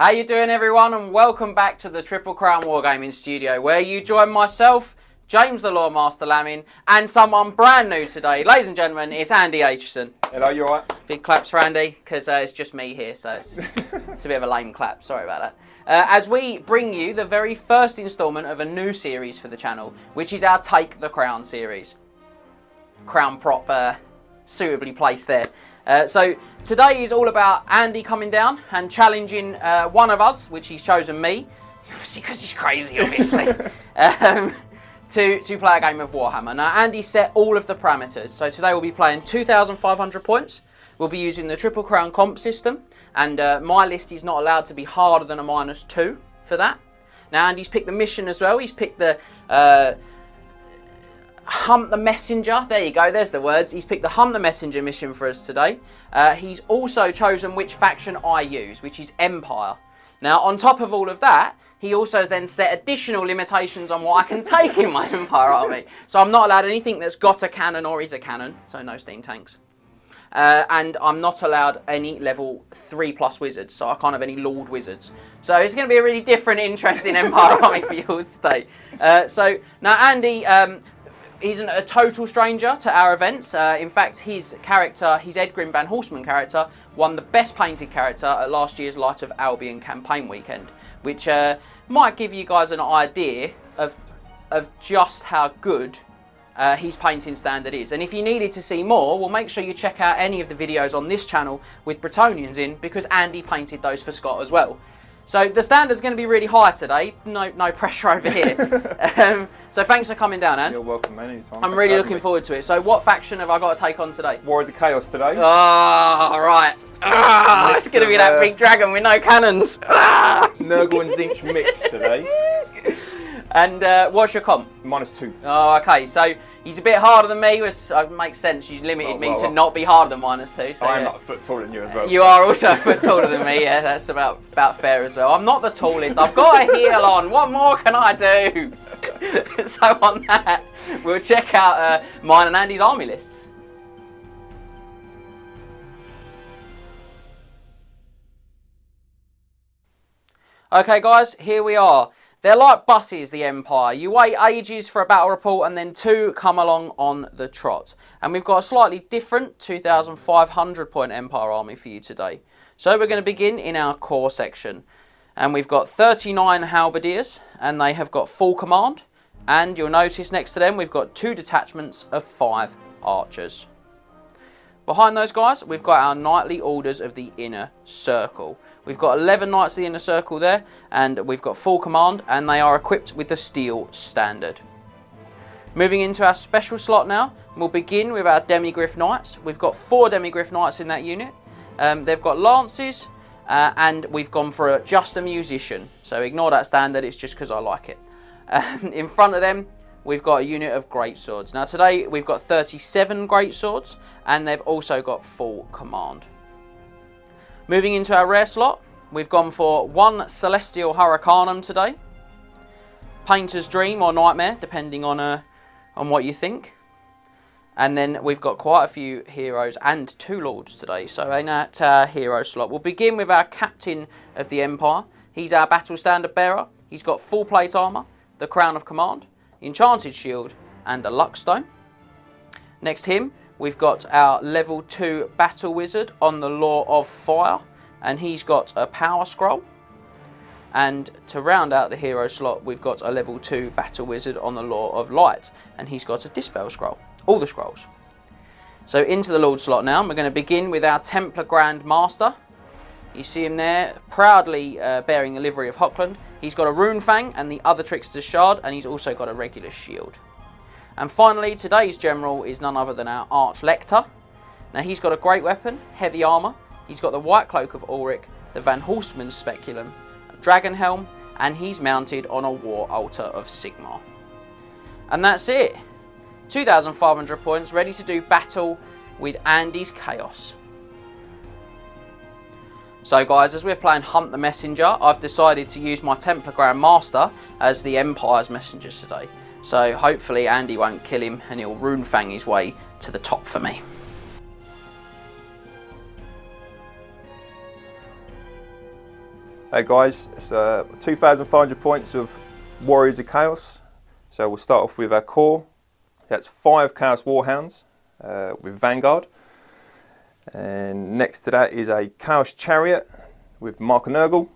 How you doing, everyone, and welcome back to the Triple Crown Wargaming studio, where you join myself, James The Loremaster Lammin, and someone brand new today. Ladies and gentlemen, it's Andy Aitchson. Hello, you alright? Big claps for Andy, because it's just me here, so it's a bit of a lame clap. Sorry about that. As we bring you the very first instalment of a new series for the channel, which is our Take the Crown series. Crown prop suitably placed there. So today is all about Andy coming down and challenging one of us, which he's chosen me, because he's crazy, obviously, to play a game of Warhammer. Now, Andy set all of the parameters. So today we'll be playing 2,500 points. We'll be using the Triple Crown comp system, and my list is not allowed to be harder than a -2 for that. Now, Andy's picked the mission as well. He's picked the Hunt the Messenger. There you go, there's the words. He's picked the Hunt the Messenger mission for us today. He's also chosen which faction I use, which is Empire. Now, on top of all of that, he also has then set additional limitations on what I can take in my Empire army. So I'm not allowed anything that's got a cannon or is a cannon, so no steam tanks. And I'm not allowed any level 3+ wizards, so I can't have any Lord wizards. So it's going to be a really different, interesting Empire army for you all today. So now Andy isn't a total stranger to our events. In fact, his character, his Edgrim Van Horstman character, won the best painted character at last year's Light of Albion campaign weekend, which might give you guys an idea of just how good his painting standard is. And if you needed to see more, well, make sure you check out any of the videos on this channel with Bretonians in, because Andy painted those for Scott as well. So the standard's going to be really high today. No pressure over here. So thanks for coming down, Andy. You're welcome, man. Anytime. I'm really looking forward to it. So what faction have I got to take on today? Warriors of Chaos today. Oh, right. It's going to be that big dragon with no cannons. Nurgle and Zinch mix today. And what's your comp? -2. Oh, okay. So he's a bit harder than me. Which makes sense. You limited me to not be harder than -2. So I am like a foot taller than you as well. You are also a foot taller than me. Yeah, that's about fair as well. I'm not the tallest. I've got a heel on. What more can I do? So on that, we'll check out mine and Andy's army lists. Okay, guys, here we are. They're like buses, the Empire. You wait ages for a battle report and then two come along on the trot. And we've got a slightly different 2,500 point Empire army for you today. So we're going to begin in our core section. And we've got 39 halberdiers, and they have got full command. And you'll notice next to them we've got 2 detachments of 5 archers. Behind those guys, we've got our knightly orders of the inner circle. We've got 11 knights of the inner circle there, and we've got full command, and they are equipped with the steel standard. Moving into our special slot now, we'll begin with our demigriff knights. We've got 4 demigriff knights in that unit. They've got lances, and we've gone for just a musician. So ignore that standard, it's just because I like it. In front of them, we've got a unit of greatswords. Now today we've got 37 greatswords, and they've also got full command. Moving into our rare slot, we've gone for 1 Celestial Hurricanum today. Painter's Dream or Nightmare, depending on what you think. And then we've got quite a few heroes and 2 lords today. So in that hero slot, we'll begin with our Captain of the Empire. He's our Battle Standard Bearer. He's got full plate armour, the Crown of Command, Enchanted Shield, and a Luckstone. Next to him, we've got our level 2 Battle Wizard on the Law of Fire, and he's got a Power Scroll. And to round out the hero slot, we've got a level 2 Battle Wizard on the Law of Light, and he's got a Dispel Scroll. All the scrolls. So into the Lord slot now, and we're going to begin with our Templar Grand Master. You see him there, proudly bearing the livery of Hockland. He's got a Rune Fang and the other Trickster's Shard, and he's also got a regular shield. And finally, today's general is none other than our Arch Lector. Now he's got a great weapon, heavy armour. He's got the White Cloak of Ulric, the Van Horstman Speculum, a Dragonhelm, and he's mounted on a War Altar of Sigmar. And that's it. 2,500 points, ready to do battle with Andy's Chaos. So guys, as we're playing Hunt the Messenger, I've decided to use my Templar Grand Master as the Empire's messengers today. So hopefully Andy won't kill him and he'll Rune Fang his way to the top for me. Hey guys, it's 2,500 points of Warriors of Chaos. So we'll start off with our core. That's 5 Chaos Warhounds with Vanguard. And next to that is a Chaos Chariot with Mark of Nurgle.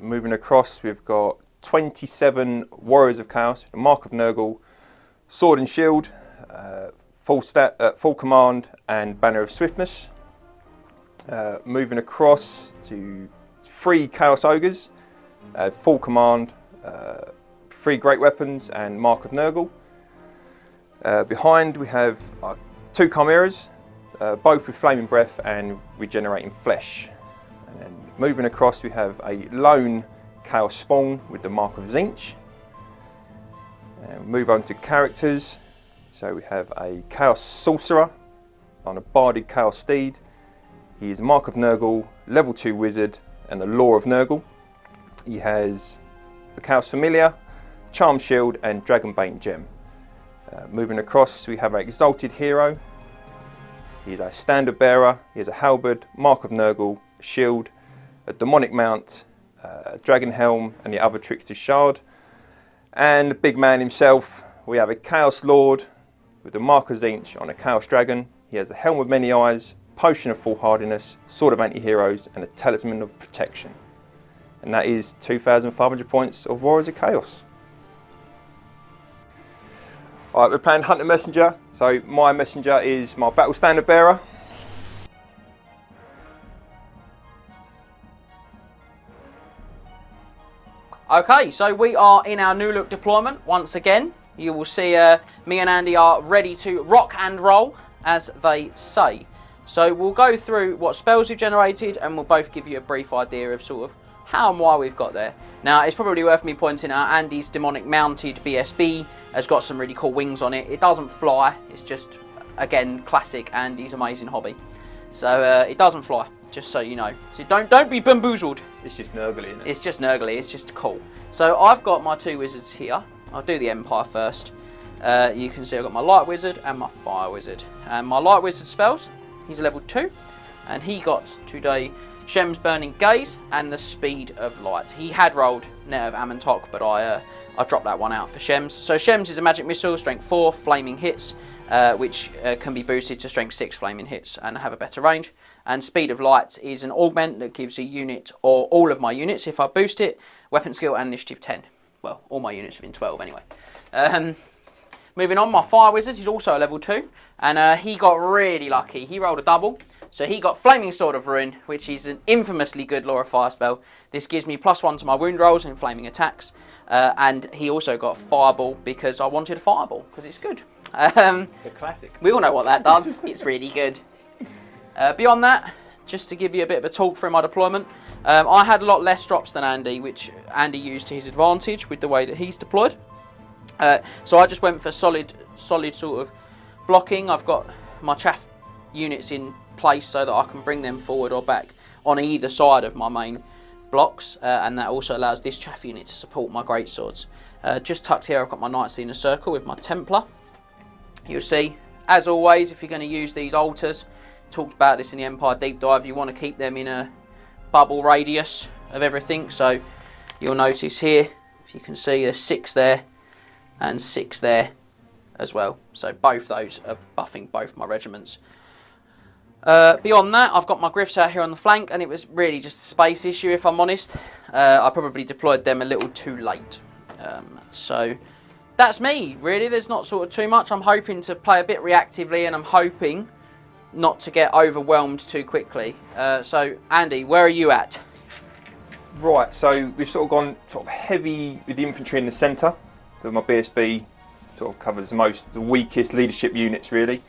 Moving across, we've got 27 Warriors of Chaos, Mark of Nurgle, Sword and Shield, full command and Banner of Swiftness. Moving across to 3 Chaos Ogres, full command, 3 Great Weapons and Mark of Nurgle. Behind we have 2 Chimeras, both with Flaming Breath and Regenerating Flesh. And then moving across we have a lone Chaos Spawn with the Mark of Tzeentch. And move on to characters. So we have a Chaos Sorcerer on a Barded Chaos Steed. He is Mark of Nurgle, level 2 Wizard and the Lore of Nurgle. He has the Chaos Familiar, Charm Shield and Dragonbane Gem. Moving across we have an Exalted Hero. He is a Standard Bearer, he has a Halberd, Mark of Nurgle, Shield, a Demonic Mount, a Dragonhelm and the other Trickster's Shard. And the big man himself, we have a Chaos Lord with the Mark of Tzeentch on a Chaos Dragon. He has the Helm of Many Eyes, Potion of Full Hardiness, Sword of Anti-Heroes and a Talisman of Protection. And that is 2,500 points of Warriors of Chaos. Alright, we're playing Hunter Messenger. So my messenger is my Battle Standard Bearer. Okay, so we are in our new look deployment once again. You will see me and Andy are ready to rock and roll, as they say. So we'll go through what spells we've generated and we'll both give you a brief idea of sort of how and why we've got there. Now, it's probably worth me pointing out Andy's Demonic Mounted BSB has got some really cool wings on it. It doesn't fly, it's just, again, classic Andy's amazing hobby. So it doesn't fly, just so you know. So don't be bamboozled. It's just nurgly, isn't it? It's just nurgly, it's just cool. So I've got my 2 wizards here. I'll do the Empire first. You can see I've got my Light Wizard and my Fire Wizard. And my Light Wizard spells, he's a level 2. And he got today Shem's Burning Gaze and the Speed of Light. He had rolled Net of Amantok, but I dropped that one out for Shems. So Shems is a magic missile, strength 4, flaming hits, which can be boosted to strength 6 flaming hits and have a better range. And Speed of Light is an augment that gives a unit, or all of my units, if I boost it, weapon skill and initiative 10. Well, all my units have been 12 anyway. Moving on, my Fire Wizard is also a level 2, and he got really lucky. He rolled a double. So he got Flaming Sword of Ruin, which is an infamously good Law of Fire spell. This gives me +1 to my wound rolls and flaming attacks. And he also got Fireball because I wanted a Fireball, because it's good. The classic. We all know what that does. It's really good. Beyond that, just to give you a bit of a talk through my deployment, I had a lot less drops than Andy, which Andy used to his advantage with the way that he's deployed. So I just went for solid sort of blocking. I've got my chaff units in place so that I can bring them forward or back on either side of my main blocks, and that also allows this chaff unit to support my greatswords. Just tucked here I've got my Knights in a circle with my Templar. You'll see, as always, if you're going to use these altars, talked about this in the Empire Deep Dive, you want to keep them in a bubble radius of everything. So you'll notice here, if you can see, there's 6 there and 6 there as well. So both those are buffing both my regiments. Beyond that, I've got my Griffs out here on the flank, and it was really just a space issue, if I'm honest. I probably deployed them a little too late. So that's me, really. There's not sort of too much. I'm hoping to play a bit reactively, and I'm hoping not to get overwhelmed too quickly. So, Andy, where are you at? Right, so we've sort of gone sort of heavy with the infantry in the centre. So my BSB sort of covers the weakest leadership units, really.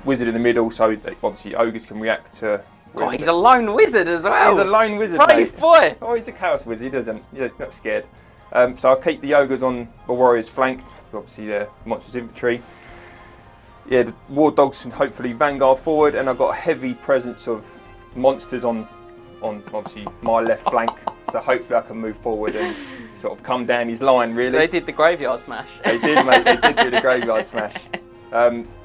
Wizard in the middle, so that obviously ogres can react to. God, he's a lone wizard as well. He's a lone wizard, brave mate. Boy. Oh, he's a chaos wizard. He's not scared. So I'll keep the ogres on the warriors' flank. Obviously, they're monstrous infantry. Yeah, the war dogs can hopefully vanguard forward, and I've got a heavy presence of monsters on obviously my left flank. So hopefully I can move forward and sort of come down his line. Really. They did the graveyard smash. They did, mate. They did do the graveyard smash.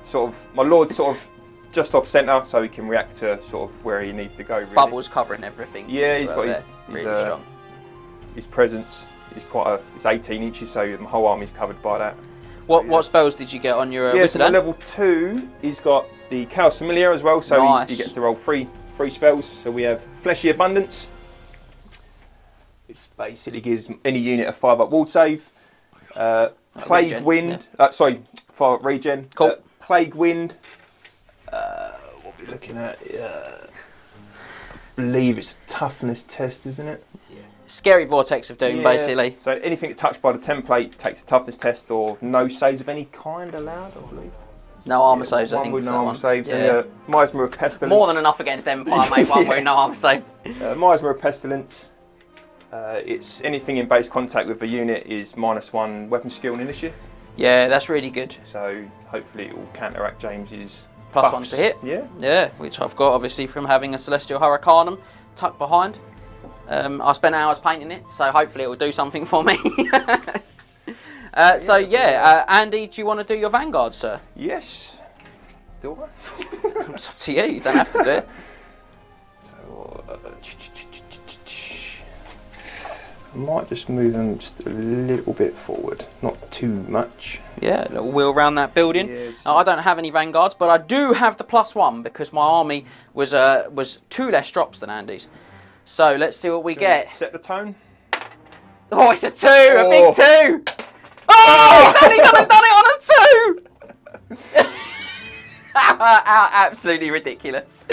Sort of my lords sort of just off centre, so he can react to sort of where he needs to go. Really. Bubbles covering everything. Yeah, he's got his really strong. His presence is it's 18 inches, so the whole army's covered by that. What spells did you get on your Yeah, wizard? so level 2, he's got the Chaos Familiar as well, so nice. he gets to roll three spells. So we have Fleshy Abundance, which basically gives any unit a 5-up ward save. Plague regen, Wind, 5-up regen. Cool. Plague Wind. What are we looking at? I believe it's a toughness test, isn't it? Scary Vortex of Doom, basically. So anything touched by the template takes a toughness test, or no saves of any kind allowed, I believe. No armour saves, I think. One with for no that armour one. saves. Yeah. Miasma of Pestilence. More than enough against Empire, mate. One with no armour save. Miasma of Pestilence. It's anything in base contact with the unit is -1 weapon skill and initiative. Yeah, that's really good. So hopefully it will counteract James's +1 buffs. to hit. Yeah. Yeah, which I've got obviously from having a Celestial Hurricanum tucked behind. I spent hours painting it, so hopefully it will do something for me. Andy, do you want to do your Vanguard, sir? Yes. Do I? It's up to you. You don't have to do it. So, I might just move them just a little bit forward, not too much. Yeah, a little wheel around that building. Yeah, Now, I don't have any Vanguards, but I do have the +1 because my army was 2 less drops than Andy's. So let's see what we get. Set the tone. Oh, it's a 2, a big 2. Oh, he's only gone and done it on a 2. Absolutely ridiculous.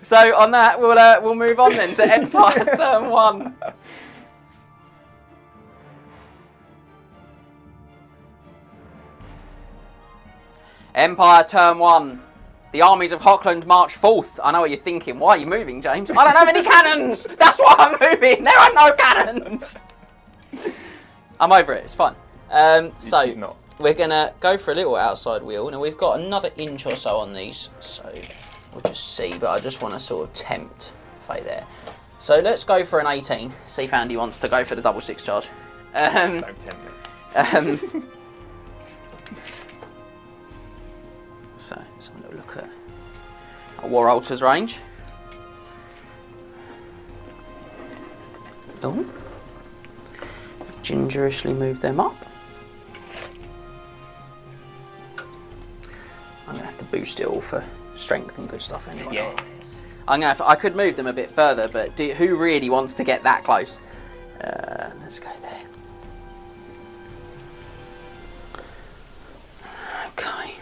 So on that, we'll move on then to Empire turn 1. Empire turn 1. The armies of Hockland march forth. I know what you're thinking. Why are you moving, James? I don't have any cannons. That's why I'm moving. There are no cannons. I'm over it. It's fun. He's not. We're going to go for a little outside wheel. Now, we've got another inch or so on these. So we'll just see. But I just want to sort of tempt fate there. So let's go for an 18. See if Andy wants to go for the double 6 charge. Don't tempt me. So let's have a little look at our War Altars range. Oh, gingerishly move them up. I'm gonna have to boost it all for strength and good stuff anyway. Yeah. I could move them a bit further, but who really wants to get that close? Let's go there. Okay.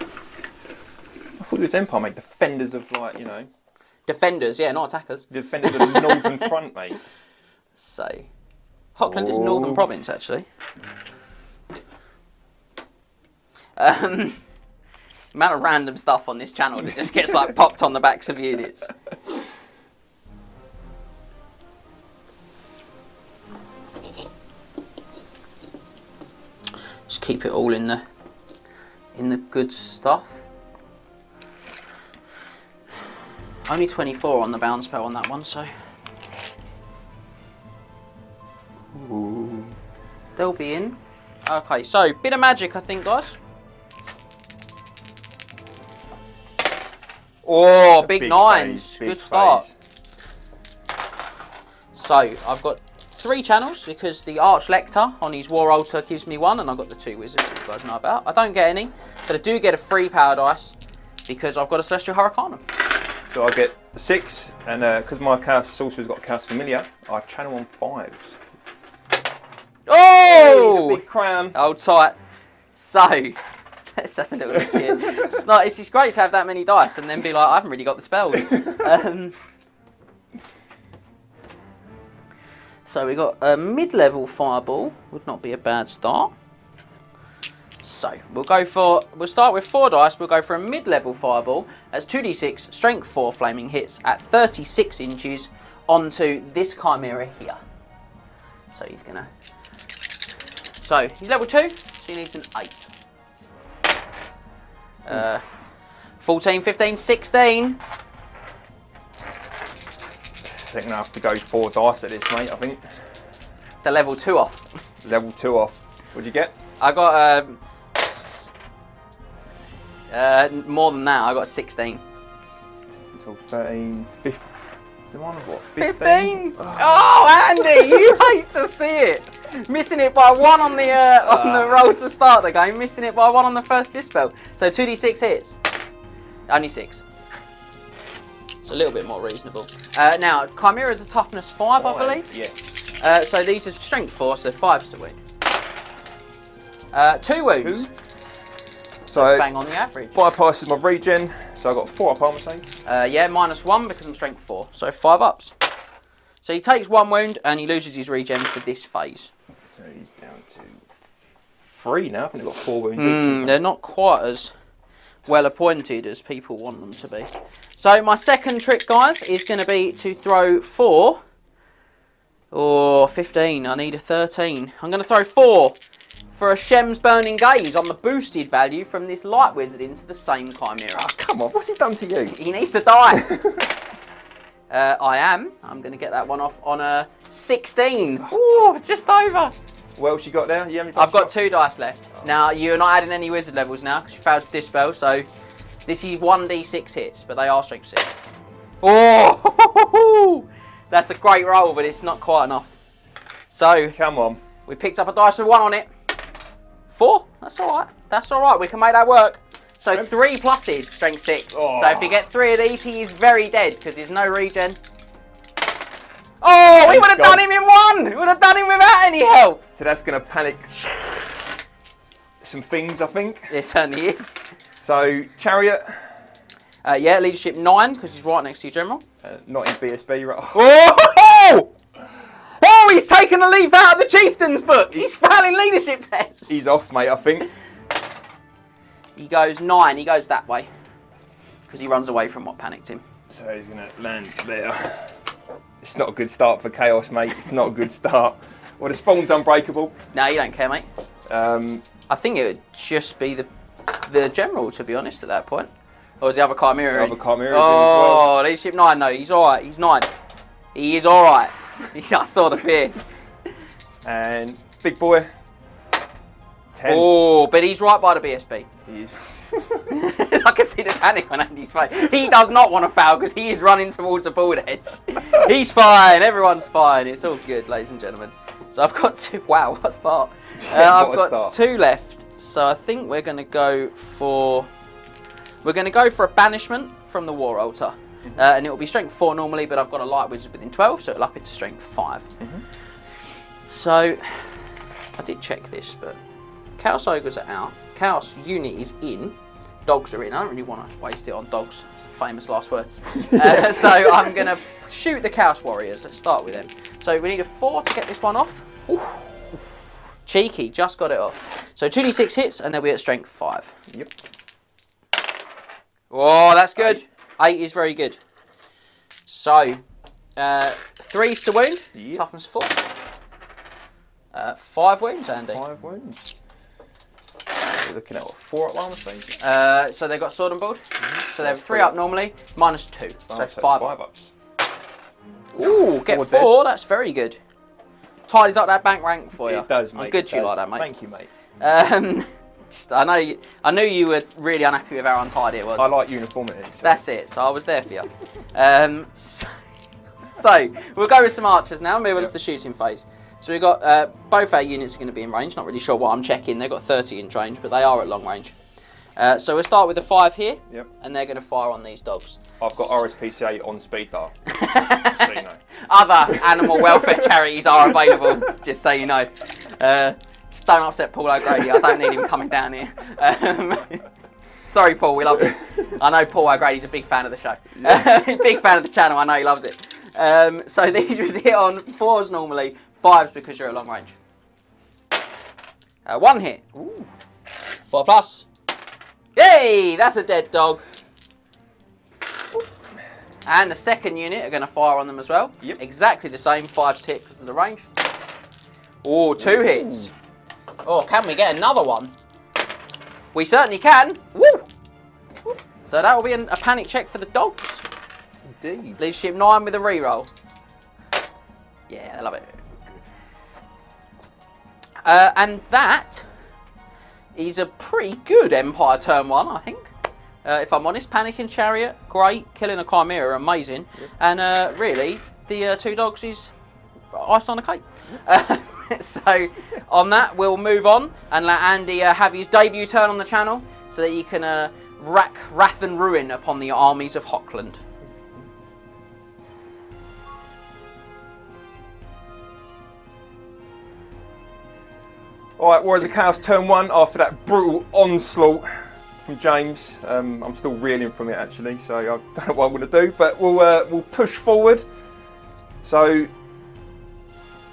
I thought it was Empire, mate. Defenders of, Defenders, yeah, not attackers. Defenders of the Northern Front, mate. So, Hockland is Northern Province, actually. The amount of random stuff on this channel that just gets popped on the backs of units. Just keep it all in the good stuff. Only 24 on the bound spell on that one, so they'll be in. Okay, so bit of magic, I think, guys. Oh, big 9s. Good start. So I've got 3 channels because the Arch Lector on his War Altar gives me 1, and I've got the 2 wizards that you guys know about. I don't get any, but I do get a free power dice because I've got a Celestial Hurricanum. So I get the 6, and because my Chaos Sorcerer's got a Chaos Familiar, I channel on 5s. Oh! Hey, the big crown. Hold tight. So, let's have a little look here. It's just great to have that many dice and then be like, I haven't really got the spells. So we got a mid-level fireball. Would not be a bad start. So we'll start with 4 dice. We'll go for a mid-level fireball. That's 2d6, strength 4 flaming hits at 36 inches onto this chimera here. So he's gonna. So he's level 2. So he needs an 8. 14, 15, 16. I think I have to go 4 dice at this, mate. I think. The level 2 off. Level 2 off. What'd you get? I got more than that. I got 16. 12, 13, 15. The one of what? 15? Oh, Andy, you hate to see it. Missing it by 1 on the roll to start the game. Missing it by 1 on the first dispel. So 2d6 hits. Only 6. It's a little bit more reasonable. Now, Chimera is a toughness 5, I believe. Yeah. So these are strength 4, so 5's to wound. 2 wounds. 2. So bang on the average. Bypasses my regen, so I've got 4 up armor save. Yeah, -1 because I'm strength 4, so 5 ups. So he takes 1 wound and he loses his regen for this phase. So he's down to 3 now. I think they've got 4 wounds. They're not quite as well appointed as people want them to be. So my second trick, guys, is going to be to throw 4 or 15. I need a 13. I'm going to throw 4 for a Shem's Burning Gaze on the boosted value from this Light Wizard into the same Chimera. Oh, come on, what's he done to you? He needs to die. I'm going to get that one off on a 16. Ooh, just over. What else you got there? I've got 2 dice left. Oh. Now, you're not adding any wizard levels now because you failed to dispel, so this is 1d6 hits, but they are strength 6. Oh, that's a great roll, but it's not quite enough. So, come on. We picked up a dice with 1 on it. 4? That's all right. That's all right. We can make that work. So 3 pluses, strength 6. Oh. So if you get 3 of these, he is very dead because there's no regen. Oh, we would have done him in 1. We would have done him without any help. So that's going to panic some things, I think. It certainly is. So Chariot. Yeah, leadership 9 because he's right next to your general. Not in BSB, right? Oh! Oh, he's taken a leaf out of the Chieftain's book. He's failing leadership tests. He's off, mate, I think. He goes 9. He goes that way. Because he runs away from what panicked him. So he's going to land there. It's not a good start for Chaos, mate. It's not a good start. Well, the spawn's unbreakable. No, you don't care, mate. I think it would just be the general, to be honest, at that point. Or is the other Chimera? The other Chimera. Oh, leadership 9, no. He's all right. He's 9. He is all right. I saw the fear. And big boy. 10. Oh, but he's right by the BSB. He is. I can see the panic on Andy's face. He does not want to foul because he is running towards the board edge. He's fine. Everyone's fine. It's all good, ladies and gentlemen. So I've got 2. Wow, what a start. I've got 2 left. So I think we're going to go for... We're going to go for a banishment from the War Altar. And it will be strength 4 normally, but I've got a Light Wizard within 12, so it'll up it to strength 5. So, I did check this, but Chaos Ogres are out. Chaos Unit is in. Dogs are in. I don't really want to waste it on dogs. Famous last words. So I'm going to shoot the Chaos Warriors. Let's start with them. So we need a 4 to get this one off. Ooh. Cheeky, just got it off. So 2d6 hits, and they'll be at strength 5. Yep. Oh, that's good. 8 is very good. So, 3's to wound. Yep. Toughness 4. 5 wounds, Andy. 5 wounds. We're looking at what, 4 up armor stage? So they've got sword and board. So they're 3 up normally, -2. So 5 ups. Ooh, get 4. That's very good. Tidies up that bank rank for you. It does, mate. I'm good you like that, mate. Thank you, mate. I knew you were really unhappy with how untidy it was. I like uniformity. So. That's it. So I was there for you. So we'll go with some archers now. Move on to the shooting phase. So we've got both our units are going to be in range. Not really sure what I'm checking. They've got 30 inch range, but they are at long range. So we'll start with the 5 here, and they're going to fire on these dogs. I've got RSPCA on speed dial. So you know. Other animal welfare charities are available, just so you know. Just don't upset Paul O'Grady. I don't need him coming down here. Sorry, Paul, we love you. I know Paul O'Grady's a big fan of the show. Big fan of the channel, I know he loves it. So these would hit on 4s normally, 5s because you're at long range. 1 hit. Ooh. 4 plus. Yay! That's a dead dog. And the second unit are going to fire on them as well. Yep. Exactly the same, 5s to hit because of the range. Oh, 2 hits. Oh, can we get another one? We certainly can. Woo! So that will be a panic check for the dogs. Indeed. Leadership 9 with a reroll. Yeah, I love it. And that is a pretty good Empire turn 1, I think. If I'm honest, Panicking Chariot, great. Killing a Chimera, amazing. Yep. And really, the 2 dogs is ice on a cake. So, on that, we'll move on and let Andy have his debut turn on the channel so that he can rack wrath and ruin upon the armies of Hockland. Alright, Warriors of Chaos turn 1 after that brutal onslaught from James. I'm still reeling from it actually, so I don't know what I'm going to do, but we'll push forward. So,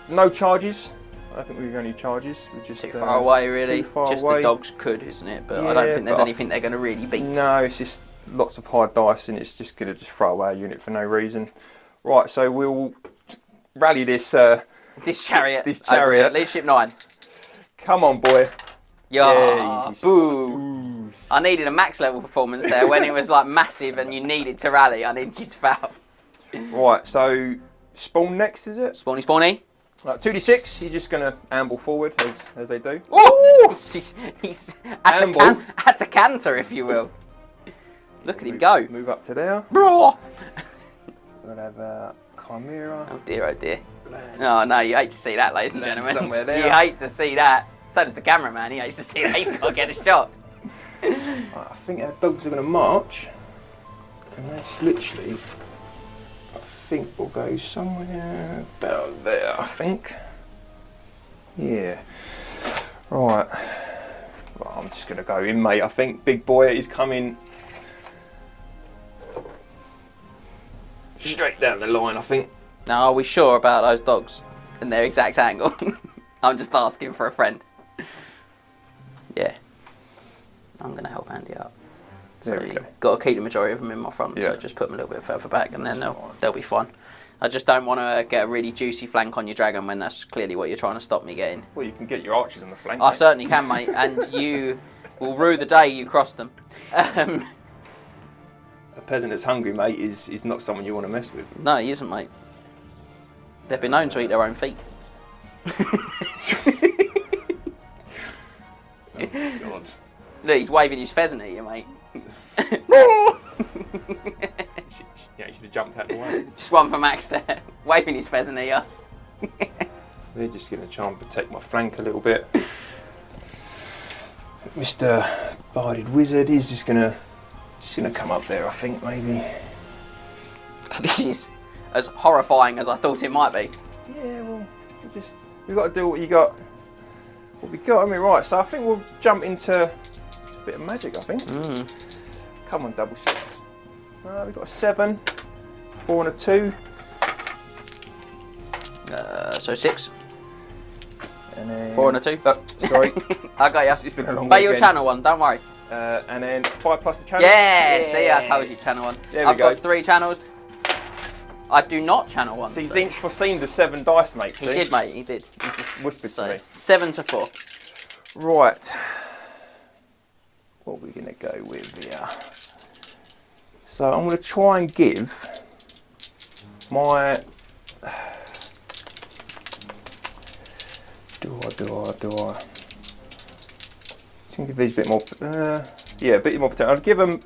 no charges. I don't think we're going to need charges. We're just too far away, really. Just away. The dogs could, isn't it? But yeah, I don't think there's anything they're going to really beat. No, it's just lots of high dice, and it's just going to just throw away a unit for no reason. Right, so we'll rally this. This chariot. This chariot. Leadership 9. Come on, boy. Yeah. Easy. Boo. I needed a max level performance there when it was like massive and you needed to rally. I needed you to foul. Right, so spawn next, is it? Spawny. Right, 2d6, he's just going to amble forward as they do. Ooh! He's at a canter, if you will. Look at him go. Move up to there. We'll have Chimera. Oh dear, oh dear. Oh no, you hate to see that, ladies and gentlemen. Somewhere there. You hate to see that. So does the cameraman, he hates to see that. He's got to get a shot. I think our dogs are going to march. And that's literally... I think we'll go somewhere about there, I think. Yeah. Right. Well, I'm just going to go in, mate. I think big boy is coming straight down the line, I think. Now, are we sure about those dogs and their exact angle? I'm just asking for a friend. Yeah. I'm going to help Andy out. So you've got to keep the majority of them in my front, so just put them a little bit further back and then they'll be fine. I just don't want to get a really juicy flank on your dragon when that's clearly what you're trying to stop me getting. Well, you can get your archers on the flank. I certainly can, mate, and you will rue the day you cross them. A peasant that's hungry, mate, is not someone you want to mess with. No, he isn't, mate. They've been known to eat their own feet. Oh, God. Look, he's waving his pheasant at you, mate. Yeah, you should have jumped out the way. Just one for Max there, waving his pheasant at you. They're just going to try and protect my flank a little bit. Mr. Barded Wizard, he's just going to come up there, I think, maybe. This is as horrifying as I thought it might be. Yeah, well, we've got to do what we got. I mean, right, so I think we'll jump into a bit of magic, I think. Come on, double 6. We've got a 7, 4 and a 2. So 6. And then 4 and a 2. Oh, sorry. I got you. It's been a long But your weekend. channel one, don't worry. And then 5 plus the channel. Yeah, see, I told you channel one. There we I've go. got 3 channels. I do not channel one. See, Zinch foreseen the 7 dice, mate. He did, mate, he did. He just whispered to me. 7 to 4. Right. What are we going to go with here? So I'm going to try and give my... Do I? Give these a bit more... yeah, a bit more potential. I'll give them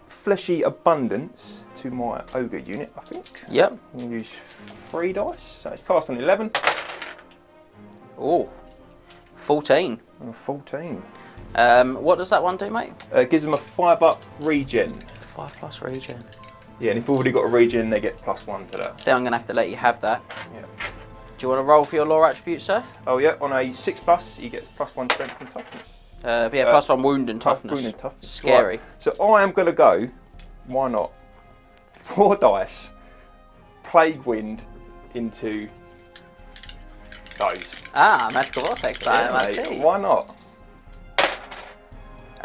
Fleshy Abundance to my Ogre unit, I think. Yep. I'm going to use 3 dice. So it's cast on 11. Oh, 14. 14. What does that one do, mate? Gives them a 5-up regen. 5 plus regen. Yeah, and if you've already got a regen, they get +1 to that. Then I'm going to have to let you have that. Yeah. Do you want to roll for your lore attribute, sir? Oh yeah, on a 6+, he gets +1 strength and toughness. Yeah, +1 wound and toughness. Wound and toughness. Scary. Right. So I am going to go, why not, 4 dice, Plague Wind into those. Ah, magical vortex time, I mate, see. why not?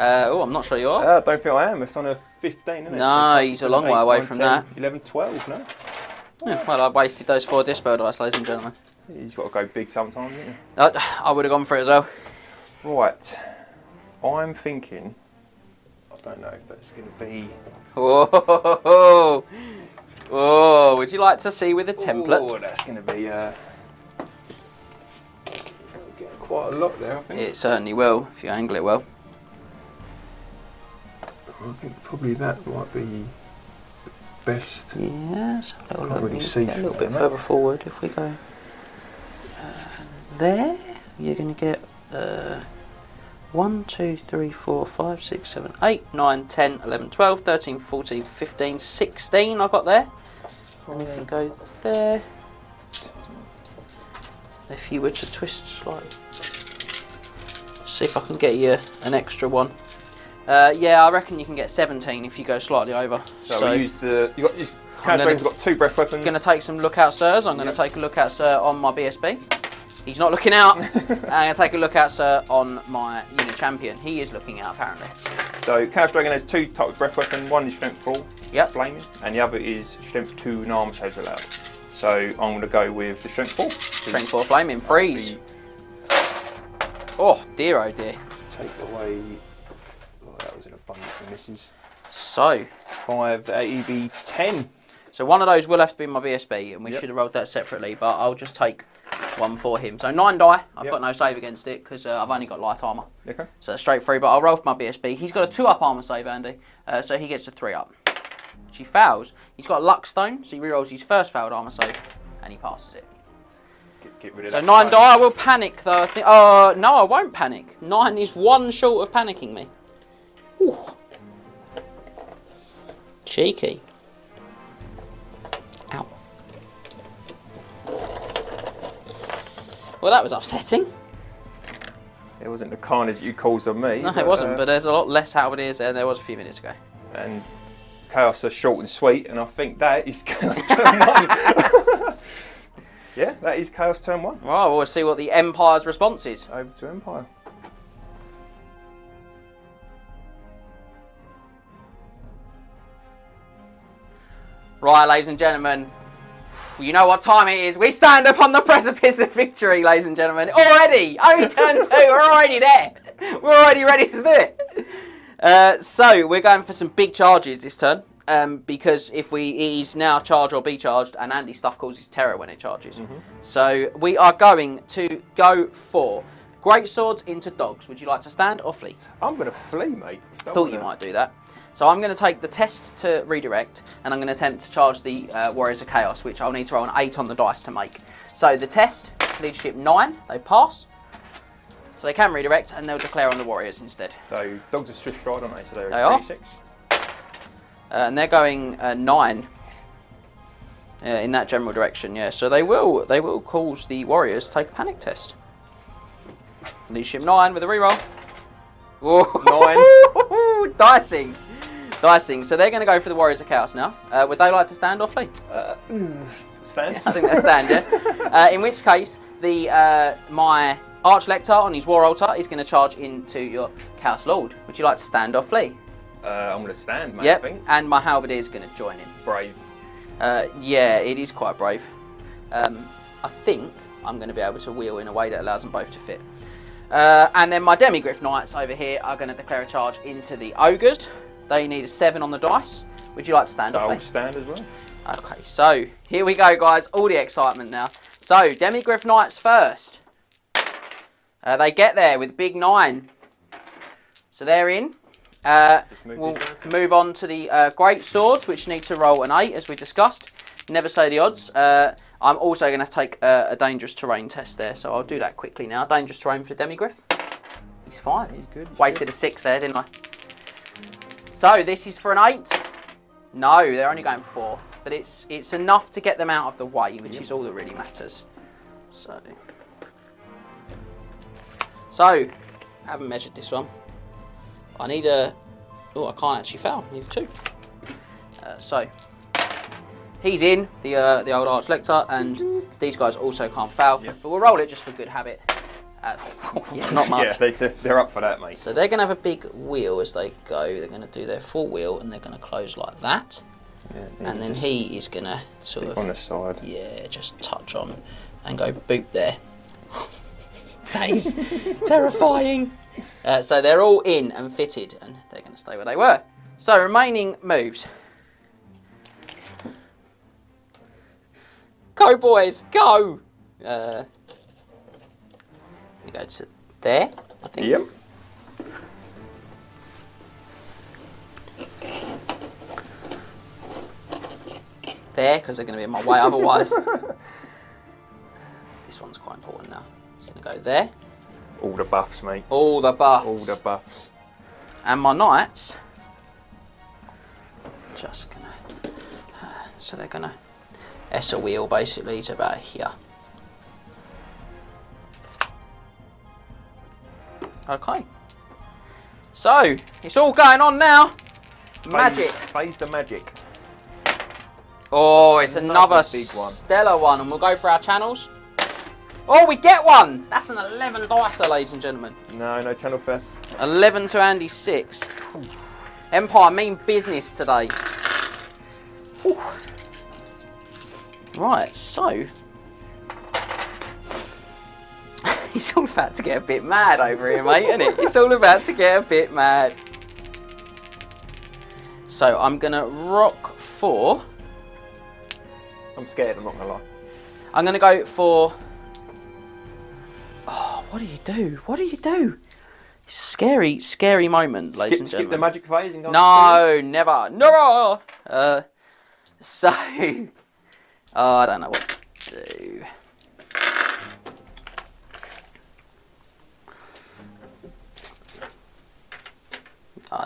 Oh, I'm not sure you are. I don't think I am. It's on a 15, isn't it? No, So he's a long way away from 10, that. 11, 12, no? Yeah, well, I wasted those 4 dispel dice, ladies and gentlemen. You've got to go big sometimes, haven't you? I would have gone for it as well. Right. I'm thinking, I don't know if that's going to be... Whoa! Oh, would you like to see with a template? Oh, that's going to be quite a lot there, I think. It certainly will, if you angle it well. I think probably that might be the best. Yeah, so Can't really see get a little bit further forward. If we go there, you're going to get 1, 2, 3, 4, 5, 6, 7, 8, 9, 10, 11, 12, 13, 14, 15, 16 I got there. And if you go there, if you were to twist slightly, see if I can get you an extra one. Yeah, I reckon you can get 17 if you go slightly over. So we use the. You got this. Chaos got 2 breath weapons. Going to take some lookout sirs. I'm going to take a lookout sir on my BSB. He's not looking out. I'm going to take a lookout sir on my unit champion. He is looking out apparently. So Chaos Dragon has 2 types of breath weapon. One is strength 4, flaming, and the other is strength 2 and armor saves allowed. So I'm going to go with the strength 4. Strength 4 flaming, freeze. Oh dear, oh dear. Take away. Oh, that was an abundance of misses. So 5, that would be 10. So one of those will have to be my BSB, and we should have rolled that separately, but I'll just take one for him. So 9 die. I've got no save against it because I've only got light armour. Okay. So that's straight through, but I'll roll for my BSB. He's got a 2-up armour save, Andy, so he gets a 3-up. Which he fails. He's got a luck stone, so he rerolls his first failed armour save, and he passes it. Get rid of So that 9 die. I will panic though. I think. No, I won't panic. 9 is 1 short of panicking me. Ooh. Cheeky. Ow. Well, that was upsetting. It wasn't the carnage you caused on me. No, it wasn't, but there's a lot less halberdiers there than there was a few minutes ago. And Chaos are short and sweet, and I think that is Chaos turn 1. Yeah, that is Chaos turn 1. Right, we'll see what the Empire's response is. Over to Empire. Right, ladies and gentlemen, you know what time it is. We stand upon the precipice of victory, ladies and gentlemen. Already! Only turn 2, we're already there. We're already ready to do it. So, we're going for some big charges this turn. Because if it is now charge or be charged, and Andy's stuff causes terror when it charges. So, we are going to go for great swords into dogs. Would you like to stand or flee? I'm going to flee, mate. Thought you might do that. So I'm going to take the test to redirect, and I'm going to attempt to charge the Warriors of Chaos, which I'll need to roll an 8 on the dice to make. So the test, leadership 9, they pass. So they can redirect, and they'll declare on the Warriors instead. So dogs are swift stride, aren't they? So they are. 36. And they're going 9 in that general direction, yeah. So they will cause the Warriors to take a panic test. Leadership 9 with a reroll. Whoa. 9. Dicing. So they're going to go for the Warriors of Chaos now. Would they like to stand or flee? Stand. Yeah, I think they'll stand, yeah. In which case, my Arch Lector on his War Altar is going to charge into your Chaos Lord. Would you like to stand or flee? I'm going to stand, mate, Yep, I think. and my Halberdier is going to join in. Brave. Yeah, it is quite brave. I think I'm going to be able to wheel in a way that allows them both to fit. And then my Demigryph Knights over here are going to declare a charge into the Ogres. They need a 7 on the dice. Would you like to stand or flee? I'll stand as well. Okay, so here we go, guys. All the excitement now. So, Demigryph Knights first. They get there with big 9. So they're in. We'll move on to the Great Swords, which need to roll an 8, as we discussed. Never say the odds. I'm also going to take a dangerous terrain test there, so I'll do that quickly now. Dangerous terrain for Demigryph. He's fine. He's good. Wasted a 6 there, didn't I? So this is for an 8. No, they're only going for 4, but it's enough to get them out of the way, which is all that really matters. So I haven't measured this one. I need a. Oh, I can't actually foul. I need a 2. So he's in the old Arch Lector, and these guys also can't foul. Yep. But we'll roll it just for good habit. Not much. Yeah, they're up for that, mate. So they're going to have a big wheel as they go. They're going to do their full wheel, and they're going to close like that. Yeah, and then he is going to sort of on the side. Yeah, just touch on and go boop there. That is terrifying. So they're all in and fitted, and they're going to stay where they were. So remaining moves. Go, boys, go! We go to there, I think. Yep. there, because they're going to be in my way otherwise. This one's quite important now. It's going to go there. All the buffs, mate. All the buffs. All the buffs. And my knights, just going to, so they're going to S a wheel basically to about here. Okay. So, it's all going on now. Magic. Phase the magic. Oh, it's another big one. stellar one, and we'll go for our channels. Oh, we get one! That's an 11 dicer, ladies and gentlemen. No channel first. 11 to Andy 6. Empire mean business today. Ooh. Right, so. It's all about to get a bit mad over here, mate, isn't it? It's all about to get a bit mad. So I'm going to rock for... I'm scared, I'm not going to lie. I'm going to go for... Oh, what do you do? What do you do? It's a scary, scary moment, ladies and gentlemen. Skip the magic phase and go... No, never. Never! So... Oh, I don't know what to do.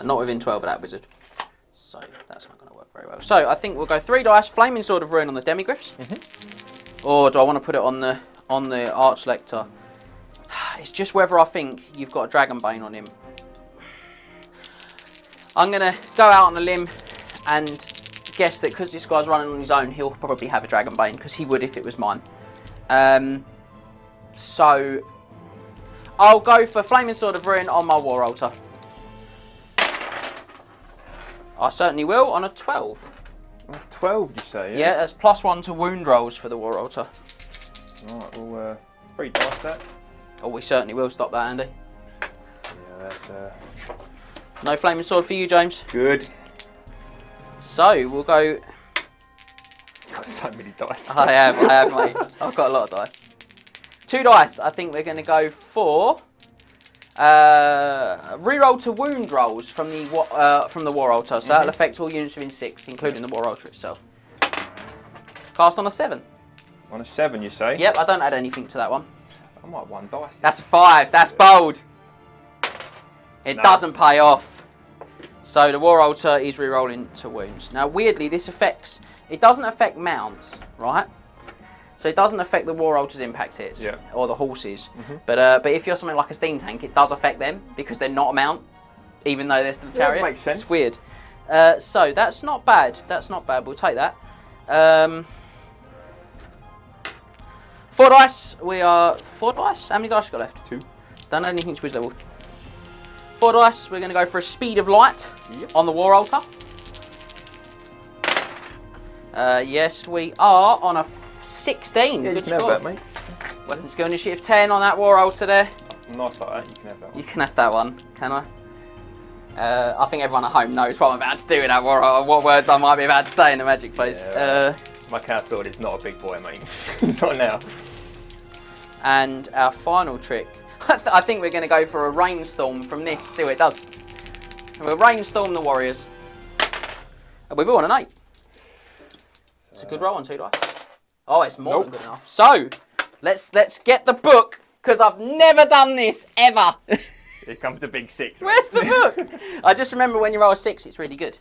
Not within 12 of that wizard. So that's not going to work very well. So I think we'll go 3 dice, Flaming Sword of Ruin on the demigriffs. Or do I want to put it on the Arch Lector? It's just whether I think you've got a Dragon Bane on him. I'm going to go out on a limb and guess that because this guy's running on his own, he'll probably have a Dragon Bane, because he would if it was mine. So I'll go for Flaming Sword of Ruin on my War Altar. I certainly will on a 12. 12, did you say? Yeah, that's +1 to wound rolls for the War Altar. Right, we'll 3 dice that. Oh, we certainly will stop that, Andy. Yeah, that's... No Flaming Sword for you, James. Good. So, we'll go... You've got so many dice. I have, mate. I've got a lot of dice. 2 dice. I think we're going to go for... reroll to wound rolls from the War Altar. So that'll affect all units within 6, including the War Altar itself. Cast on a 7. On a 7, you say? Yep, I don't add anything to that one. I might have 1 dice. That's a 5. That's bold. It doesn't pay off. So the War Altar is rerolling to wounds. Now, weirdly, this affects... It doesn't affect mounts, right? So it doesn't affect the War Altar's impact hits, or the horses. But if you're something like a steam tank, it does affect them, because they're not a mount, even though they're still the chariot. That makes sense. It's weird. So that's not bad. That's not bad. We'll take that. 4 dice. We are 4 dice. How many dice you got left? 2. Don't add anything to his level. 4 dice. We're going to go for a Speed of Light on the War Altar. Yes, we are on a 16. Yeah, good you can score. have that, mate. Weapon skill initiative 10 on that War Altar there. Nice like that, you can have that one. You can have that one, can I? I think everyone at home knows what I'm about to do in that War Altar, what words I might be about to say in the magic phase. Yeah, my Chaos Sword is not a big boy, mate. Not now. And our final trick, I think we're going to go for a Rainstorm from this, see what it does. We'll Rainstorm the Warriors. And we will on an 8. It's a good roll on 2 dice. Oh, it's more than good enough. So, let's get the book, because I've never done this, ever. Here comes the big 6. Where's the book? I just remember when you roll a 6, it's really good.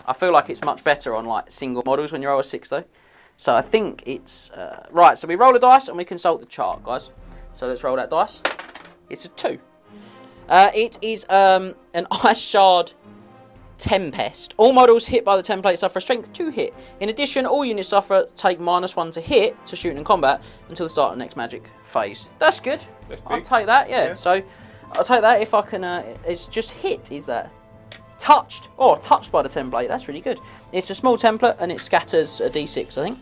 I feel like it's much better on like single models when you roll a 6 though. So I think it's... right, so we roll a dice and we consult the chart, guys. So let's roll that dice. It's a 2. It is an Ice Shard Tempest. All models hit by the template suffer a strength 2 hit. In addition, all units take -1 to hit to shooting and combat until the start of the next magic phase. That's good. I'll take that, yeah. So I'll take that if I can... it's just hit, is that? Touched. Oh, touched by the template. That's really good. It's a small template and it scatters a d6, I think.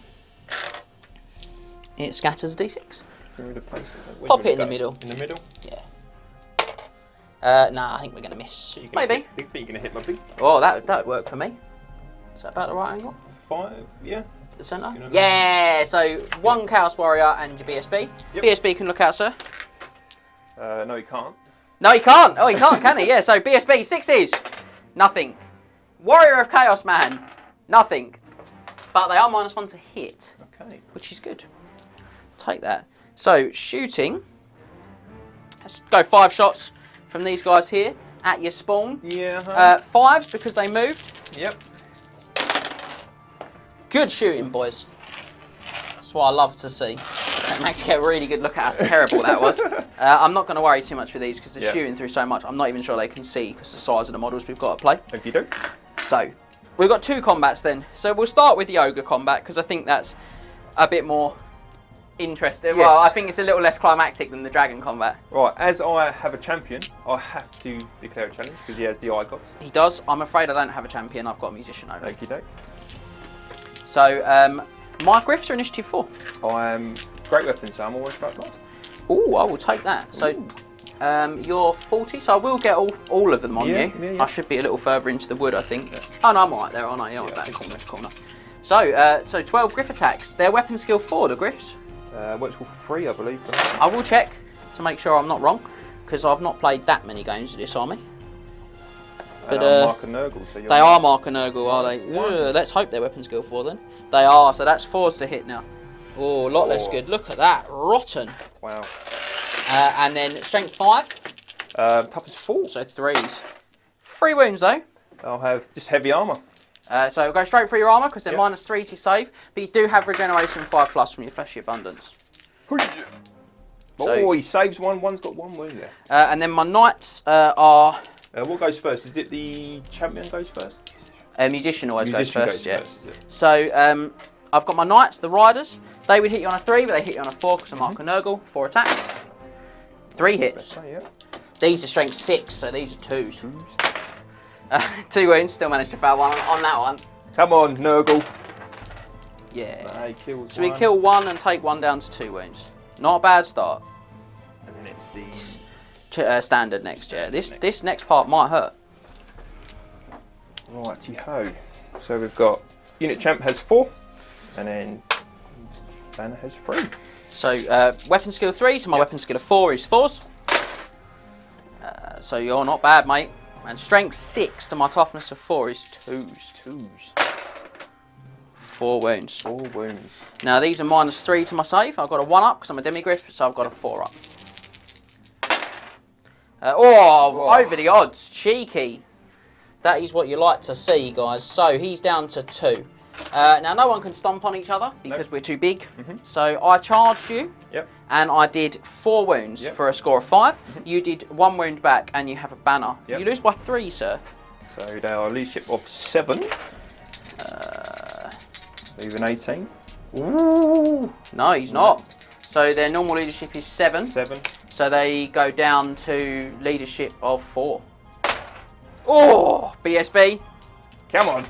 It scatters a d6. Pop it in the middle. In the middle? Yeah. Nah, I think we're going to miss. Maybe. You're going to hit my big. Oh, that would work for me. Is that about the right angle? 5, yeah. To the centre? Yeah, so 1 Chaos Warrior and your BSB. Yep. BSB can look out, sir. No, he can't. No, he can't. Oh, he can't, can he? Yeah, so BSB, 6s. Nothing. Warrior of Chaos Man. Nothing. but they are -1 to hit. Okay. Which is good. Take that. So, shooting. Let's go 5 shots from these guys here at your spawn. Yeah. 5s because they moved. Yep. Good shooting, boys. That's what I love to see. That makes you get a really good look at how terrible that was. I'm not going to worry too much with these because they're shooting through so much. I'm not even sure they can see because the size of the models we've got to play. If you do. So, we've got 2 combats then. So we'll start with the Ogre combat because I think that's a bit more interesting. Yes. Well, I think it's a little less climactic than the Dragon combat. Right, as I have a champion, I have to declare a challenge because he has the icons. He does. I'm afraid I don't have a champion. I've got a musician only. Okie doke. So, my Griffs are initiative 4. I am great weapons, so I'm always first last. Ooh, I will take that. So, you're 40, so I will get all of them on you. Yeah. I should be a little further into the wood, I think. Oh, no, I'm alright there, aren't I? Yeah, back corner. So, 12 Griff attacks. They're weapon skill 4, the Griffs. Weapon skill 3, I believe. I will check to make sure I'm not wrong, because I've not played that many games with this army. But Mark and Nurgle, so they are Mark and Nurgle, are they? Let's hope they're weapon skill 4 then. They are, so that's 4s to hit now. Oh, a lot less good. Look at that, rotten. Wow. And then strength 5. Toughness 4. So 3s. 3 wounds though. I'll have just heavy armour. So go straight for your armour because they're -3 to save, but you do have regeneration 5+ from your fleshy abundance. Oh, he saves one. One's got 1 wound there. And then my knights are. What goes first? Is it the champion goes first? Musician always goes first. Yeah. So I've got my knights, the riders. They would hit you on a 3, but they hit you on a 4 because I'm Mark and Nurgle. 4 attacks. 3 hits. These are strength 6, so these are 2s. 2 wounds, still managed to fail one on that one. Come on, Nurgle. Yeah. So we kill 1 and take 1 down to 2 wounds. Not a bad start. And then it's the standard next year. This next part might hurt. Righty-ho. So we've got unit champ has 4, and then banner has 3. So weapon skill 3 to my weapon skill of 4 is 4s. So you're not bad, mate. And strength 6 to my toughness of 4 is 2s. 4 wounds. 4 wounds. Now these are -3 to my save. I've got a 1 up because I'm a demigriff, so I've got a 4 up. Over the odds. Cheeky. That is what you like to see, guys. So he's down to 2. Now no one can stomp on each other because we're too big. So I charged you. And I did 4 wounds for a score of 5. You did 1 wound back and you have a banner. You lose by 3, sir. So they are leadership of 7. Even 18. Ooh. No, he's not. So their normal leadership is 7. So they go down to leadership of 4. Oh, BSB. Come on.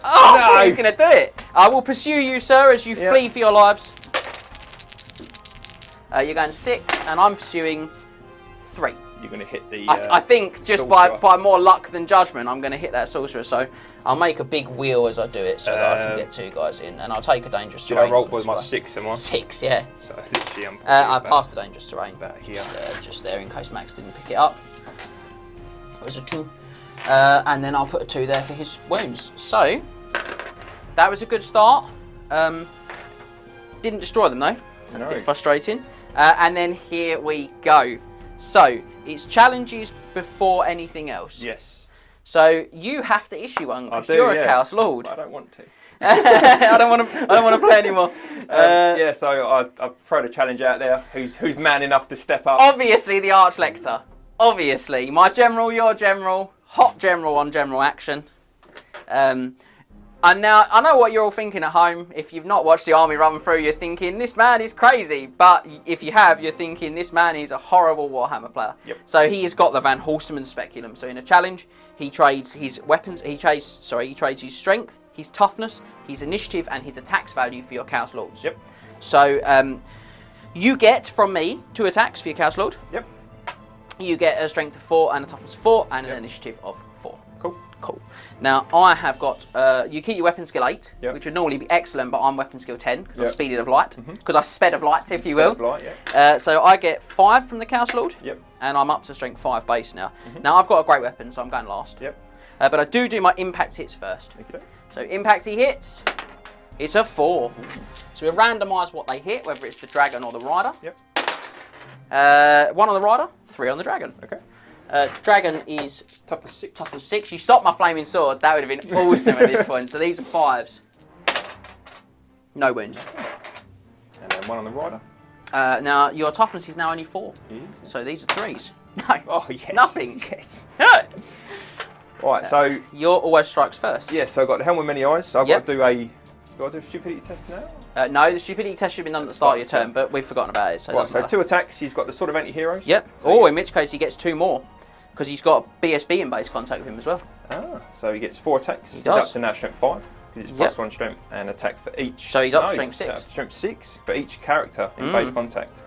Oh, no. He's going to do it. I will pursue you, sir, as you flee for your lives. You're going 6, and I'm pursuing 3. You're going to hit the I think just by more luck than judgment, I'm going to hit that sorcerer. So I'll make a big wheel as I do it so that I can get 2 guys in. And I'll take a dangerous terrain. Did I roll with my 6, am I? 6, yeah. So literally I passed the dangerous terrain. About here. Just there in case Max didn't pick it up. That was a 2. And then I'll put a 2 there for his wounds. So that was a good start. Didn't destroy them though. It's a bit frustrating. And then here we go. So it's challenges before anything else. Yes. So you have to issue one because you're a Chaos Lord. I don't want to. I don't want to play anymore. So I throw the challenge out there. Who's man enough to step up? Obviously the Arch Lector. Obviously my general, your general, hot general on general action. And now, I know what you're all thinking at home. If you've not watched the army run through, you're thinking, this man is crazy. But if you have, you're thinking, this man is a horrible Warhammer player. So he has got the Van Horstman Speculum. So in a challenge, he trades his weapons, he trades his strength, his toughness, his initiative, and his attacks value for your Chaos Lords. So you get from me 2 attacks for your Chaos Lord. You get a strength of 4 and a toughness of 4 and an initiative of 4. Cool. Now I have got, you keep your weapon skill 8, which would normally be excellent, but I'm weapon skill 10 because I'm speeded of light, because I sped of light, if you will. So I get 5 from the Chaos Lord, and I'm up to strength 5 base now. Now I've got a great weapon, so I'm going last. But I do my impact hits first. So impact he hits, It's a 4. So we randomise what they hit, whether it's the dragon or the rider. Yep. 1 on the rider, 3 on the dragon. Okay. Dragon is Toughness 6. Toughness 6. You stopped my flaming sword. That would have been awesome at this point. So these are 5s. No wounds. And then 1 on the rider. Now your toughness is now only 4. So these are 3s. No. Oh yes. Nothing. Yes. Right. So your always strikes first. yeah. So I've got the helm with many eyes. So I've got to do a. Do I do a stupidity test now? No, the stupidity test should have been done at the start of your turn, but we've forgotten about it. So, right, so 2 attacks. He's got the Sword of Anti-Heroes. Yep. So in which case he gets 2 more, because he's got BSB in base contact with him as well. Ah, so he gets 4 attacks. He He's does. up to now strength 5, because it's plus 1 strength and attack for each. So he's up to strength 6. Up to strength 6 for each character in base contact.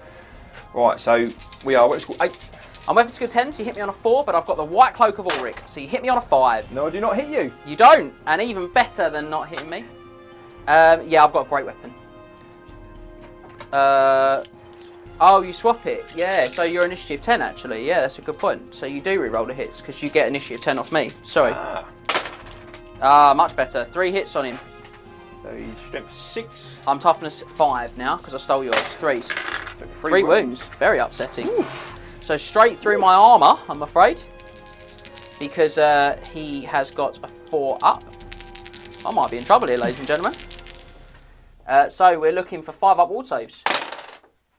Right, so we are what's called 8. I'm weapon skill 10, so you hit me on a 4, but I've got the white cloak of Ulric, so you hit me on a 5. No, I do not hit you. You don't, and even better than not hitting me. Yeah, I've got a great weapon. Oh, you swap it. Yeah, so you're initiative 10 actually. Yeah, that's a good point. So you do re-roll the hits because you get initiative 10 off me. Sorry. Much better. 3 hits on him. So he's strength 6. I'm toughness 5 now because I stole yours. 3s. So 3 wounds. Very upsetting. Oof. So straight through my armour, I'm afraid. Because he has got a 4 up. I might be in trouble here, ladies and gentlemen. So we're looking for 5 up ward saves.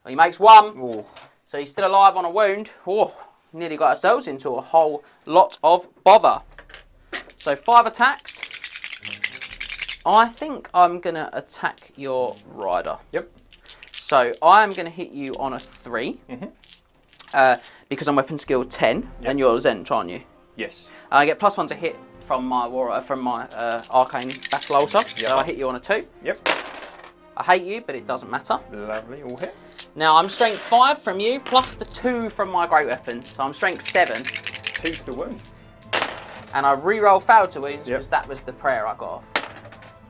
He makes 1. Ooh. So he's still alive on a wound. Oh, nearly got ourselves into a whole lot of bother. So 5 attacks. I think I'm going to attack your rider. Yep. So I'm going to hit you on a 3. Because I'm weapon skill 10 and you're Zench, aren't you? Yes. I get +1 to hit from my arcane battle altar. Yep. So I hit you on a 2. Yep. I hate you, but it doesn't matter. Lovely, all hit. Now I'm strength 5 from you, plus the 2 from my great weapon. So I'm strength 7. 2's the wound. And I re-roll failed to wounds because that was the prayer I got off.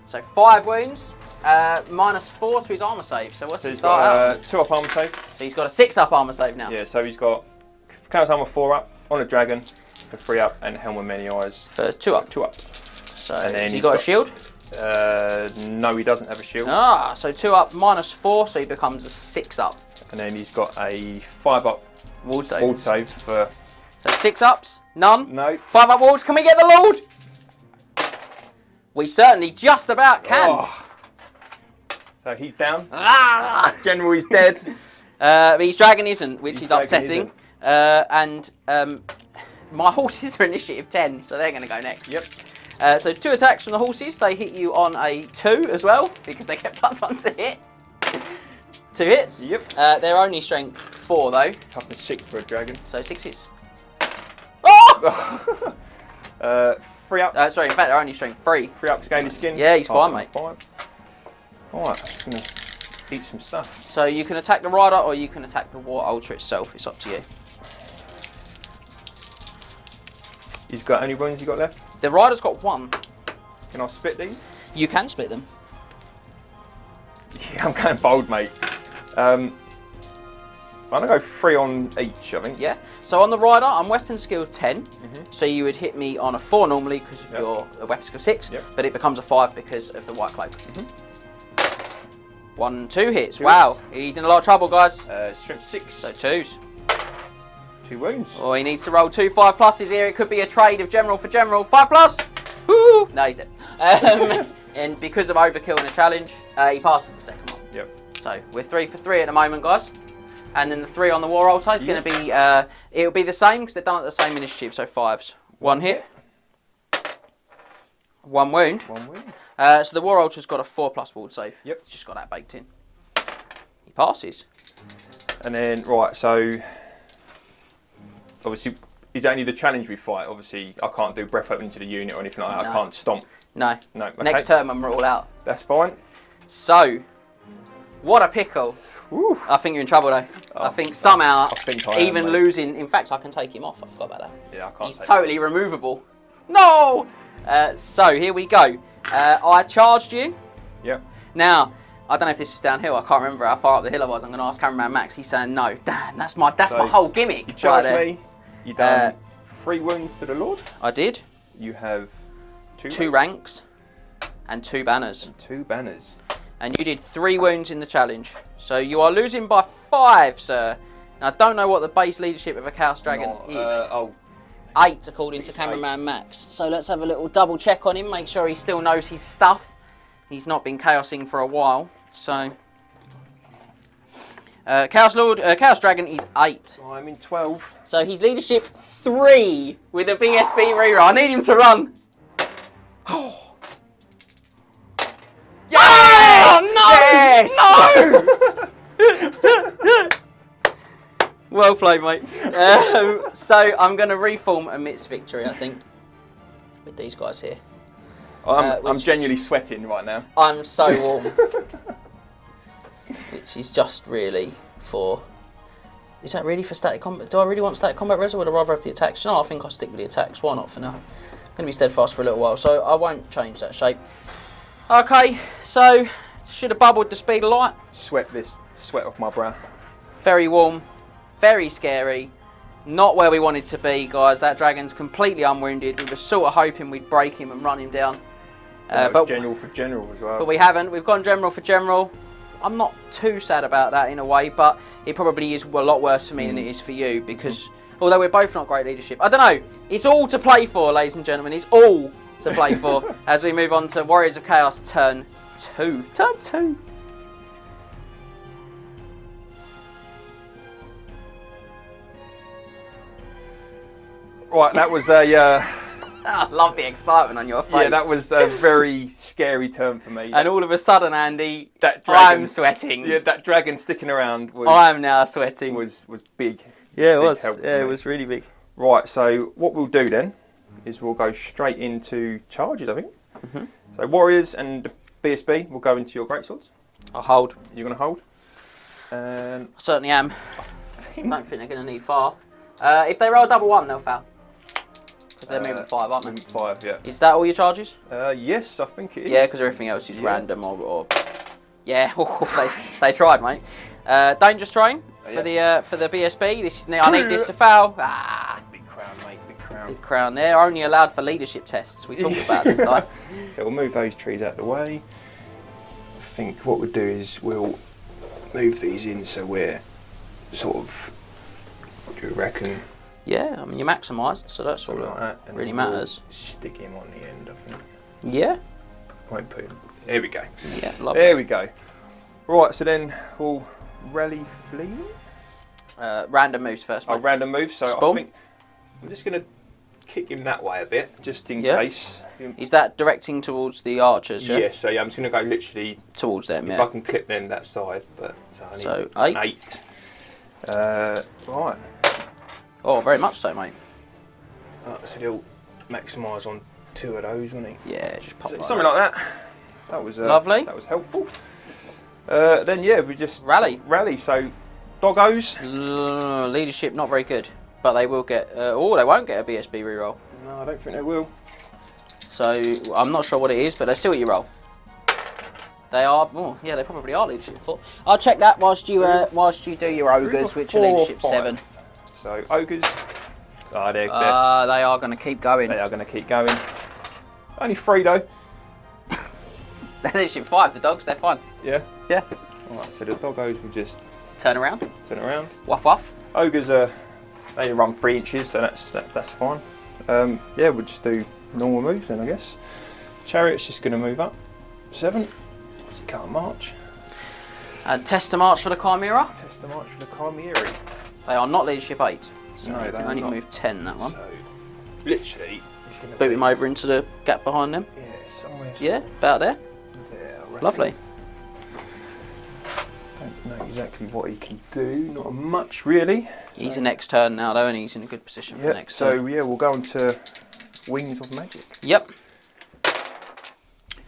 So 5 wounds, -4 to his armour save. So what's his start out? 2 up armour save. So he's got a 6 up armour save now. Yeah, so he's got Chaos Armour 4 up, on a dragon for 3 up, and Helm with Many Eyes for 2 up. 2 up. So and then has he got a shield? No, he doesn't have a shield. Ah, so 2 up -4, so he becomes a 6 up. And then he's got a 5 up ward save. Ward save for. So 6 ups, none. No. 5 up wards. Can we get the Lord? We certainly just about can. Oh. So he's down. General is dead. But his dragon isn't, which is upsetting. Isn't. My horses are initiative 10, so they're going to go next. Yep. So 2 attacks from the horses. They hit you on a 2 as well, because they get +1 to hit. 2 hits. Yep. They're only strength 4 though. Toughness 6 for a dragon. So 6 hits. Oh! 3 up. Sorry, in fact, they're only strength 3. 3 up scaly skin. Yeah, he's fine, mate. 5. Alright, I'm just going to eat some stuff. So you can attack the rider or you can attack the war altar itself. It's up to you. He's got any wounds he got left? The rider's got 1. Can I split these? You can split them. Yeah, I'm going bold, mate. I'm going to go 3 on each, I think. Yeah. So on the rider, I'm weapon skill 10. So you would hit me on a 4 normally because of your weapon skill 6. But it becomes a 5 because of the white cloak. 1, 2 hits. Wow. He's in a lot of trouble, guys. Strength 6. So 2s. 2 wounds. Oh, he needs to roll 2 5+s here. It could be a trade of general for general. 5+. Woo! No, he's dead. And because of overkill in a challenge, he passes the second one. Yep. So we're 3 for 3 at the moment, guys. And then the 3 on the war altar is going to be, it'll be the same because they're done at the same initiative. So 5s. 1 hit. 1 wound. 1 wound. So the war altar's got a 4+ ward save. Yep. It's just got that baked in. He passes. And then, right, so obviously, is only the challenge we fight. Obviously, I can't do breath weapon to the unit or anything like that. I can't stomp. No. No. Okay. Next turn when we're all out. That's fine. So, what a pickle. Woo. I think you're in trouble though. I think somehow, even mate. losing, in fact I can take him off, I forgot about that. Yeah, I can't. He's totally removable. No! So here we go. I charged you. Yep. Now, I don't know if this was downhill, I can't remember how far up the hill I was. I'm going to ask cameraman Max, he's saying no. Damn, that's my whole gimmick. You charged me, you done 3 wounds to the Lord. I did. You have 2 2 ranks. And 2 banners. 2 banners. And you did 3 wounds in the challenge. So you are losing by 5, sir. Now, I don't know what the base leadership of a Chaos Dragon is. 8, according to Cameraman Max. So let's have a little double check on him, make sure he still knows his stuff. He's not been chaosing for a while. So, Chaos Dragon is 8. I'm in 12. So he's leadership 3 with a BSB reroll. I need him to run. Yes! Oh, no! Yes! No! Well played, mate. So I'm going to reform amidst victory, I think, with these guys here. I'm genuinely sweating right now. I'm so warm. Which is just really for... Is that really for static combat? Do I really want static combat res, or would I rather have the attacks? No, I think I'll stick with the attacks. Why not for now? I'm going to be steadfast for a little while, so I won't change that shape. Okay, so should have bubbled the speed of light. Sweat off my brow. Very warm, very scary. Not where we wanted to be, guys. That dragon's completely unwounded. We were sort of hoping we'd break him and run him down. But general for general as well. But we haven't. We've gone general for general. I'm not too sad about that in a way, but it probably is a lot worse for me than it is for you, because although we're both not great leadership, I don't know. It's all to play for, ladies and gentlemen. It's all to play for as we move on to Warriors of Chaos turn 2. Turn 2. Right, that was a... I love the excitement on your face. Yeah, that was a very scary turn for me. And all of a sudden, Andy, that dragon, I'm sweating. Yeah, that dragon sticking around was... I'm now sweating. Was big. Yeah, it big was. Yeah, it was really big. Right, so what we'll do then is we'll go straight into charges, I think. So Warriors and the BSB will go into your greatswords. I'll hold. You're going to hold. And I certainly am. I don't think they're going to need far. If they roll a double 1, they'll foul. Because they're moving 5, aren't they? Moving 5, yeah. Is that all your charges? Yes, I think it is. Yeah, because everything else is random or... Yeah, they tried, mate. Dangerous terrain for the BSB. I need this to foul. Ah, big crown, mate. Big crown. big crown. They're only allowed for leadership tests. We talked about this, guys. So we'll move those trees out of the way. I think what we'll do is we'll move these in so we're sort of... What do you reckon? Yeah, I mean, you're maximised, so that's all that really matters. Stick him on the end, I think. Yeah. Won't put him. There we go. Yeah, lovely. There we go. Right, so then we'll rally flee. Random moves first, mate. Oh, random moves. So Spawn. I think I'm just going to kick him that way a bit, just in case. Is that directing towards the archers? Yeah. Yes. So yeah, I'm just going to go literally towards them. If I can clip them that side, but so I need 8. Right. Oh, very much so, mate. So he'll maximise on 2 of those, won't he? Yeah, just pop something like that. That was lovely. That was helpful. Then yeah, we just rally. So doggos. Leadership not very good, but they will get. They won't get a BSB reroll. No, I don't think they will. So I'm not sure what it is, but let's see what you roll. They are. Oh, yeah, they probably are leadership 4. I'll check that whilst you do your ogres, which are leadership 7. So ogres. They are going to keep going. They are going to keep going. Only 3 though. They're leadership 5. The dogs, they're fine. Yeah. Yeah. All right. So the doggos will just turn around. Wuff wuff. Ogres they run 3 inches, so that's fine. Yeah, we'll just do normal moves then, I guess. Chariot's just going to move up 7. So can't march. And test to march for the Chimera. Test to march for the Chimera. They are not leadership 8. So no, they can only move 10 that one. So literally, he's going to boot him over into the gap behind them. Yeah, somewhere. Yeah, about there. Lovely. Don't know exactly what he can do. Not much really. He's a next turn now though, and he's in a good position for next turn. So yeah, we'll go on to Wings of Magic. Yep.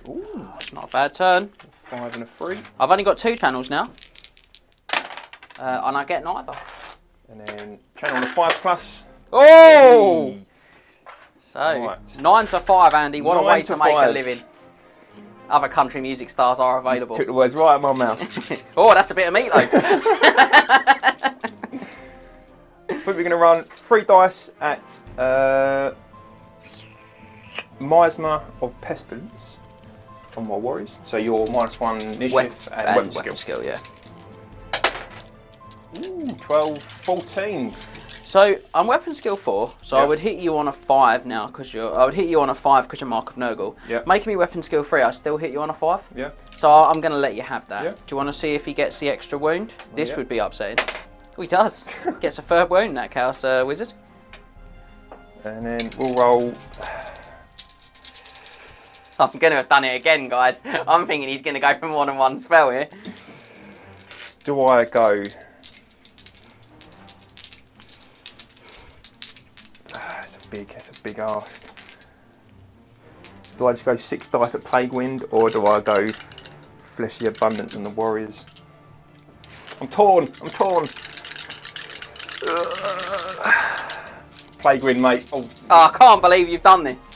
Ooh, it's not a bad turn. 5 and a 3. I've only got 2 channels now, and I get neither. And then channel on a 5+. Oh! Hey. So right. 9 to 5, Andy. What a way to make 5. a living. Other country music stars are available. Took the words right out of my mouth. Oh, that's a bit of meatloaf. I think we're going to run 3 dice at Miasma of Pestilence on my warriors. So you're -1 initiative and weapon skill. Yeah. Ooh, 12, 14. So I'm weapon skill 4, so Yep. I would hit you on a 5 now because I would hit you on a 5 because you're Mark of Nurgle. Yep. Making me weapon skill 3, I still hit you on a 5. Yeah. So I'm going to let you have that. Yep. Do you want to see if he gets the extra wound? This yeah. would be upsetting. Oh, he does. Gets a 3rd wound, that Chaos Wizard. And then we'll roll. I'm going to have done it again, guys. I'm thinking he's going to go for more than 1 spell here. Do I go? It's a big ask. Do I just go 6 dice at Plague Wind, or do I go Fleshy Abundance on the Warriors? I'm torn. Plague Wind, mate. Oh, I can't believe you've done this.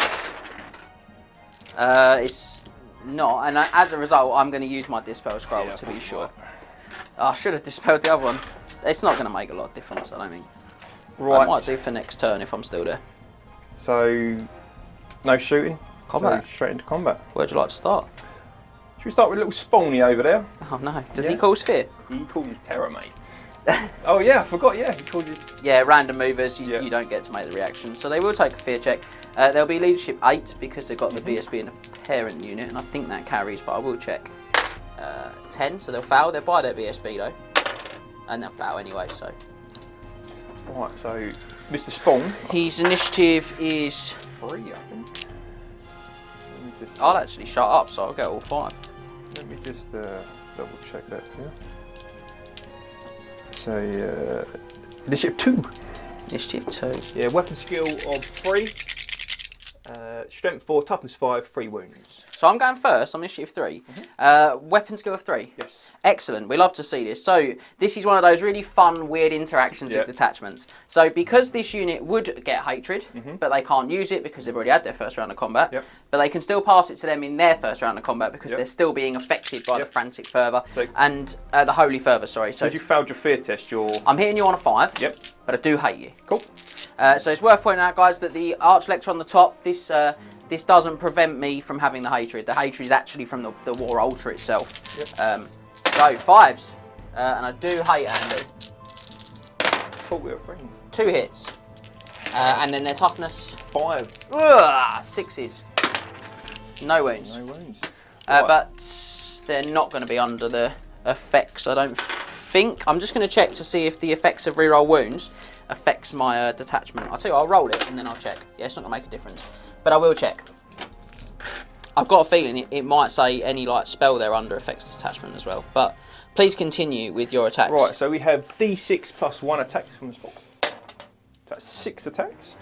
It's not, and as a result, I'm going to use my Dispel Scroll to be sure. I should have dispelled the other one. It's not going to make a lot of difference, I don't think. right. I might do for next turn if I'm still there. So, no shooting. Combat. So straight into combat. Where'd you like to start? Should we start with little Spawny over there? Oh no. Does Yeah. he cause fear? He calls terror, mate. Oh yeah, I forgot. Yeah, he called you. Yeah, random movers, you, Yeah. you don't get to make the reaction. So they will take a fear check. They'll be leadership 8 because they've got the BSB and the parent unit, and I think that carries, but I will check. 10, so they'll fail. They'll buy their BSB though. And they'll fail anyway, so. Right, so Mr. Spawn. His initiative is 3, I think. Let me just, I'll actually shut up, so I'll get all 5. let me just double check that for you. So, initiative 2. Initiative 2. Yeah, weapon skill of 3. Strength 4, toughness 5, 3 wounds. So I'm going first, I'm initiative 3. Weapon skill of 3. Yes. Excellent, we love to see this. So this is one of those really fun, weird interactions with detachments. So because this unit would get hatred, but they can't use it because they've already had their first round of combat, but they can still pass it to them in their first round of combat because they're still being affected by the frantic fervour and the holy fervour, sorry. So you failed your fear test, I'm hitting you on a 5, but I do hate you. Cool. So it's worth pointing out, guys, that the Arch Lector on the top, this doesn't prevent me from having the hatred. The hatred is actually from the War Altar itself. So 5s, and I do hate Andy. Cool, we're friends. 2 hits, and then their toughness 5. ugh, 6s. No wounds. No wounds. But they're not going to be under the effects, I don't think. I'm just going to check to see if the effects of reroll wounds affects my detachment. I'll tell you, I'll roll it and then I'll check. Yeah, it's not going to make a difference, but I will check. I've got a feeling it might say any like spell they're under affects detachment as well. But please continue with your attacks. Right, so we have D6 plus 1 attacks from the spot. That's 6 attacks.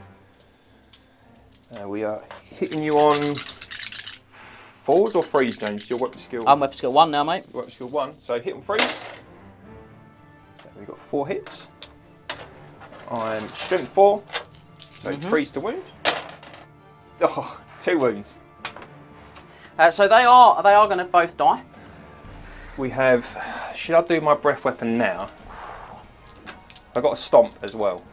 We are hitting you on 4s or 3s, James? Your weapon skill. I'm weapon skill 1 now, mate. Weapon skill 1. So hit on 3s. So we've got 4 hits. I'm strength 4. So 3s to wound. Oh, 2 wounds. So they are going to both die. We have. Should I do my breath weapon now? I got a stomp as well.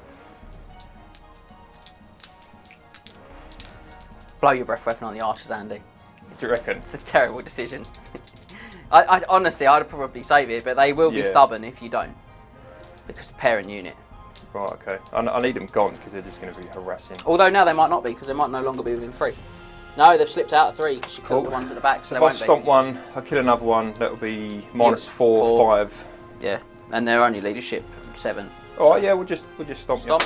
Blow your breath weapon on the archers, Andy. What do you reckon? It's a terrible decision. I honestly, I'd probably save it, but they will be stubborn if you don't, because the parent unit. Right, okay. I need them gone because they're just going to be harassing. Although now they might not be, because they might no longer be within 3. No, they've slipped out of 3 because she killed the ones at the back, so they if I won't stomp be. one, I kill another one, that'll be minus 4, 5. Yeah, and they're only leadership 7. Alright, yeah, we'll just stomp. Stomp.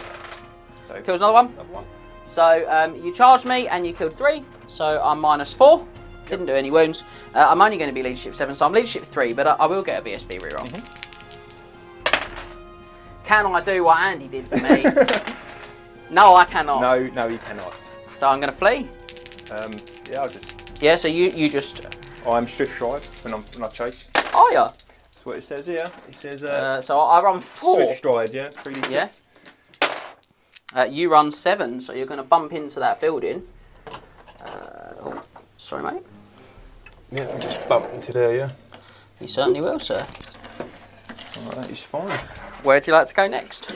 So, Kills another one. another one. So you charged me and you killed 3, so I'm minus 4. Didn't do any wounds. I'm only going to be leadership 7, so I'm leadership 3, but I will get a BSB reroll. Can I do what Andy did to me? No, I cannot. No, you cannot. So I'm going to flee. Yeah, I'll just. Yeah, so you just. I'm swift stride when I chase. Oh yeah. That's what it says here. It says. So I run 4. Swift stride, yeah. 3d6. Yeah. You run 7, so you're going to bump into that building. Oh, sorry, mate. Yeah, I'll just bump into there, yeah. You certainly will, sir. Alright, that is fine. Where'd you like to go next?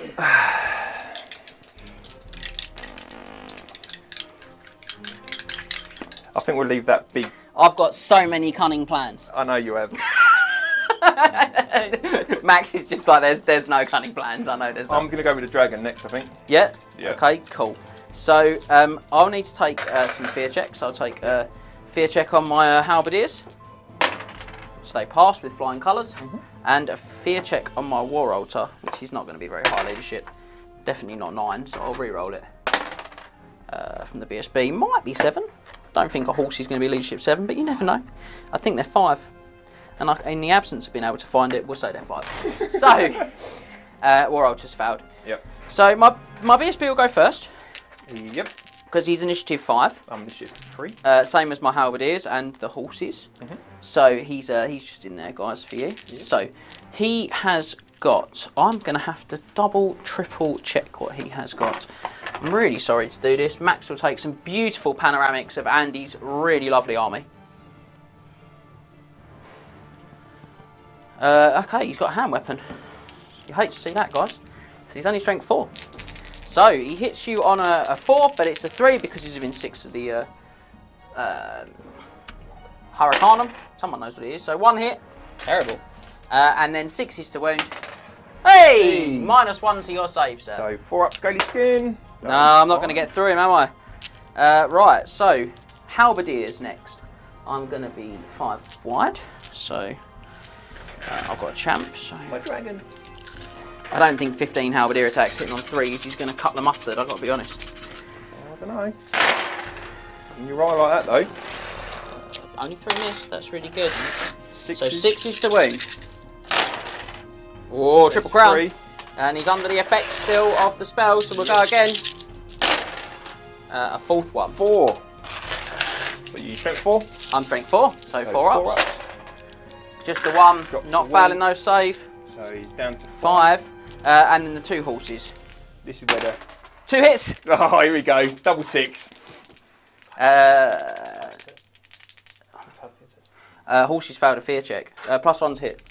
I think we'll leave that big. I've got so many cunning plans. I know you have. Max is just like, there's no cunning plans. I know there's no. I'm going to go with the dragon next, I think. Yeah? Yeah. Okay, cool. So, I'll need to take some fear checks. I'll take a fear check on my halberdiers. So they pass with flying colours. And a fear check on my war altar, which is not going to be very high leadership. Definitely not 9, so I'll re-roll it. From the BSB, might be 7. Don't think a horse is going to be leadership 7, but you never know. I think they're 5. And in the absence of being able to find it, we'll say they're 5. So, war altar's failed. Yep. So my BSB will go first. Yep. Because he's initiative 5. I'm initiative 3. Same as my halberdiers and the horses. So he's just in there, guys, for you. Yep. So he has got. I'm going to have to triple check what he has got. I'm really sorry to do this. Max will take some beautiful panoramics of Andy's really lovely army. Okay, he's got a hand weapon. You hate to see that, guys. So he's only strength 4. So he hits you on a 4, but it's a 3 because he's within 6 of the Hurricanum. Someone knows what it is. So 1 hit. Terrible. And then 6 is to wound. Hey! -1 to your save, sir. So 4 up scaly skin. No, I'm not going to get through him, am I? Right, so halberdiers next. I'm going to be 5 wide. So I've got a champ. So My dragon. I don't think 15 halberdier attacks hitting on 3s. He's going to cut the mustard, I've got to be honest. I don't know. You're right like that though. Only 3 missed, that's really good. 6 So 6 is to wound. Oh, triple crown. 3. And he's under the effects still of the spell, so we'll go again. A 4th one. 4. So you strength 4? I'm strength 4, so 4 ups. 4 ups. Just the 1, Drops not to failing 1. those save. So he's down to 5. And then the 2 horses. This is where the... 2 hits. Oh, here we go. Double 6. Horses failed a fear check. +1's hit.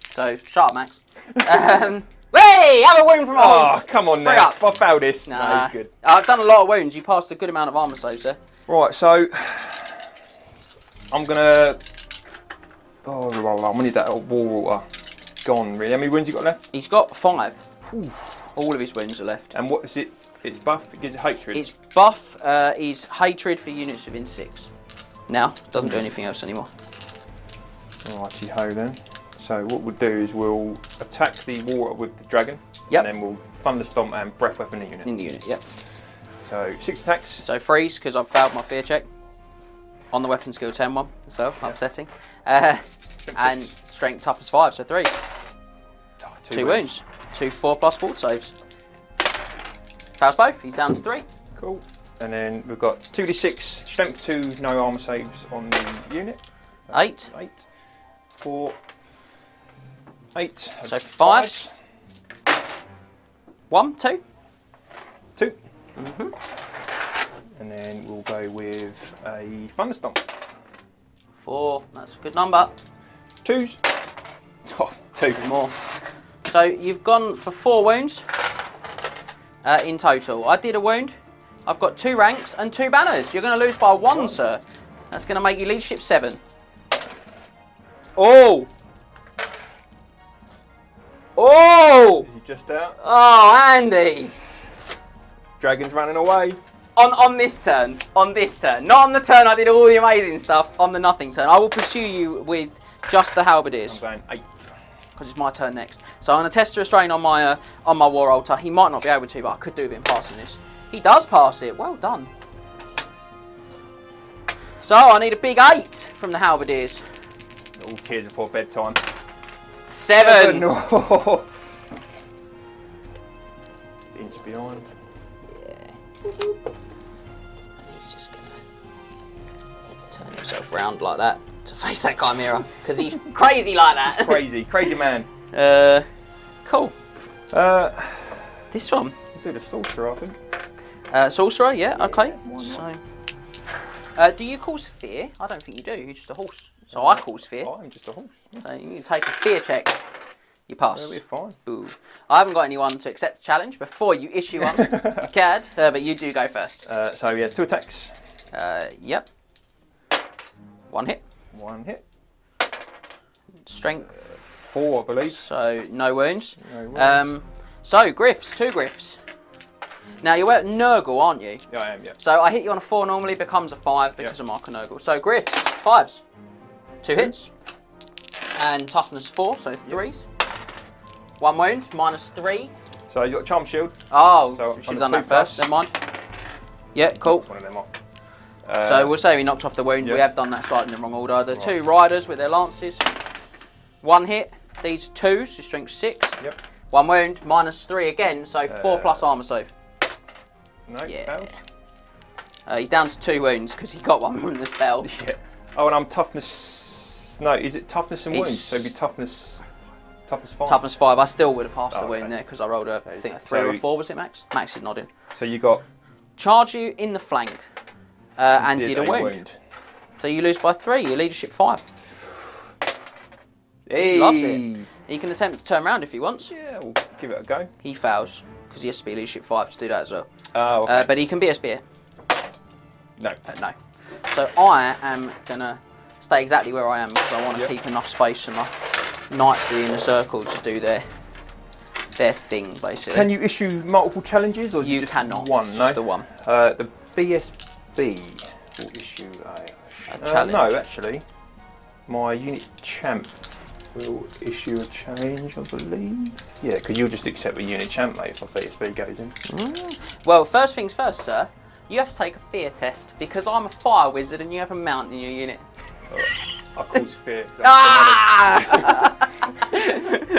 So, shut up, Max. Hey, have a wound from a horse. Oh, come on 3 now. up. I failed this. Nah. No, he's good. I've done a lot of wounds. You passed a good amount of armour saves there. Right, so... I'm going to... Oh, I'm going to need that war water. Gone, really. How many wounds you got left? He's got 5. All of his wounds are left. And what is it? It's buff, it gives you hatred. Its buff is hatred for units within 6. Now, doesn't do anything else anymore. Righty ho then. So what we'll do is we'll attack the water with the dragon. Yep. And then we'll thunderstomp and breath weapon the unit. In the unit, yep. So 6 attacks. So freeze, because I've failed my fear check. On the weapon skill 10 one, so upsetting. And strength toughness 5, so 3s. Oh, 2 wounds. 2 4+ fort saves. Fails both, he's down to 3. Cool. And then we've got 2d6, strength 2, no armour saves on the unit. 8. 8. 4. 8. So 5. 1, 2. 2. And then we'll go with a thunderstomp. 4, that's a good number. 2s. Oh, 2 More. So you've gone for 4 wounds in total. I did a wound. I've got 2 ranks and 2 banners. You're going to lose by 1, sir. That's going to make you leadership 7. Oh! Oh! Is he just out? Oh, Andy! Dragon's running away. On this turn, not on the turn I did all the amazing stuff, on the nothing turn. I will pursue you with just the halberdiers. I'm going 8. Because it's my turn next. So I'm going to test a restraint on my war altar. He might not be able to, but I could do with him passing this. He does pass it. Well done. So I need a big 8 from the halberdiers. All tears before bedtime. 7. No. Inch behind. Yeah. He's just going to turn himself round like that to face that chimera. Because he's crazy like that. He's crazy. Crazy man. Cool. This one. We'll do the sorcerer, I think. Sorcerer, yeah, okay. Why not? So, do you cause fear? I don't think you do. You're just a horse. So I cause fear. I'm just a horse. So you can take a fear check. You pass. Yeah, we're fine. Boo. I haven't got anyone to accept the challenge before you issue one. You can, but you do go first. So he has 2 attacks. Yep. 1 hit. 1 hit. Strength. 4, I believe. So no wounds. No wounds. So griffs, 2 griffs. Now you're at Nurgle, aren't you? Yeah, I am. Yeah. So I hit you on a 4 normally, becomes a 5 because of Mark and Nurgle. So griffs, 5s. 2 hits. And toughness 4, so 3s. 1 wound, -3. So you got charm shield. Oh, So should have done that first. Never mind. Yeah, cool. One of them off. So we'll say we knocked off the wound. Yep. We have done that slightly in the wrong order. The 2 riders with their lances. 1 hit. These 2s, so strength 6. Yep. 1 wound, -3 again, so 4 plus armour save. No, Yeah. fails. He's down to 2 wounds because he got 1 from the spell. Yeah. Oh, and I'm toughness. No, is it toughness and wounds? It's- So it'd be toughness 5. Toughness 5. I still would have passed the Oh, wound okay. there because I rolled a, So I think a so 3 or a 4, was it, Max? Max is nodding. So you got. Charge you in the flank and did a wound. So you lose by 3. Your leadership 5. Hey. Loves it. He can attempt to turn around if he wants. Yeah, we'll give it a go. He fails because he has to be leadership 5 to do that as well. Oh, okay. But he can be a spear. No. No. So I am going to stay exactly where I am because I want to Yep. keep enough space for my knights in a circle to do their thing, basically. Can you issue multiple challenges, or is You it just cannot. one? It's No. just the one. The BSB will issue A challenge. no, actually, my unit champ will issue a challenge, I believe. Yeah, because you'll just accept a unit champ, mate, if my BSB goes in. Well, first things first, sir. You have to take a fear test because I'm a fire wizard and you have a mount in your unit. I cause fear. Ah!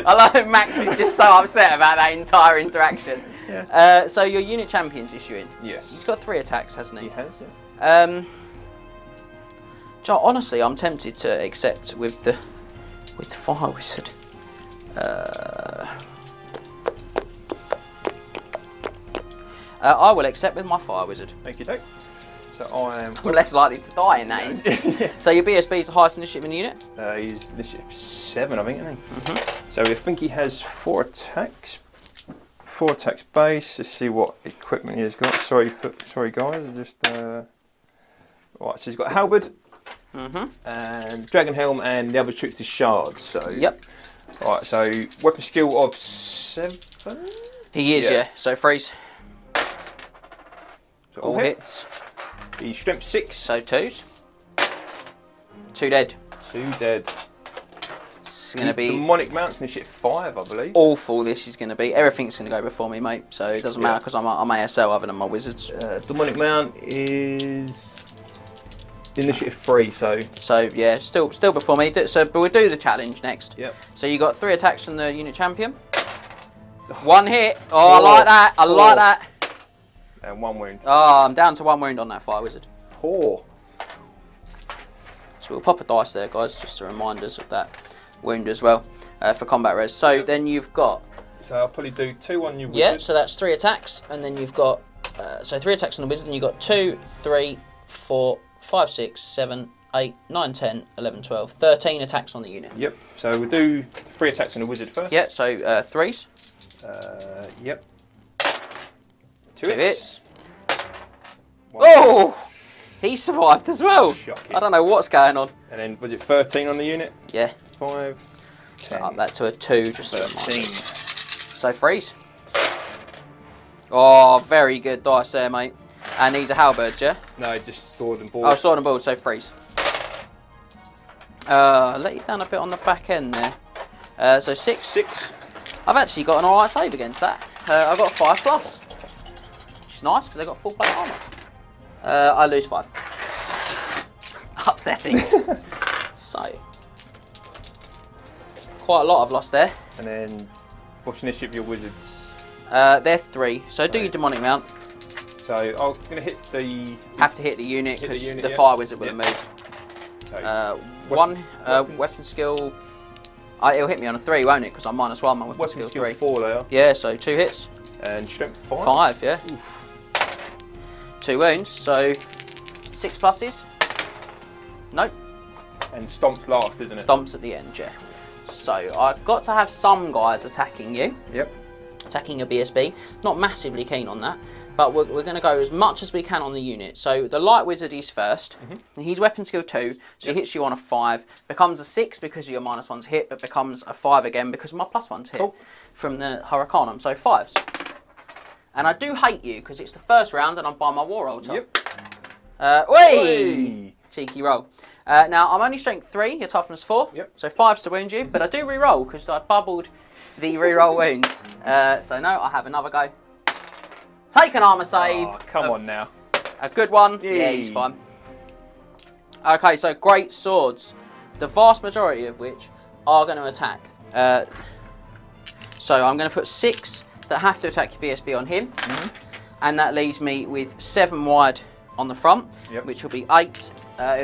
I love that Max is just so upset about that entire interaction. Yeah. So your unit champion's issuing. Yes. He's got 3 attacks, hasn't he? He has, yeah. Joe, honestly, I'm tempted to accept with the fire wizard. I will accept with my fire wizard. Thank you, Doc. So I am. I'm less likely to die in that instance. Yeah. So your BSB is the highest initiative in the unit. He's initiative 7, I think, isn't he? So I think he has 4 attacks. 4 attacks base. Let's see what equipment he's got. Sorry, guys. I just. Right, so he's got halberd, and Dragonhelm, and the other tricks is shards. So. Yep. Right, so weapon skill of 7. He is, yeah. So freeze. So All hits. He's strength 6. So 2s. 2 dead. 2 dead. It's going to be demonic mounts initiative 5, I believe. awful. This is going to be. Everything's going to go before me, mate. So it doesn't matter because I'm ASL other than my wizards. Demonic mount is initiative 3, so. So yeah, still before me. So, but we'll do the challenge next. Yep. So you got 3 attacks from the unit champion. 1 hit. Oh, I like that. I like that. And 1 wound. Oh, I'm down to 1 wound on that fire wizard. Poor. So we'll pop a dice there, guys, just to remind us of that wound as well for combat res. So then you've got. So I'll probably do 2 on your wizard. Yeah. So that's 3 attacks, and then you've got. So 3 attacks on the wizard, and you've got 2, 3, 4, 5, 6, 7, 8, 9, 10, 11, 12, 13 attacks on the unit. Yep. So we'll do 3 attacks on the wizard first. Yeah. So 3s. Yep. 2 hits. Oh! He survived as well. Shocking. I don't know what's going on. And then was it 13 on the unit? Yeah. 5, 10, Up that to a 2, just to remind 13. us. So freeze. Oh, very good dice there, mate. And these are halberds, yeah? No, just sword and board. Oh, sword and board, so freeze. Let you down a bit on the back end there. So 6. 6. I've actually got an alright save against that. I've got 5 plus. Which is nice because I've got full plate armour. I lose 5. Upsetting. So. Quite a lot I've lost there. And then, what's the initiative of your wizards? They're 3. So do your demonic mount. So I'm going to hit the. Have to hit the unit because the yeah. fire wizard will have moved. So, Weapon skill. It'll hit me on a 3, won't it? Because I'm -1, my weapon skill 3. 4 there. Yeah, so 2 hits. And strength 5. 5, yeah. Oof. 2 wounds, so 6 pluses. Nope. And stomps last, isn't it? Stomps at the end, yeah. So I've got to have some guys attacking you. Yep. attacking a BSB. Not massively keen on that, but we're going to go as much as we can on the unit. So the light wizard is first. He's weapon skill 2, so he hits you on a 5. Becomes a 6 because of your -1 to hit, but becomes a 5 again because of my +1 to hit from the Hurricanum. So 5s. And I do hate you because it's the first round and I'm by my war roll top. Whee! Cheeky roll. Now, I'm only strength 3, your toughness 4, so 5s to wound you, but I do re-roll because I bubbled the re-roll wounds. So no, I have another go. Take an armour save. Oh, come on now. A good one. Yeah, he's fine. Okay, so great swords, the vast majority of which are going to attack. So I'm going to put 6 that have to attack your BSB on him, and that leaves me with 7 wide on the front, which will be 8.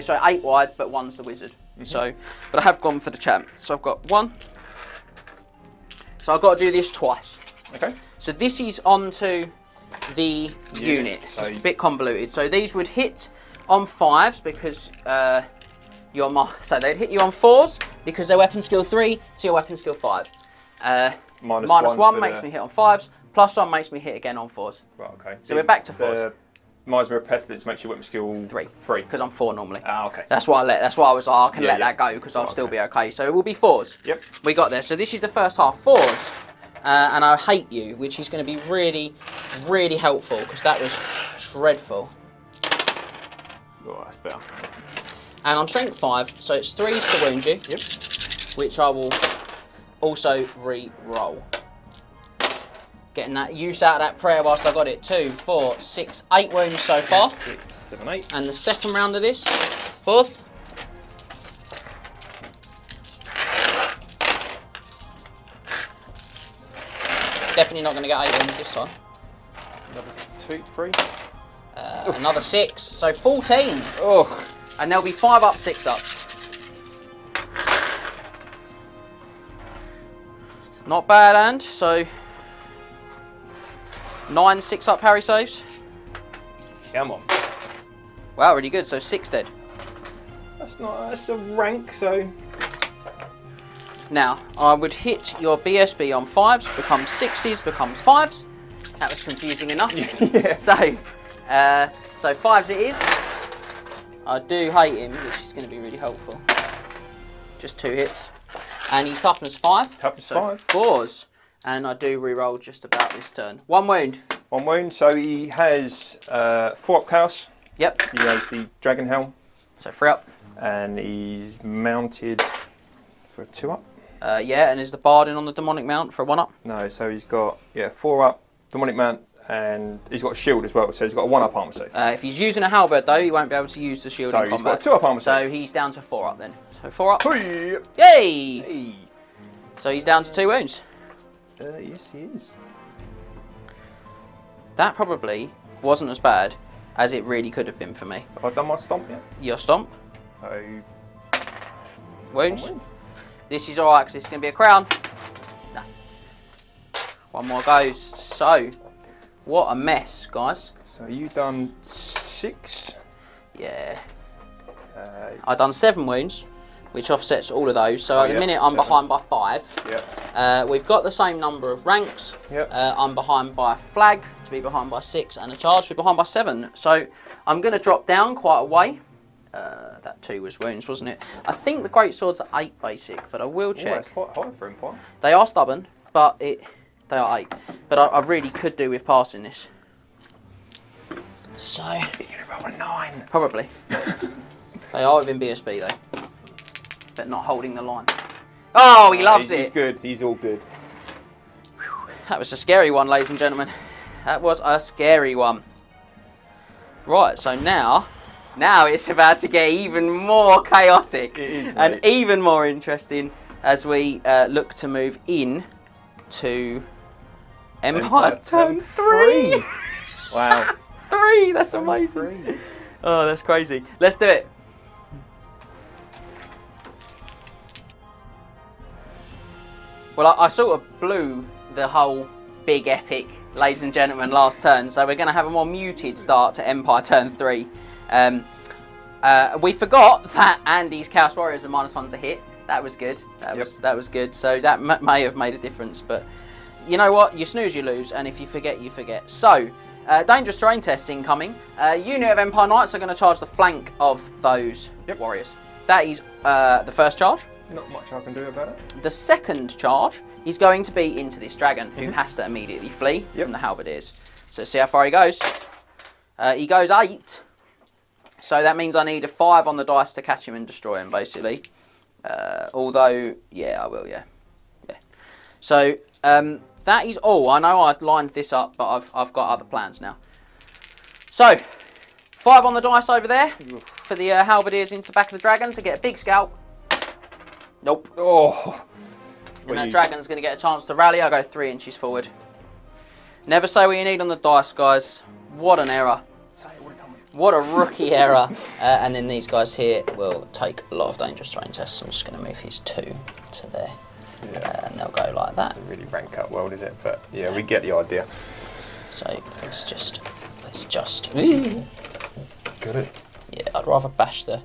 Sorry, 8 wide, but 1's the wizard. So, but I have gone for the champ. So I've got 1. So I've got to do this twice. Okay. So this is onto the unit. So it's a bit convoluted. So these would hit on 5s because so they'd hit you on 4s because they're weapon skill 3 to your weapon skill 5. -1 makes me hit on 5s. +1 makes me hit again on 4s. Right, okay. So we're back to 4s. Miasma of Pestilence makes your weapon skill 3. Because I'm 4 normally. Ah, okay. That's why I was like, I can let that go because I'll still be okay. So it will be 4s. Yep. We got there. So this is the first half, 4s. And I hate you, which is going to be really, really helpful because that was dreadful. Oh, that's better. And I'm strength 5, so it's 3s to wound you. Yep. Which I will also re-roll. Getting that use out of that prayer whilst I got it. 2, 4, 6, 8 wounds so far. 6, 7, 8. And the second round of this, 4th. Definitely not going to get 8 wounds this time. Another 2, 3. Another 6, so 14. Oh. And there'll be 5 up, 6 up. Not bad, and so 9 6-up parry saves. Come on. Wow, really good. So 6 dead. That's a rank, so. Now, I would hit your BSB on 5s, becomes 6s, becomes 5s. That was confusing enough. Yeah. So 5s it is. I do hate him, which is going to be really helpful. Just 2 hits. And he's toughness 5. Toughness so 5. 4s. And I do re-roll just about this turn. 1 wound. 1 wound. So he has 4-up chaos. Yep. He has the Dragonhelm. So 3 up. And he's mounted for a 2-up. Yeah, and is the Bardin on the demonic mount for a 1-up? No, so he's got 4-up demonic mount, and he's got a shield as well. So he's got a 1-up armor save. If he's using a halberd though, he won't be able to use the shield in combat. So he's got a 2-up armor save. So he's down to 4-up then. So 4-up. Hey! Yay! Hey. So he's down to 2 wounds. Yes, he is. That probably wasn't as bad as it really could have been for me. Have I done my stomp yet? Your stomp. So Wounds. This is alright because it's going to be a crown. No. 1 more goes. So, what a mess, guys. So you've done 6. Yeah. I've done 7 wounds, which offsets all of those. So at the minute I'm 7. behind by 5. Yep. We've got the same number of ranks. Yep. I'm behind by a flag to be behind by 6 and a charge to be behind by 7. So I'm going to drop down quite a way. That 2 was wounds, wasn't it? I think the great swords are 8 basic, but I will check. That's quite high for him, quite. They are stubborn, but they are 8. But I really could do with passing this. So He's going to roll a 9. probably. They are within BSB though, but not holding the line. Oh, he loves it. He's good. He's all good. That was a scary one, ladies and gentlemen. That was a scary one. Right, so now it's about to get even more chaotic and even more interesting as we look to move in to Empire Turn 3. Wow. 3, that's amazing. 3. Oh, that's crazy. Let's do it. Well, I sort of blew the whole big epic, ladies and gentlemen, last turn, so we're going to have a more muted start to Empire Turn 3. We forgot that Andy's Chaos Warriors are -1 to hit. That was good. That was good. So that may have made a difference, but you know what? You snooze, you lose, and if you forget, you forget. So, dangerous terrain tests incoming. Unit of Empire Knights are going to charge the flank of those warriors. That is the first charge. Not much I can do about it. The second charge is going to be into this dragon, who has to immediately flee from the halberdiers. So let's see how far he goes. He goes 8. So that means I need a 5 on the dice to catch him and destroy him, basically. Although, yeah, I will, yeah. So that is all. I know I lined this up, but I've got other plans now. So 5 on the dice over there for the halberdiers into the back of the dragon to get a big scalp. Nope. Oh. And that dragon's going to get a chance to rally. I'll go 3 inches forward. Never say what you need on the dice, guys. What an error. What a rookie error. And then these guys here will take a lot of dangerous terrain tests. I'm just going to move his 2 to there. Yeah. And they'll go like that. It's a really rank up world, is it? But yeah, we get the idea. So let's just. Got it. Yeah, I'd rather bash the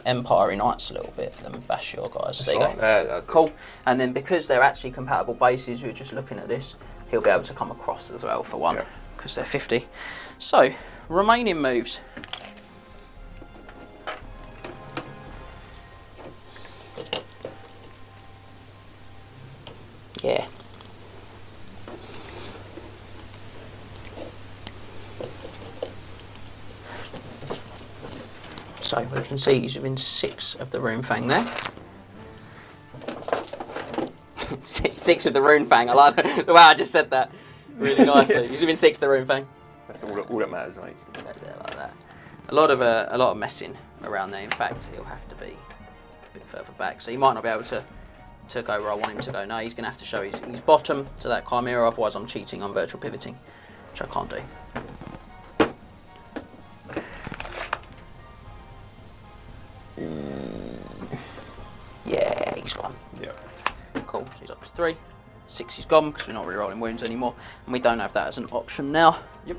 Empire Knights a little bit than bash your guys. There you go. Cool. And then because they're actually compatible bases, we're just looking at this, he'll be able to come across as well for 1, because they're 50. So, remaining moves. Yeah. So we can see he's within 6 of the Runefang there. 6 of the Runefang. I like the way I just said that. Really nicely. He's within 6 of the Runefang. That's all that matters, mate. Yeah, like that. A lot of messing around there. In fact, he'll have to be a bit further back, so he might not be able to go where I want him to go. No, he's going to have to show his bottom to that Chimera. Otherwise, I'm cheating on virtual pivoting, which I can't do. Yeah, he's gone. Yeah. Cool, so he's up to 3. 6 is gone because we're not re-rolling wounds anymore, and we don't have that as an option now. Yep.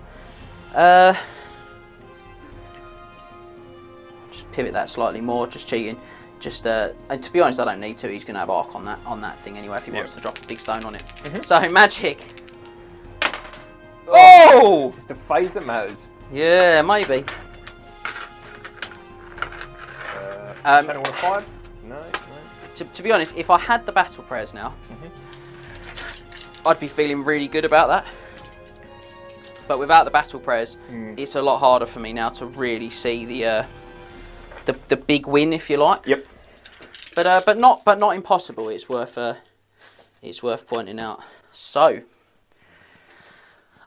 Just pivot that slightly more, just cheating. Just and to be honest, I don't need to. He's going to have arc on that thing anyway if he wants to drop a big stone on it. So magic. Oh! It's the phase that matters. Yeah, maybe. Channel 5? No. To be honest, if I had the battle prayers now, I'd be feeling really good about that. But without the battle prayers, it's a lot harder for me now to really see the big win, if you like. Yep. But not impossible. It's worth pointing out. So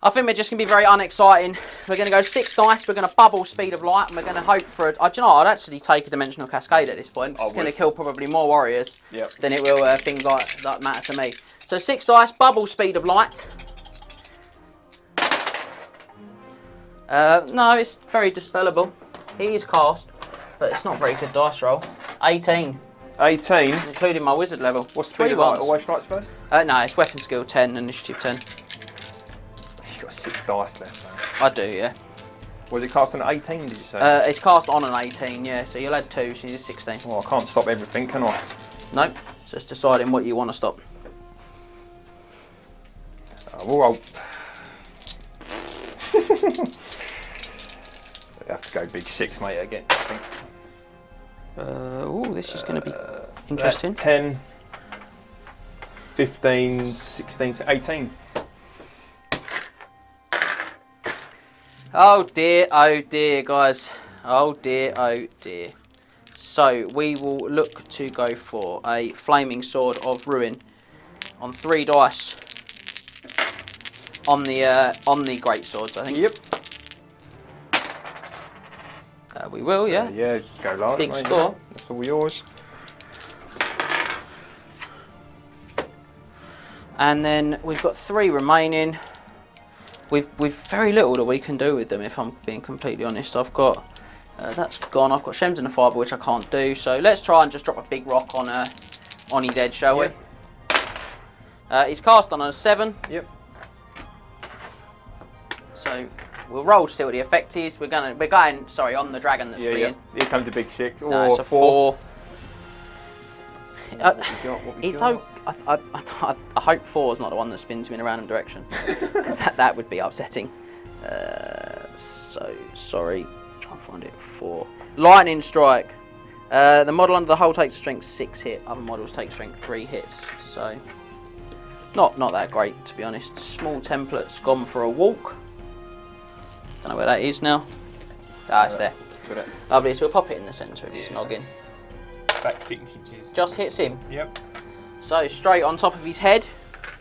I think we're just going to be very unexciting. We're going to go 6 dice, we're going to bubble speed of light, and we're going to hope for do you know what, I'd actually take a dimensional cascade at this point. It's going to kill probably more warriors than it will things like that matter to me. So 6 dice, bubble speed of light. No, it's very dispellable. He is cast, but it's not a very good dice roll. 18. 18? Including my wizard level. What's 3 ones? Always strikes first? No, it's weapon skill 10, initiative 10. You've got 6 dice left, I do, yeah. Was it cast on 18, did you say? It's cast on an 18, yeah, so you'll add 2, so you're 16. Well, I can't stop everything, can I? Nope, it's just deciding what you want to stop. We'll have to go big 6, mate, again, I think. Oh, this is going to be interesting. That's 10, 15, 16, 18. Oh dear, guys. Oh dear. So we will look to go for a Flaming Sword of Ruin on 3 dice on the Great Swords, I think. Yep. We will, yeah. Yeah, go large. Big score. That's all yours. And then we've got 3 remaining. We've very little that we can do with them, if I'm being completely honest. I've got that's gone. I've got Shems in the Fibre, which I can't do. So let's try and just drop a big rock on his head, shall we? He's cast on a 7. Yep. So we'll roll to see what the effect is. We're going. Sorry, on the dragon that's fleeing. Here comes a big 6. No, it's a 4. I hope 4's not the one that spins me in a random direction, because that would be upsetting. So sorry, try and find it. 4. Lightning Strike. The model under the hull takes a strength 6 hit. Other models take strength 3 hits. So not that great, to be honest. Small template's gone for a walk. Don't know where that is now. It's there. Got it. Lovely. So we'll pop it in the centre of his noggin. Back 6 inches. Just hits him. Yep. So straight on top of his head.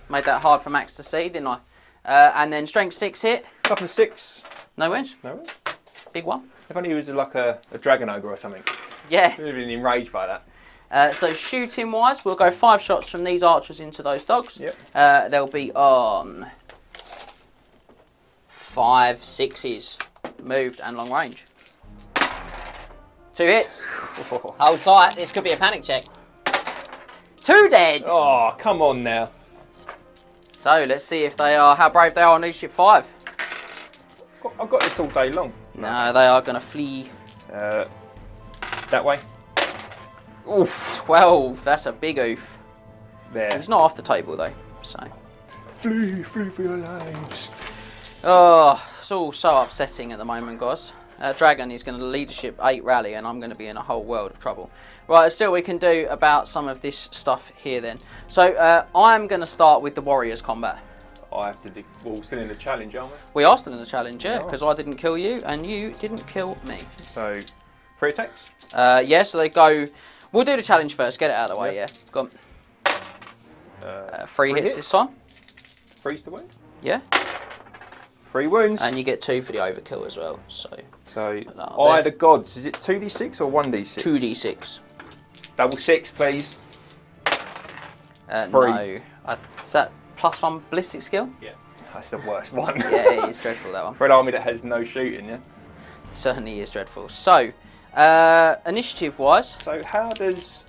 Made that hard for Max to see, didn't I? And then strength 6 hit. Couple of 6. No wins. No wins. Big one. If only he was like a dragon ogre or something. Yeah. He would have been enraged by that. So shooting wise, we'll go 5 shots from these archers into those dogs. Yep. They'll be on 5 6s, moved and long range. 2 hits. Hold tight. This could be a panic check. 2 dead. Oh, come on now. So let's see if they are how brave they are on leadership 5. I've got this all day long. No, they are going to flee. That way. Oof. 12. That's a big oof. There. It's not off the table though. So. Flee for your lives. Oh, it's all so upsetting at the moment, guys. Dragon is going to leadership 8 rally, and I'm going to be in a whole world of trouble. Right, let's see what we can do about some of this stuff here then. So I'm going to start with the Warriors combat. I have to do. Well, still in the challenge, aren't we? We are still in the challenge, yeah, because I didn't kill you and you didn't kill me. So, 3 attacks? Yeah, so they go. We'll do the challenge first, get it out of the way, yeah. Go on. 3 hits this time. 3's the win? Yeah. 3 wounds. And you get 2 for the overkill as well. So Eye of the Gods, is it 2d6 or 1d6? 2d6. Double 6, please. 3. No. Is that +1 ballistic skill? Yeah. That's the worst one. Yeah, it is dreadful, that one. For an army that has no shooting, yeah? It certainly is dreadful. So, initiative-wise... So how does,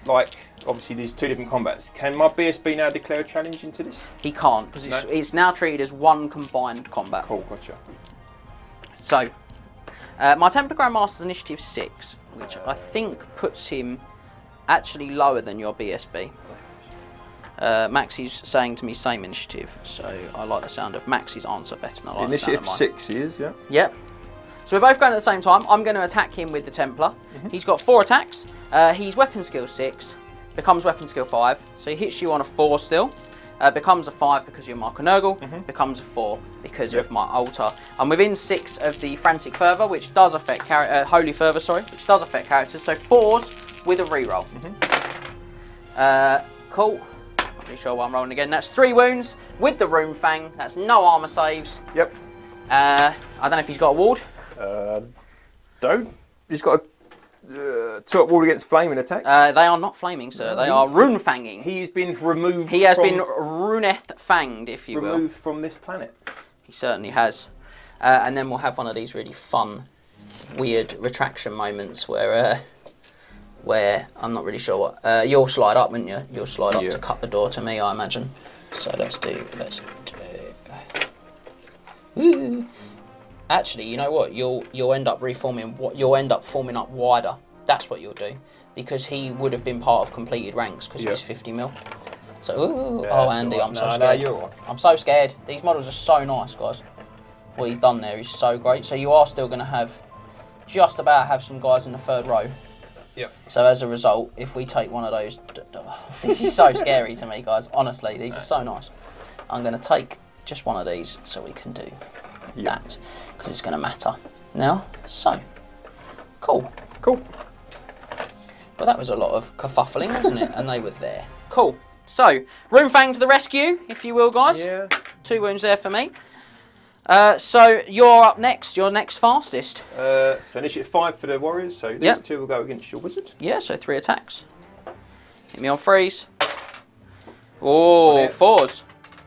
like, obviously there's 2 different combats. Can my BSB now declare a challenge into this? He can't, because it's now treated as one combined combat. Cool, gotcha. So, my Templar Grandmaster's initiative 6, which I think puts him actually lower than your BSB. Maxie's saying to me same initiative, so I like the sound of Maxie's answer better than I like the sound of mine. Initiative 6 is, yeah? Yep. So we're both going at the same time. I'm going to attack him with the Templar. He's got 4 attacks. He's weapon skill 6, becomes weapon skill 5, so he hits you on a 4 still. Becomes a 5 because you're Mark Nurgle, becomes a 4 because of my altar. I'm within 6 of the Frantic Fervor, which does affect Holy Fervor, sorry, which does affect characters. So 4s with a reroll. Cool. Not really sure why I'm rolling again. That's 3 wounds with the Rune Fang. That's no armor saves. Yep. I don't know if he's got a ward. Don't. He's got a 2 up ward against flaming attack. They are not flaming, sir. They are Rune Fanging. He's been removed. He has been Runeth Fanged, if you will. Removed from this planet. He certainly has. And then we'll have one of these really fun, weird retraction moments where I'm not really sure what. You'll slide up, wouldn't you? You'll slide up to cut the door to me, I imagine. So let's do. Woo. Actually, you know what? You'll end up reforming. You'll end up forming up wider. That's what you'll do, because he would have been part of completed ranks because he was 50 mil. So, Andy, I'm so scared. You're right. I'm so scared. These models are so nice, guys. What he's done there is so great. So you are still going to have, just about have some guys in the 3rd row. Yep. So as a result, if we take one of those, this is so scary to me, guys. Honestly, these are so nice. I'm going to take just one of these so we can do that, because it's going to matter now. So, cool. Well, that was a lot of kerfuffling, wasn't it? And they were there. Cool. So, Rune Fang to the rescue, if you will, guys. Yeah. 2 wounds there for me. So, you're up next. You're next fastest. So initiative 5 for the Warriors, so these 2 will go against your Wizard. Yeah, so 3 attacks. Hit me on 3s. Oh, 4s.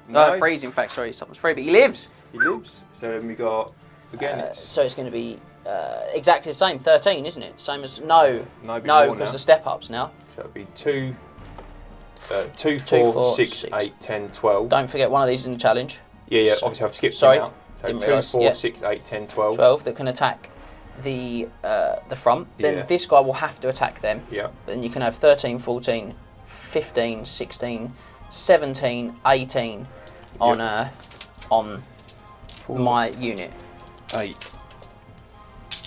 No, 3s, in fact, sorry, someone's 3, but he lives. He lives. So then we got, again, so it's going to be exactly the same, 13, isn't it? Same as, no, because the step-ups now. So it'll be 2, 4, 6, 8, 10, 12. Don't forget one of these in the challenge. Yeah, obviously I've skipped sorry, out. So didn't 2, realise. 4, 6, 8, 10, 12. 12 that can attack the front. Then this guy will have to attack them. Yeah. Then you can have 13, 14, 15, 16, 17, 18 on my unit. 8,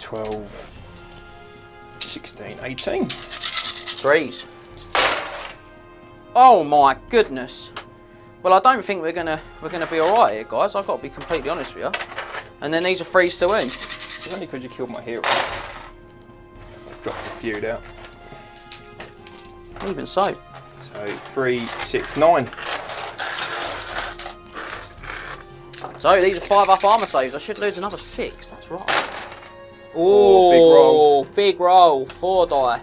12, 16, 18. Threes. Oh my goodness. Well, I don't think we're gonna be all right here, guys. I've got to be completely honest with you. And then these are threes to win. It's only because you killed my hero. Dropped a feud out. Even so. So 3, 6, 9. So these are 5 up armour saves. I should lose another 6. That's right. Oh, big roll. Big roll. 4 die.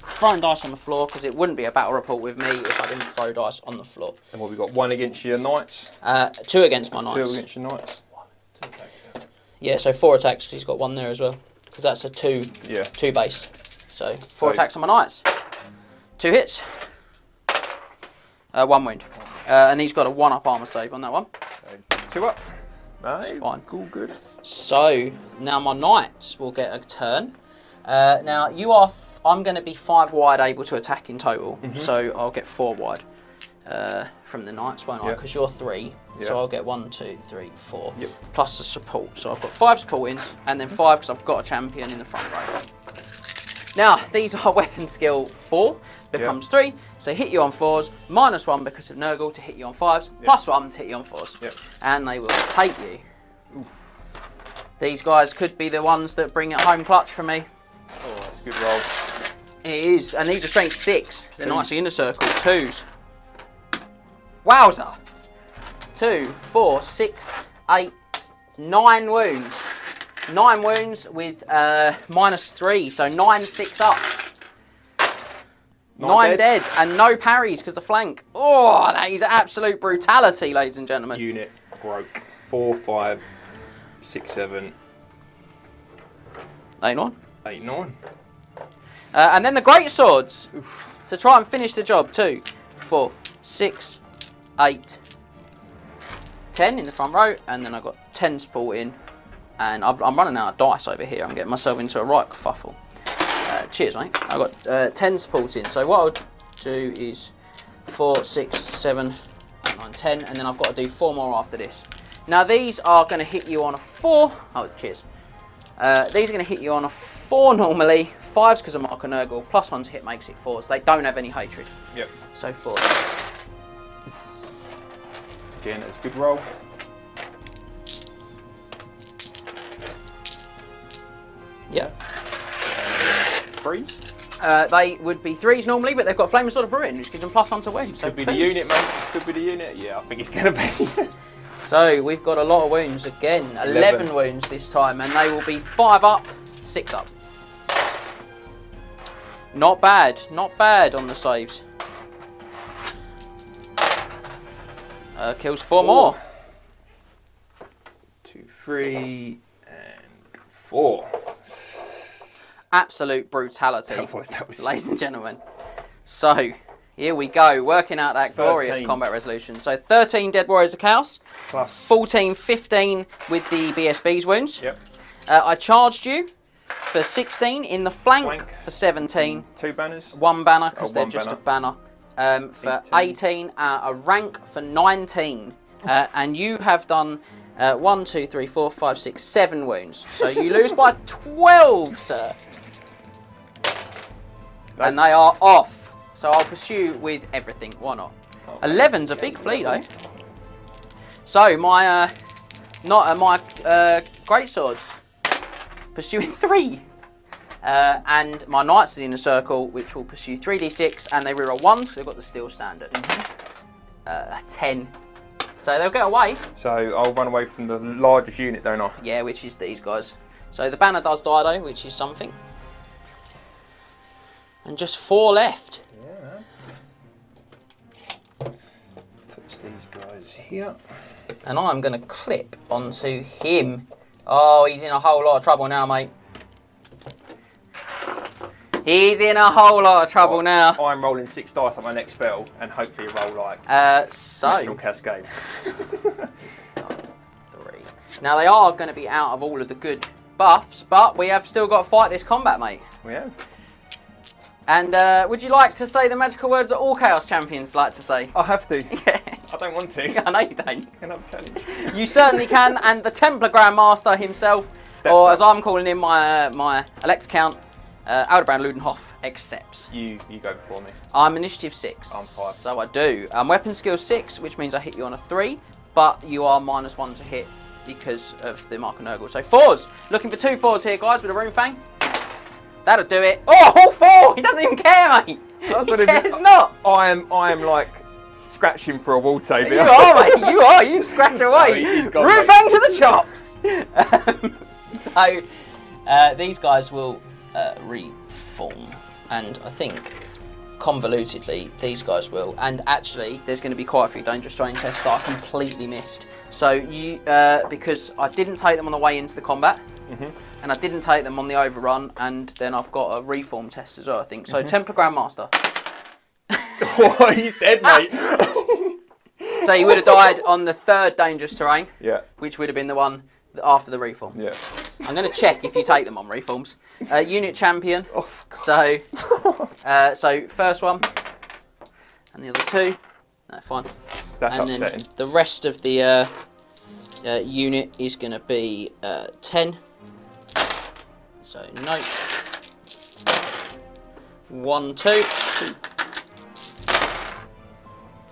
Throwing dice on the floor because it wouldn't be a battle report with me if I didn't throw dice on the floor. And what we got? 1 against your knights. 2 against my knights. 2 against your knights. Yeah, so 4 attacks because he's got 1 there as well. Because that's a 2. Yeah. 2 base. So 4 attacks on my knights. 2 hits. 1 wound. And he's got a 1 up armour save on that one. So 2 up. It's fine. Cool, good. So now my knights will get a turn. Now you are. I'm going to be 5 wide, able to attack in total. So I'll get 4 wide from the knights, won't I? Because you're 3. So I'll get 1, 2, 3, 4. Yep. Plus the support. So I've got 5 support wins, and then 5 because I've got a champion in the front row. Now these are weapon skill 4 becomes 3. So hit you on 4s, -1 because of Nurgle to hit you on 5s, +1 to hit you on 4s, and they will take you. Oof. These guys could be the ones that bring it home clutch for me. Oh, that's a good roll. It is, and these are strength 6. They're nicely in the circle. 2s. Wowza! 2, 4, 6, 8, 9 wounds. 9 wounds with -3, so 9 6-ups. 9 dead and no parries because of flank. Oh, that is absolute brutality, ladies and gentlemen. Unit broke. 4, 5, 6, 7, 8, 9. 8, 9. And then the great swords to try and finish the job. 2, 4, 6, 8, 10 in the front row, and then I've got 10 support in, and I'm running out of dice over here. I'm getting myself into a right kerfuffle. Cheers, mate. I've got 10 support in. So what I'll do is 4, 6, 7, 8, 9, 10, and then I've got to do 4 more after this. Now these are going to hit you on a 4. Oh, cheers. These are going to hit you on a 4 normally. 5s because of Mark and Nurgle. +1 to hit makes it 4s. They don't have any hatred. Yep. So 4. Again, that's a good roll. Yeah. 3s? They would be 3s normally, but they've got Flame Sword of Ruin, which gives them +1 to win. So could be the unit, mate. Could be the unit. Yeah, I think it's going to be. So we've got a lot of wounds again. 11 wounds this time, and they will be 5 up, 6 up. Not bad. Not bad on the saves. Kills 4 more. 2, 3, and 4. Absolute brutality, That was ladies and gentlemen. So, here we go, working out that 13. glorious combat resolution. So 13 Dead Warriors of Chaos, Plus 14, 15 with the BSB's wounds. Yep. I charged you for 16 in the flank for 17. 2 banners. 1 banner because they're 1 just banner. a banner. For 18, a rank for 19. And you have done 1, 2, 3, 4, 5, 6, 7 wounds. So you lose by 12, sir. And they are off. So I'll pursue with everything. Why not? Okay. 11's a big fleet, though. So my great swords pursuing 3. And my knights are in a circle, which will pursue 3d6, and they reroll 1s because they've got the steel standard. A 10. So they'll get away. So I'll run away from the largest unit, don't I? Yeah, which is these guys. So the banner does die though, which is something. And just 4 left. Yeah. Puts these guys here. And I'm going to clip onto him. Oh, he's in a whole lot of trouble now, mate. He's in a whole lot of trouble now. I'm rolling 6 dice on my next spell, and hopefully roll like natural cascade. 3. Now they are going to be out of all of the good buffs, but we have still got to fight this combat, mate. We have. And would you like to say the magical words that all Chaos Champions like to say? I have to. Yeah. I don't want to. I know you don't. Can I challenge? You certainly can, and the Templar Grandmaster himself, or as I'm calling him, my Elector Count, Aldebrand Ludenhoff, accepts. You go before me. I'm initiative 6. I'm 5. So I do. Weapon skill 6, which means I hit you on a 3, but you are -1 to hit because of the Mark of Nurgle. So 4s. Looking for 2 4s here, guys, with a Rune Fang. That'll do it. Oh, all 4! He doesn't even care, mate. He cares not. I am like scratching for a wall save. You are, mate. You are. You can scratch away. Rune Fang to the chops. So these guys will reform, and I think convolutedly these guys will. And actually, there's going to be quite a few dangerous terrain tests that I completely missed. So you, because I didn't take them on the way into the combat. And I didn't take them on the overrun, and then I've got a reform test as well, I think. So, Templar Grandmaster. Oh, he's dead, mate. So, he would have died on the 3rd dangerous terrain, Yeah. which would have been the one after the reform. Yeah. I'm going to check if you take them on reforms. Unit Champion. Oh, So, first one, and the other 2. No, fine. That's and upsetting. then the rest of the unit is going to be 10. So, no. 1, 2.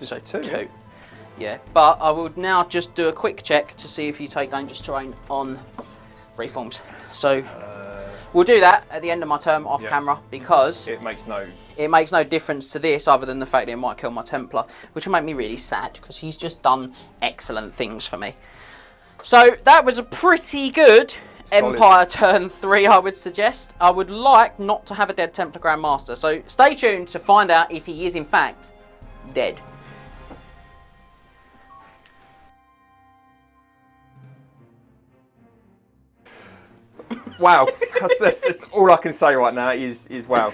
So, 2. Yeah, but I would now just do a quick check to see if you take dangerous terrain on reforms. So, we'll do that at the end of my term off camera, because it makes no difference to this other than the fact that it might kill my Templar, which will make me really sad because he's just done excellent things for me. So that was a pretty good solid Empire turn 3, I would suggest. I would like not to have a dead Templar Grandmaster, so stay tuned to find out if he is in fact dead. Wow, that's all I can say right now is wow.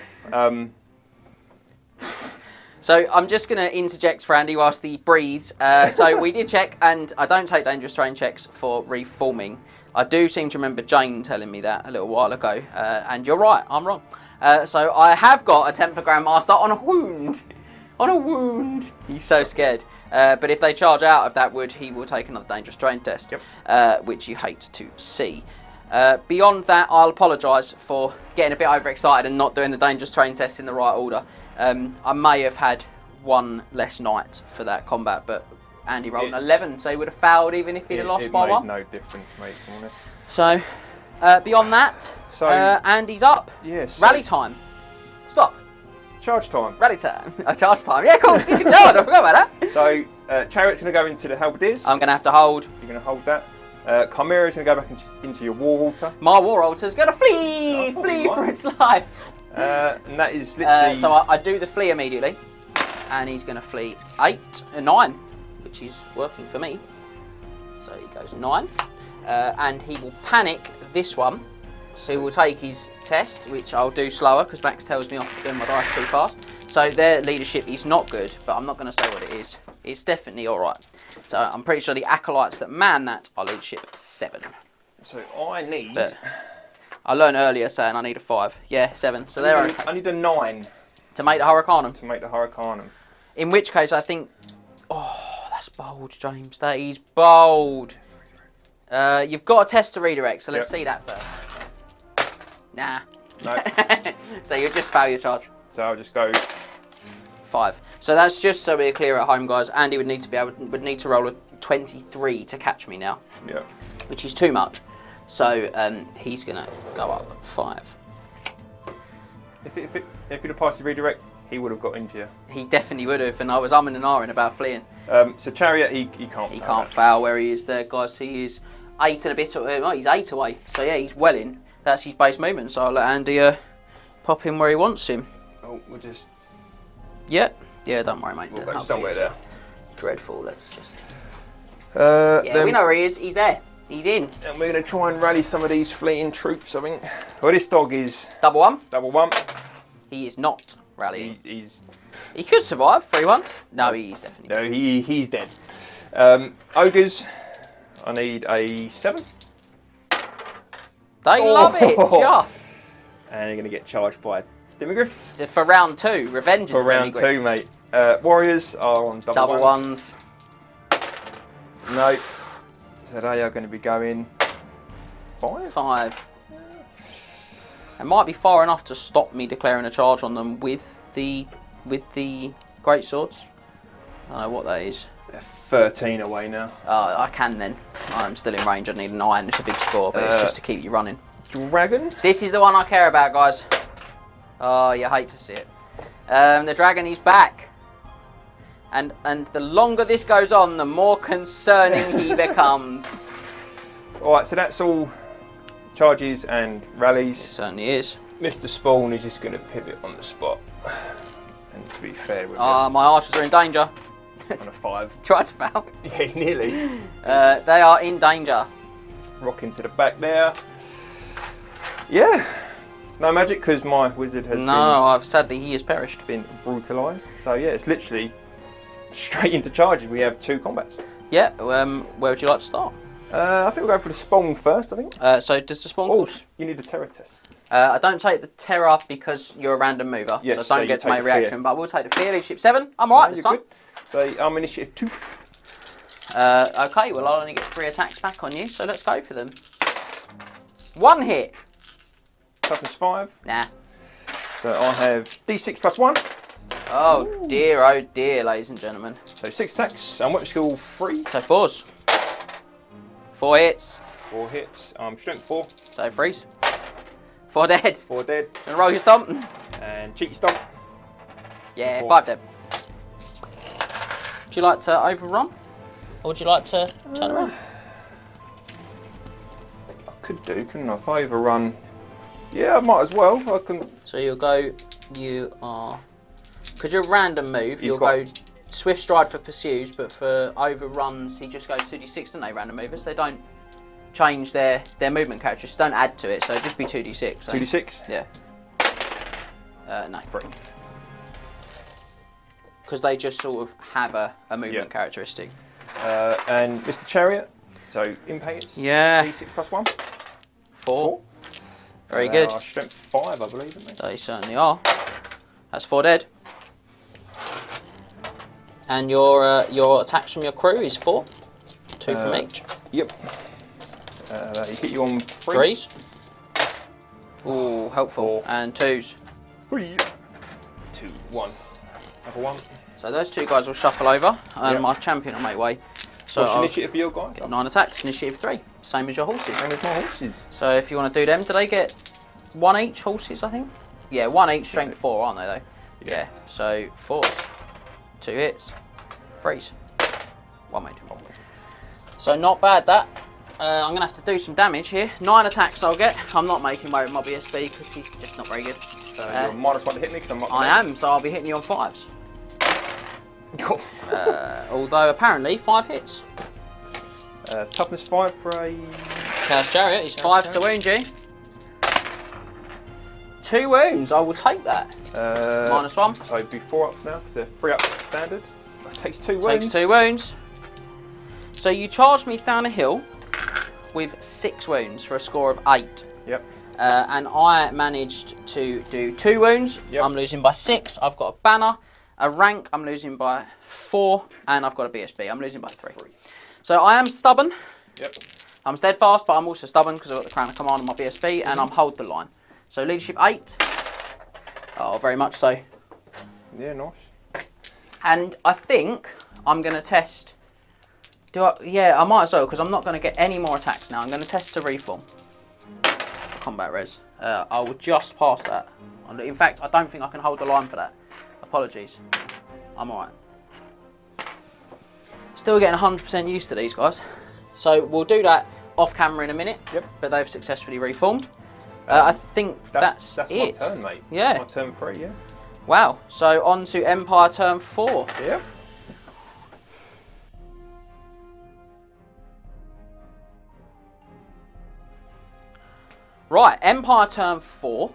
So I'm just going to interject for Andy whilst he breathes. So we did check, and I don't take dangerous terrain checks for reforming. I do seem to remember Jane telling me that a little while ago, and you're right, I'm wrong. So I have got a Templar Grandmaster on a wound. On a wound. He's so scared. But if they charge out of that wood, he will take another dangerous terrain test, which you hate to see. Beyond that, I'll apologise for getting a bit overexcited and not doing the dangerous terrain test in the right order. I may have had 1 less knight for that combat, but Andy rolled an 11, so he would have fouled even if he'd have lost by 1. No difference, mate, to be honest. So, beyond that, Andy's up. Yes. Rally time. Stop. Charge time. Rally time. Charge time. Yeah, of course, you can charge. I forgot about that. So, Chariot's going to go into the Halberdiers. I'm going to have to hold. You're going to hold that. Chimera's going to go back into your War Altar. My War Altar's going to flee for its life. And that is literally... So I do the flee immediately, and he's going to flee 9, which is working for me. So he goes 9, and he will panic this one, who will take his test, which I'll do slower because Max tells me off for doing my dice too fast. So their leadership is not good, but I'm not going to say what it is. It's definitely all right. So I'm pretty sure the acolytes that man that are leadership 7. So I need... But I learned earlier saying I need a 5. Yeah, 7. So there are... I need a 9. To make the Hurricanum. To make the Hurricanum. In which case I think... Oh, that's bold, James. That is bold. You've got to test to redirect, so let's see that first. Nah. No. So you'll just fail your charge. So I'll just go... 5. So that's just so we're clear at home, guys. Andy would need to roll a 23 to catch me now. Yeah. Which is too much. So he's gonna go up 5. If he'd have passed the redirect, he would have got into you. He definitely would have, and I was umming and ahhing about fleeing. So Chariot, he can't. He can't foul where he is there, guys. He is 8 and a bit. Well, he's 8 away. So yeah, he's well in. That's his base movement. So I'll let Andy pop him where he wants him. Oh, we'll just. Yeah, don't worry, mate. We'll go somewhere there. Dreadful. Let's just. Yeah, we know where he is. He's there. He's in. And we're going to try and rally some of these fleeing troops, I think. Well, this dog is... Double 1. Double 1. He is not rallying. He's... He could survive 3 ones. No, he's definitely dead. No, he's dead. Ogres, I need a 7. They love it, just. And you're going to get charged by Demigriffs. For round 2, revenge For of the round Demigriff. 2, mate. Warriors are on double ones. No. So they are going to be going 5. 5. It might be far enough to stop me declaring a charge on them with the great swords. I don't know what that is. They're 13 away now. I can then. I'm still in range. I need a 9. It's a big score, but it's just to keep you running. Dragon. This is the one I care about, guys. Oh, you hate to see it. The dragon is back. And the longer this goes on, the more concerning he becomes. Alright, so that's all charges and rallies. It certainly is. Mr. Spawn is just going to pivot on the spot. And to be fair with My archers are in danger. on a 5. Tried to foul. Yeah, nearly. They are in danger. Rock into the back there. Yeah. No magic because my wizard has sadly he has perished. been brutalised. So yeah, it's literally straight into charges. We have 2 combats. Yeah, where would you like to start? I think we'll go for the spawn first, I think. So does the spawn Oh, course? you need a terror test. I don't take the terror because you're a random mover, Yes, so so don't you get to take make a the fear. reaction, but we'll take the fear. Leadership 7. I'm alright this You're time. good. So I'm initiative 2. Okay, well I'll only get 3 attacks back on you, so let's go for them. 1 hit. Toughness 5. Nah. So I have D6 plus 1. Oh dear, ladies and gentlemen. So 6 attacks. And weapon skill 3. So 4s. 4 hits. 4 hits. Strength 4. So 3s. 4 dead. 4 dead. Gonna roll your stomp. And cheeky stomp. Yeah, 4. 5 dead. Would you like to overrun? Or would you like to turn around? I could do, couldn't I? If I overrun. Yeah, I might as well. I can. So you'll go, you are, because you're a random move, you'll got- go swift stride for pursues, but for overruns, he just goes 2d6, don't they, random movers? They don't change their movement characteristics, don't add to it, so it'd just be 2d6. 2d6. Yeah. No. 3. Because they just sort of have a movement characteristic. And Mr. Chariot. So impact. Yeah. D6 plus 1. 4. Very good. Strength 5, I believe, isn't they? They certainly are. That's 4 dead. And your attacks from your crew is 4. 2 from each. Yep. He hit you on 3. 3s. Ooh, helpful. 4. And 2s. 2, 1. Number 1. So those 2 guys will shuffle over, and Yep. my champion will make way. So What's I'll initiative for your guys? get 9 attacks, initiative 3. Same as your horses. Same as my horses. So if you want to do them, do they get 1 each, horses, I think? Yeah, 1 each, strength 4, aren't they, though? Yeah. So 4s. 2 hits. 3s. 1 made. So not bad, that. I'm going to have to do some damage here. 9 attacks I'll get. I'm not making way with my BSB because he's just not very good. You're -1 to hit me because I'm not. I am, so I'll be hitting you on 5s. Cool. Although apparently 5 hits. Toughness 5 for a. Chaos Chariot is 5 to wound you. 2 wounds, I will take that. -1. So it'd be 4 up now because they're 3 up standard. That takes 2 wounds. Takes 2 wounds. So you charged me down a hill with 6 wounds for a score of 8. Yep. And I managed to do 2 wounds. Yep. I'm losing by 6. I've got a banner, a rank. I'm losing by 4, and I've got a BSB. I'm losing by 3. So I am stubborn. Yep. I'm steadfast, but I'm also stubborn because I've got the Crown of Command on my BSB, and I'm hold the line. So leadership 8. Oh, very much so. Yeah, nice. And I think I'm going to test. Yeah, I might as well because I'm not going to get any more attacks now. I'm going to test to reform for combat res. I will just pass that. In fact, I don't think I can hold the line for that. Apologies. I'm alright. Still getting 100% used to these guys. So we'll do that off camera in a minute. Yep. But they've successfully reformed. I think that's it. my turn, mate. Yeah. My turn 3, yeah. Wow. So on to Empire turn 4. Yep. Right, Empire turn 4.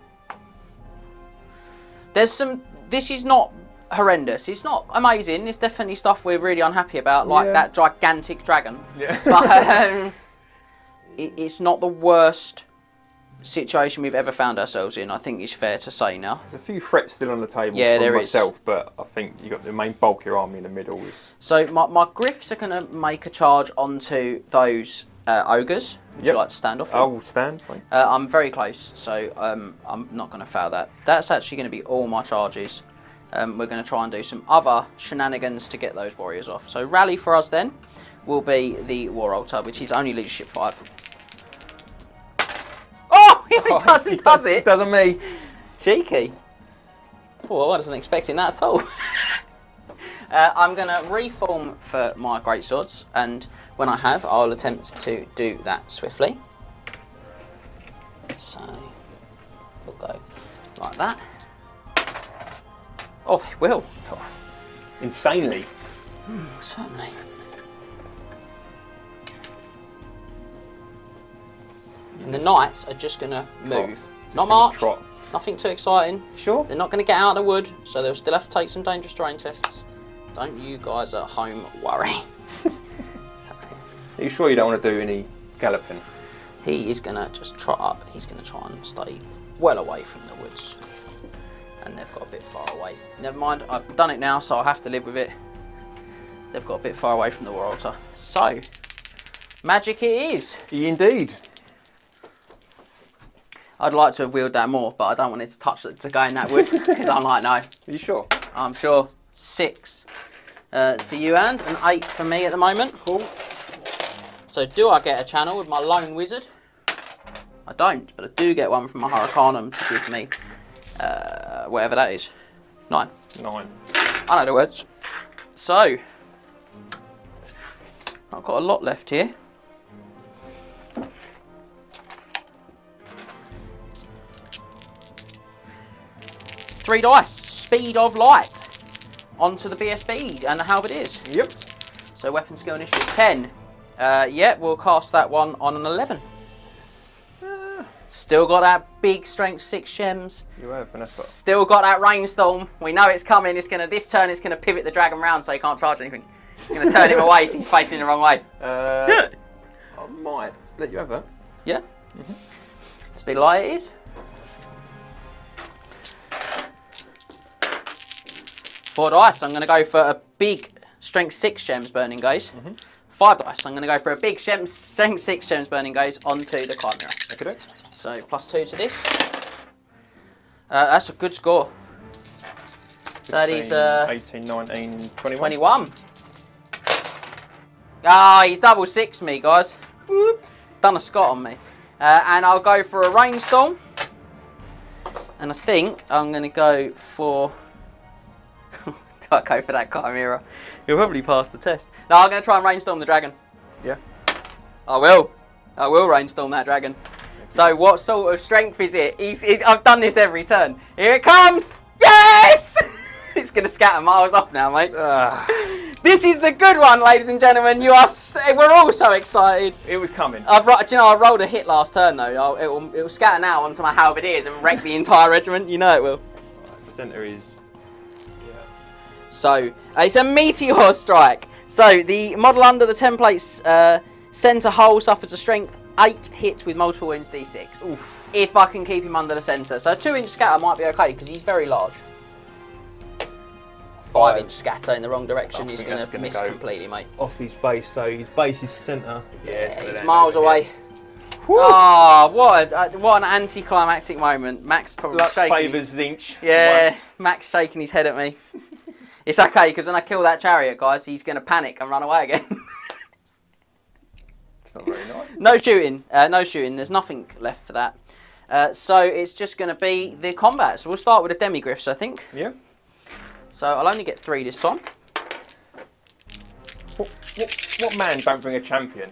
There's some. This is not horrendous. It's not amazing. It's definitely stuff we're really unhappy about, like that gigantic dragon. Yeah. But it's not the worst situation we've ever found ourselves in, I think is fair to say now. There's a few threats still on the table Yeah, for there myself, but I think you've got the main bulk of your army in the middle. So my Griffs are going to make a charge onto those ogres. Would you like to stand off? I will stand. I'm very close, so I'm not going to fail that. That's actually going to be all my charges. We're going to try and do some other shenanigans to get those warriors off. So rally for us then will be the War Altar, which is only leadership 5. Oh, he doesn't, does it? It doesn't me. Cheeky. Oh, I wasn't expecting that at all. I'm going to reform for my greatswords, and when I have, I'll attempt to do that swiftly. So we'll go like that. Oh, they will. Oh, insanely. Certainly. And the knights are just going to move. Not march. Trot. Nothing too exciting. Sure. They're not going to get out of the wood, so they'll still have to take some dangerous terrain tests. Don't you guys at home worry. Are you sure you don't want to do any galloping? He is going to just trot up. He's going to try and stay well away from the woods. And they've got a bit far away. Never mind, I've done it now, so I'll have to live with it. They've got a bit far away from the War Altar. So, magic it is. Indeed. I'd like to have wheeled that more, but I don't want it to touch it to go in that wood, because I'm like, no. Are you sure? I'm sure. 6 for you, and 8 for me at the moment. Cool. So do I get a channel with my lone wizard? I don't, but I do get one from my Hurricanum to give me whatever that is. 9. 9. I know the words. So, I've got a lot left here. Three dice, speed of light, onto the BSB and the halberdiers. Yep. So weapon skill initiative 10. Yeah, we'll cast that one on an 11. Still got that big strength 6 gems. You have, Vanessa. Still got that rainstorm. We know it's coming. It's gonna this turn. It's gonna pivot the dragon round so he can't charge anything. It's gonna turn him away so he's facing the wrong way. I might let you have that. Yeah. Speed of light it is. 4 dice. I'm gonna go for a big strength 6 gems burning gaze. 5 dice. I'm going to go for a big strength 6 gems burning gaze onto the Chimera. Okay. So +2 to this. That's a good score. 15, That is 18, 19, 21. 21. Ah, he's double 6 me, guys. Whoop. Done a Scott on me. And I'll go for a rainstorm. And I think I'm going to go for... Do I go for that Chimera? You'll probably pass the test. No, I'm going to try and rainstorm the dragon. Yeah. I will rainstorm that dragon. So what sort of strength is it? I've done this every turn. Here it comes! Yes! It's going to scatter miles off now, mate. This is the good one, ladies and gentlemen. We're all so excited. It was coming. I rolled a hit last turn, though. It will scatter now onto my halberdiers and wreck the entire regiment. You know it will. The centre is... So, it's a meteor strike. So, the model under the template's centre hole suffers a strength 8 hit with multiple wounds d6. Oof. If I can keep him under the centre. So, a 2-inch scatter might be okay because he's very large. 5-inch scatter in the wrong direction, he's going to miss completely, mate. Off his base, so his base is centre. Yeah, he's miles away. Ah, what an anticlimactic moment. Max probably Luck shaking. favours Zinch. Yeah, once. Max shaking his head at me. It's okay, because when I kill that chariot, guys, he's going to panic and run away again. It's not very nice. No shooting. No shooting. There's nothing left for that. So it's just going to be the combat. So we'll start with the demigriffs, I think. Yeah. So I'll only get 3 this time. What man don't bring a champion?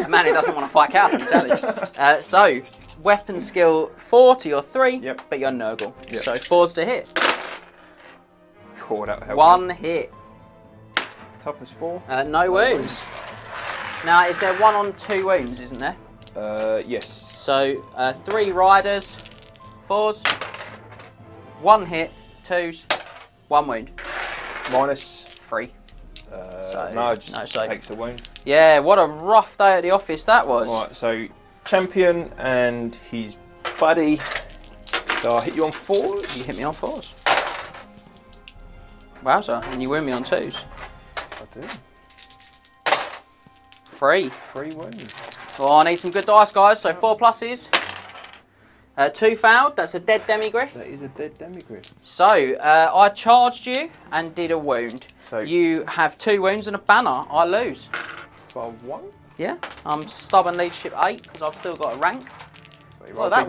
A man who doesn't want to fight chaos in the challenge. So, weapon skill 4 to your 3, Yep. but you're Nurgle. Yep. So 4's to hit. Cool, that'll help. 1 hit. Toughness 4. No wounds. Now, is there 1 on 2 wounds, isn't there? Yes. So, 3 riders, 4's, 1 hit, 2's, 1 wound. Minus. 3. No, just no, takes a wound. Yeah, what a rough day at the office that was. Right, so champion and his buddy. So I'll hit you on 4s. You hit me on 4s. Wowza, and you win me on 2s. I do. 3. 3 wounds. Well, I need some good dice, guys. So 4 pluses. 2 failed. That's a dead demigriff. That is a dead demigriff. So I charged you and did a wound. So you have 2 wounds and a banner. I lose. by 1. Yeah. I'm stubborn leadership 8 because I've still got a rank. Well, that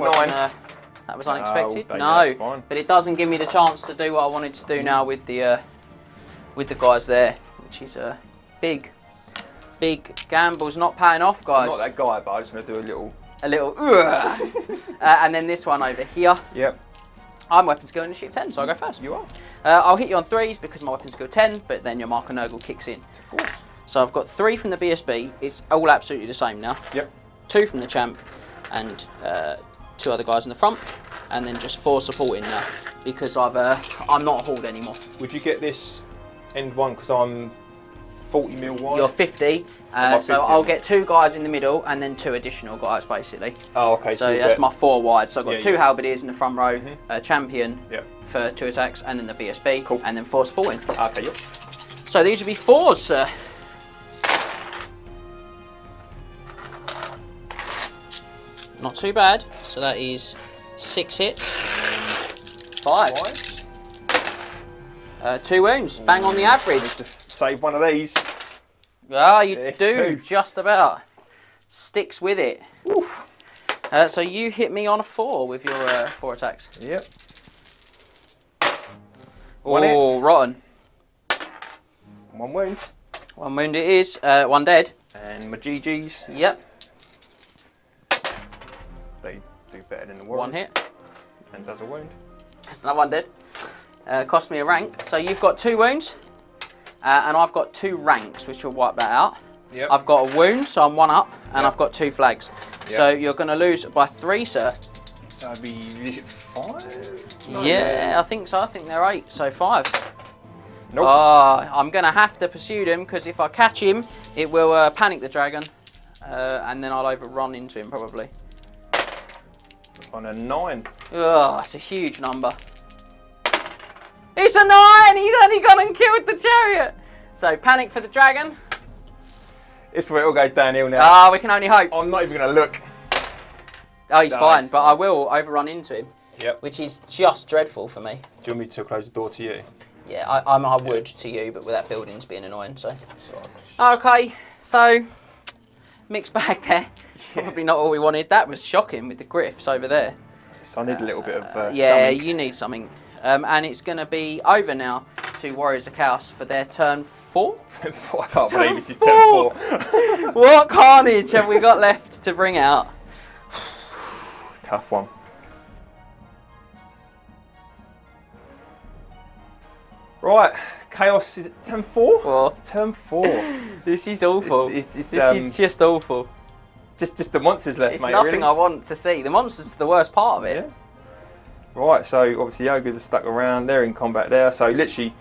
was unexpected. Oh, no, that's fine. but it doesn't give me the chance to do what I wanted to do now with the guys there, which is a big gamble's not paying off, guys. I'm not that guy, but I'm just going to do a little and then this one over here. Yep. I'm weapon skill initiative 10, so I'll go first. You are. I'll hit you on 3s because my weapon skill 10, but then your marker Nurgle kicks in. Of course. So I've got 3 from the BSB. It's all absolutely the same now. Yep. 2 from the champ, and 2 other guys in the front, and then just 4 supporting now because I'm not a horde anymore. Would you get this end one because I'm 40 mil wide? You're 50, so I'll get 2 guys in the middle and then 2 additional guys basically. Oh, okay. So that's my 4 wide. So I've got 2 halberdiers in the front row, a champion for 2 attacks, and then the BSB, cool. and then 4 supporting. Okay, yep. So these would be 4s, sir. Not too bad. So that is 6 hits. 5. 2 wounds. Bang on the average. Save one of these. Ah, you There's do, 2. just about. Sticks with it. Oof. So you hit me on a 4 with your 4 attacks. Yep. Oh, rotten. 1 wound. 1 wound it is. 1 dead. And my GGs. Yep. They do better than the Warriors. 1 hit. And does a wound. There's another 1 dead. Cost me a rank. So you've got 2 wounds. And I've got 2 ranks, which will wipe that out. Yep. I've got a wound, so I'm 1 up, and I've got 2 flags. Yep. So you're going to lose by 3, sir. So that'd be 5? No, Yeah, I think so. I think they're 8, so 5. Nope. I'm going to have to pursue him, because if I catch him, it will panic the dragon, and then I'll overrun into him, probably. On a 9. Oh, that's a huge number. It's a 9! He's only gone and killed the chariot! So, panic for the dragon. It's where it all goes downhill now. Ah, we can only hope. I'm not even going to look. Oh, he's No, fine, it's but I will overrun into him. Yep. Which is just dreadful for me. Do you want me to close the door to you? Yeah, I would to you, but with that building's being annoying, so. Okay, so, mixed bag there. Probably not all we wanted. That was shocking with the griffs over there. So I need a little bit of yeah, something. you need something. And it's going to be over now to Warriors of Chaos for their turn 4. Turn 4. I can't believe this is turn 4. What carnage have we got left to bring out? Tough one. Right, Chaos is it turn 4? Well, Turn 4. this is awful. It's this is just awful. just the monsters left, It's mate. nothing really. I want to see. The monster's the worst part of it. Yeah. Right, so obviously the ogres are stuck around. They're in combat there. So literally,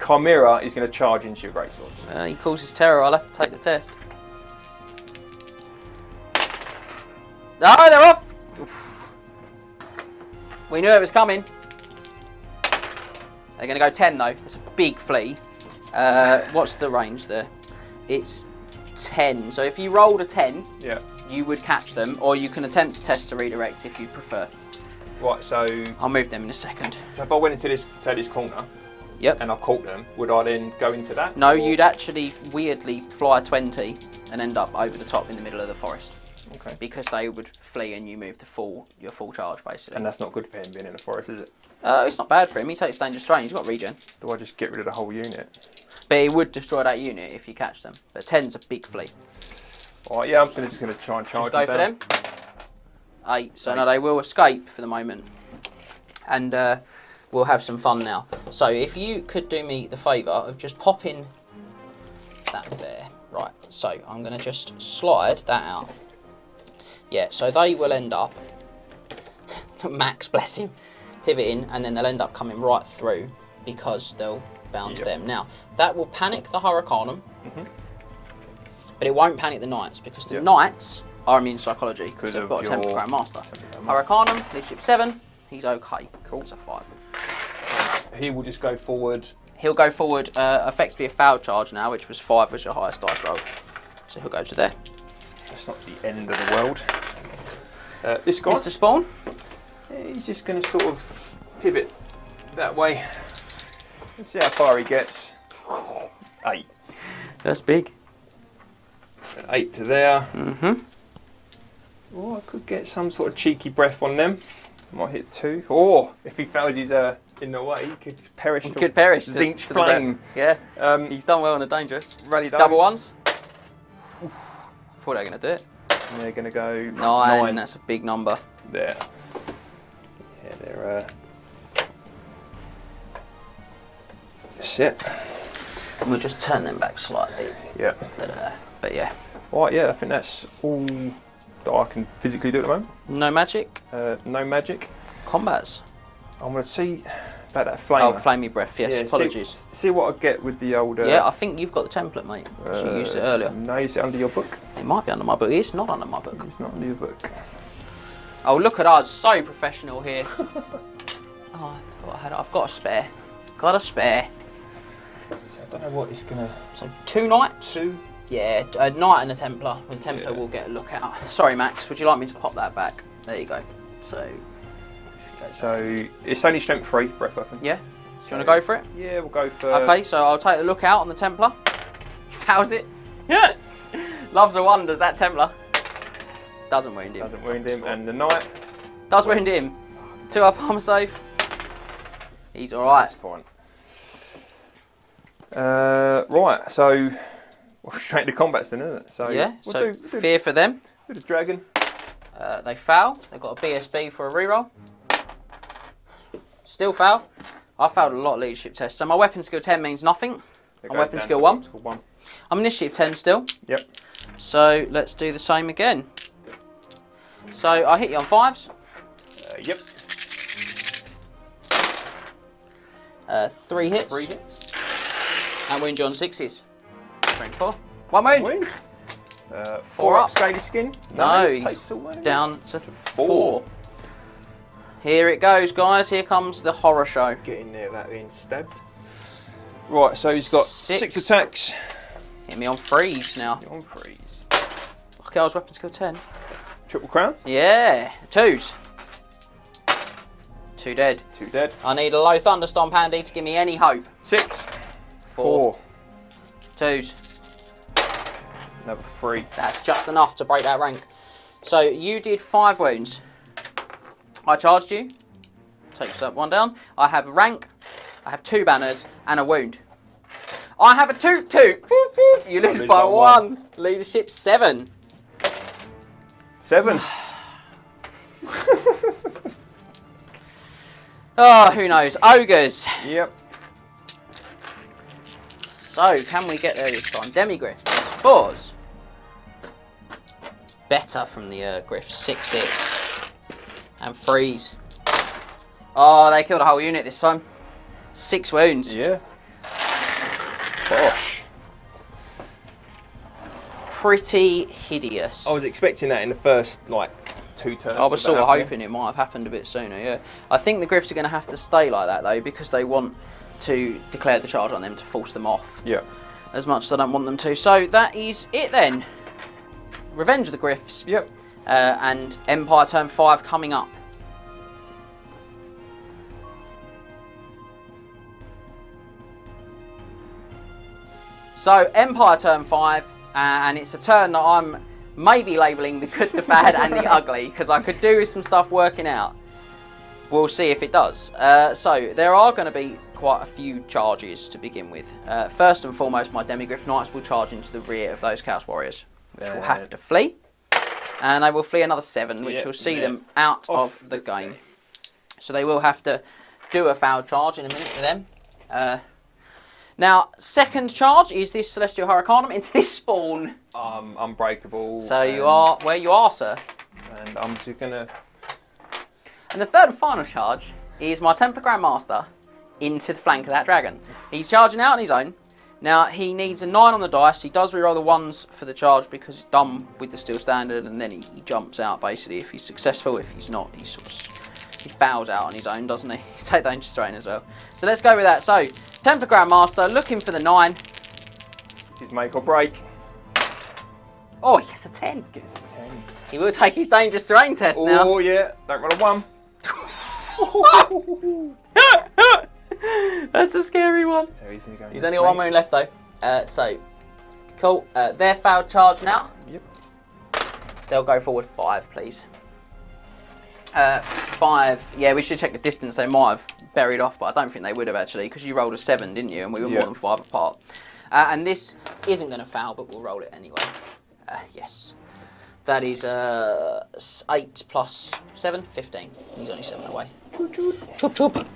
Chimera is going to charge into your greatswords. He causes terror. I'll have to take the test. Oh, they're off! Oof. We knew it was coming. They're going to go 10 though. That's a big flea. What's the range there? It's 10. So if you rolled a 10, Yeah. you would catch them, or you can attempt to test to redirect if you prefer. Right, so I'll move them in a second. if I went into this corner Yep. and I caught them, would I then go into that? No, or- you'd actually weirdly fly 20 and end up over the top in the middle of the forest. Okay. Because they would flee and you move your full charge basically. And that's not good for him being in the forest, is it? It's not bad for him. He takes dangerous terrain. He's got regen. Do I just get rid of the whole unit? But it would destroy that unit if you catch them. But 10's a big flea. Alright, yeah, I'm just going to try and charge Just go for down. them. 8. So now they will escape for the moment. And we'll have some fun now. So if you could do me the favour of just popping that there. Right, so I'm going to just slide that out. Yeah, so they will end up, Max, bless him, pivoting, and then they'll end up coming right through because they'll bounce them. Now, that will panic the Hurricanum, but it won't panic the Knights because the Knights are immune to psychology because they've got a Temple Crown Master. Hurricanum, leadership 7. He's okay. Cool. That's a 5. He will just go forward. He'll go forward, effectively a foul charge now, which was 5, was your highest dice roll. So he'll go to there. That's not the end of the world. This guy, Mr. Spawn. he's just going to sort of pivot that way. Let's see how far he gets. 8. That's big. 8 to there. Mm-hmm. Oh, I could get some sort of cheeky breath on them. Might hit 2. Or if he fails his in the way, he could perish. He could perish. Zinch to flame. Yeah. He's done well on the dangerous. Rally those. Double ones. Thought they were going to do it. And they're going to go 9. That's a big number. There. Yeah, they're. That's it. And we'll just turn them back slightly. Yeah. But yeah. Right, yeah, I think that's all that I can physically do at the moment. No magic. No magic. Combats. I'm going to see about that flame. Oh, flamey breath. Yes. Yeah, Apologies. See what I get with the old. Yeah, I think you've got the template, mate. You used it earlier. No, is it under your book? It might be under my book. It's not under my book. It's not under your book. Oh, look at us. So professional here. Oh, I thought I had it. I've got a spare. Got a spare. So I don't know what it's going to. So 2 knights. 2. Yeah, a knight and a Templar. The Templar will get a look at. Sorry, Max. Would you like me to pop that back? There you go. So it's only strength 3 breath weapon. yeah. Do you want to go for it? Yeah, we'll go for. Okay, so I'll take a look out on the Templar. He fouls it. Yeah. Loves a 1, does that Templar? Doesn't wound him. Doesn't wound him, and the knight does wound him. 2 up armor save. He's all right. That's fine. Right, so straight to combats then, isn't it? So yeah. we'll do fear for them. the dragon. They foul. They've got a BSB for a reroll. Still foul. I failed a lot of leadership tests. So my weapon skill 10 means nothing. I'm weapon skill 1. I'm initiative 10 still. Yep. So let's do the same again. So I hit you on 5s. Yep. 3 hits. 3 hits. And wound you on 6s. Strength 4. 1 wound. Wound. 4 4 up. up. Scaly skin. No, it takes away. down to 4. Here it goes, guys. Here comes the horror show. Getting there without being stabbed. Right, so he's got 6 attacks. Hit me on 3s now. On freeze. Okay, I was weapon skill 10. Triple crown. Yeah, 2s. 2 dead. 2 dead. I need a low thunderstomp, Andy, to give me any hope. 6. 4. 2s. Another 3. That's just enough to break that rank. So you did 5 wounds. I charged you. Takes that 1 down. I have rank. I have 2 banners and a wound. I have a 2-2. You lose by 1. Leadership 7. 7. Oh, who knows? Ogres. Yep. So, can we get there this time? Demigriffs. 4s. Better from the Griffs. 6s. And 3s. Oh, they killed a whole unit this time. 6 wounds. Yeah. Gosh. Pretty hideous. I was expecting that in the first, 2 turns. I was sort of hoping it might have happened a bit sooner, yeah. I think the Griffs are going to have to stay like that, though, because they want to declare the charge on them to force them off. Yeah. As much as I don't want them to. So that is it then. Revenge of the Griffs. Yep. And Empire turn 5 coming up. So Empire turn 5, and it's a turn that I'm maybe labelling the good, the bad and the ugly, because I could do with some stuff working out. We'll see if it does. So there are going to be quite a few charges to begin with. First and foremost, my Demigriff Knights will charge into the rear of those Chaos Warriors, which will have to flee. And they will flee another 7, which will see them out of the game. So they will have to do a foul charge in a minute with them. Now, second charge is this Celestial Hurricanum into this spawn. Unbreakable. So you are where you are, sir. And I'm just gonna. And the third and final charge is my Templar Grand Master into the flank of that dragon. He's charging out on his own. Now, he needs a 9 on the dice. He does reroll the 1s for the charge because he's done with the steel standard, and then he jumps out, basically, if he's successful. If he's not, he fouls out on his own, doesn't he? Take Dangerous Strain as well. So let's go with that. So, Templar Grandmaster, looking for the 9. His make or break. Oh, he gets a 10. Gets a 10. He will take his Dangerous Terrain test now. Oh, yeah. Don't roll a 1. That's a scary one. So He's only got 1 wound left, though. So, cool. They're failed charge now. Yep. They'll go forward 5, please. 5. Yeah, we should check the distance. They might have buried off, but I don't think they would have, actually, because you rolled a 7, didn't you? And we were more than 5 apart. And this isn't going to foul, but we'll roll it anyway. Yes. That is 8 plus 7, 15. He's only 7 away. Chop, chop.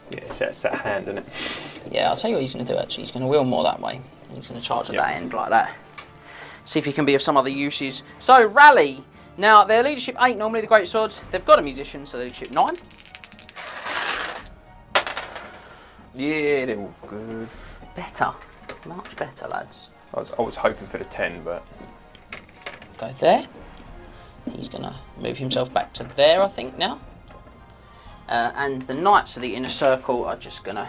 Yeah, it's that hand, isn't it? Yeah, I'll tell you what he's going to do, actually. He's going to wheel more that way. He's going to charge at that end like that. See if he can be of some other uses. So, Rally. Now, their leadership 8, normally the Great Swords. They've got a musician, so their leadership 9. Yeah, they're all good. Better. Much better, lads. I was hoping for the 10, but... Go there. He's going to move himself back to there, I think, now. And the Knights of the Inner Circle are just going to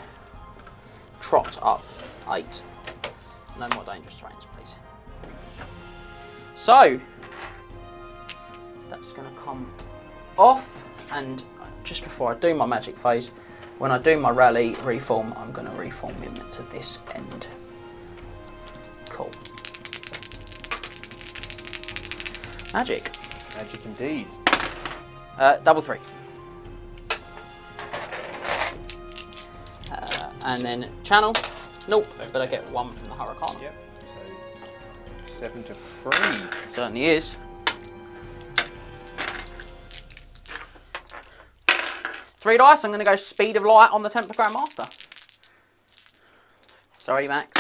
trot up 8. No more dangerous terrains, please. So, that's going to come off. And just before I do my magic phase, when I do my rally reform, I'm going to reform him to this end. Cool. Magic. Magic indeed. Double 3. And then channel. Nope, but I get 1 from the Hurricane. Yep. So 7 to 3. Certainly is. 3 dice. I'm going to go Speed of Light on the Templar Grandmaster. Sorry, Max.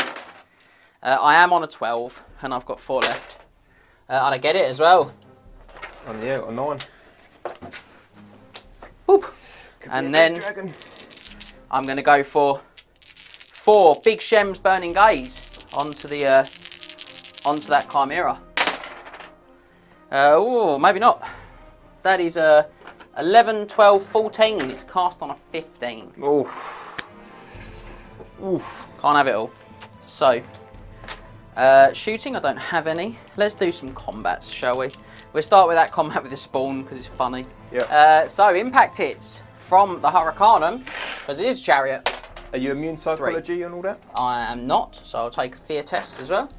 I am on a 12, and I've got 4 left. And I get it as well. On the 9. Boop. And then I'm going to go for 4 Big Shem's Burning Gaze onto that Chimera. Oh, maybe not. That is 11, 12, 14. It's cast on a 15. Oof. Oof. Can't have it all. So, shooting, I don't have any. Let's do some combats, shall we? We'll start with that combat with the spawn because it's funny. Yep. So, impact hits from the Hurricanum, because it is Chariot. Are you immune psychology and all that? I am not, so I'll take a fear test as well.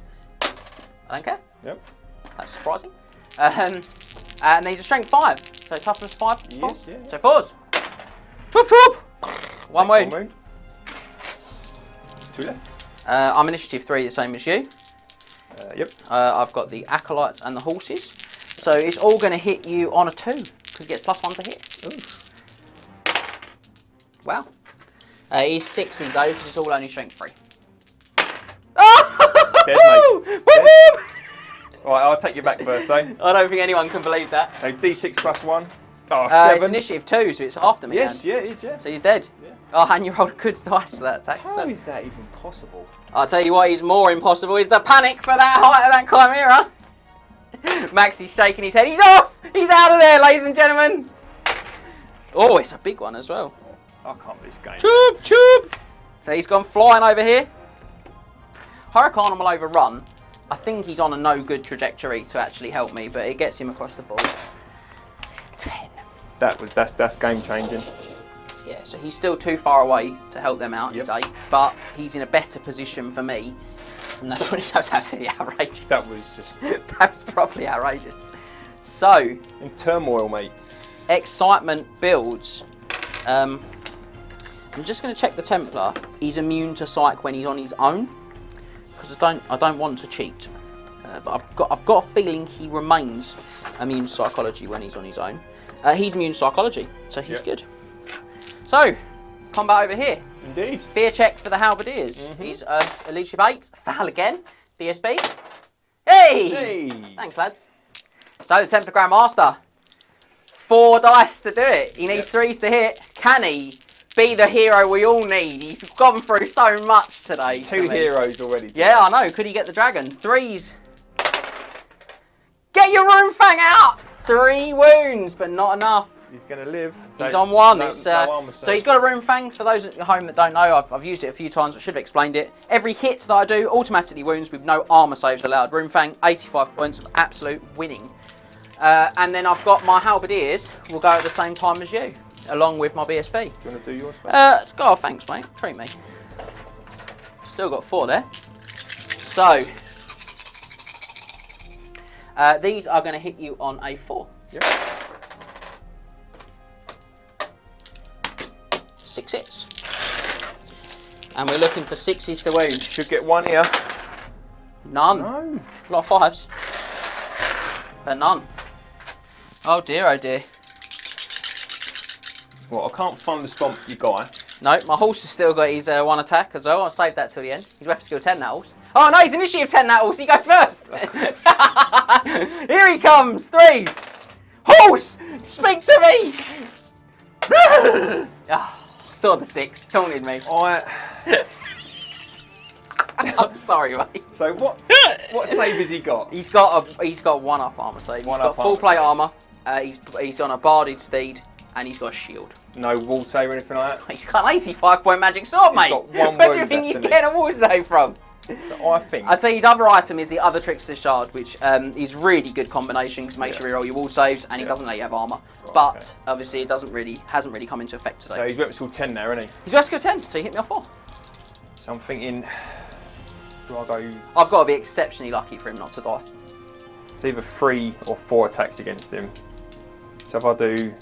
I don't care. Yep. That's surprising. And he's a strength 5, so toughness 5. Yes, yeah. So 4s. Chop chop! 1 wound. 1 wound. 2 left. I'm initiative 3, the same as you. Yep. I've got the Acolytes and the Horses. So it's all going to hit you on a 2, because he gets +1 to hit. Ooh. Wow. He's 6s though, because it's all only strength 3. Oh! Dead, mate. Boom, boom! Alright, I'll take you back first, though. I don't think anyone can believe that. So D6 + 1. Oh, 7. It's initiative 2, so it's after me. Yes, then. yeah, it is, yeah. So he's dead. Yeah. Oh, and you rolled a good dice for that attack. How is that even possible? I'll tell you what is more impossible is the panic for that height of that Chimera. Maxie's shaking his head. He's off! He's out of there, ladies and gentlemen. Oh, it's a big one as well. I can't believe this game. Choop, choop! So he's gone flying over here. Hurricane will overrun. I think he's on a no good trajectory to actually help me, but it gets him across the board. 10. That's game changing. Yeah, so he's still too far away to help them out. Yep. He's 8, but he's in a better position for me. And that was absolutely outrageous. That was just... That was probably outrageous. So, in turmoil, mate. excitement builds. I'm just going to check the Templar. He's immune to psych when he's on his own, because I don't want to cheat. But I've got a feeling he remains immune to psychology when he's on his own. He's immune to psychology, so he's good. So, combat over here. Indeed. Fear check for the Halberdiers. He's a leadership 8. Foul again. DSB. Hey! Thanks, lads. So, the Templar Grandmaster. 4 dice to do it. He needs 3s to hit. Can he be the hero we all need. He's gone through so much today. Two heroes already. Yeah, I know. Could he get the dragon? 3s. Get your Rune Fang out! 3 wounds, but not enough. He's going to live. So He's on 1. No, so he's got a Rune Fang. For those at home that don't know, I've used it a few times, but should have explained it. Every hit that I do automatically wounds with no armour saves allowed. Rune Fang, 85 points of absolute winning. And then I've got my Halberdiers, will go at the same time as you, along with my BSB. Do you want to do yours first? Oh, thanks, mate. Treat me. Still got 4 there. So, these are going to hit you on a 4. Yep. 6 hits. And we're looking for 6s to wound. Should get 1 here. None. No. A lot of 5s. But none. Oh dear, oh dear. Well, I can't thunder stomp your guy. No, my horse has still got his 1 attack as well. I'll save that till the end. He's weapon skill 10, that horse. Oh no, he's initiative 10, that horse. He goes first. Here he comes. 3s. Horse, speak to me. Oh, saw the 6. Taunted me. I'm sorry, mate. So what save has he got? He's got 1 up armour save. He's got full plate armour. He's on a barded steed, and he's got a shield. No wall save or anything like that? He's got an 85-point magic sword, mate. Got 1 Where do you wound think left, he's hasn't getting a wall save from? So I think... I'd say his other item is the other Trickster's Shard, which is really good combination because it makes you reroll your wall saves, and he doesn't let you have armour. Right, but obviously it hasn't really come into effect today. So he's weapon skill 10 now, isn't he? He's weapon skill 10, so he hit me off 4. So I'm thinking... Do I go... I've got to be exceptionally lucky for him not to die. It's either 3 or 4 attacks against him. So if I do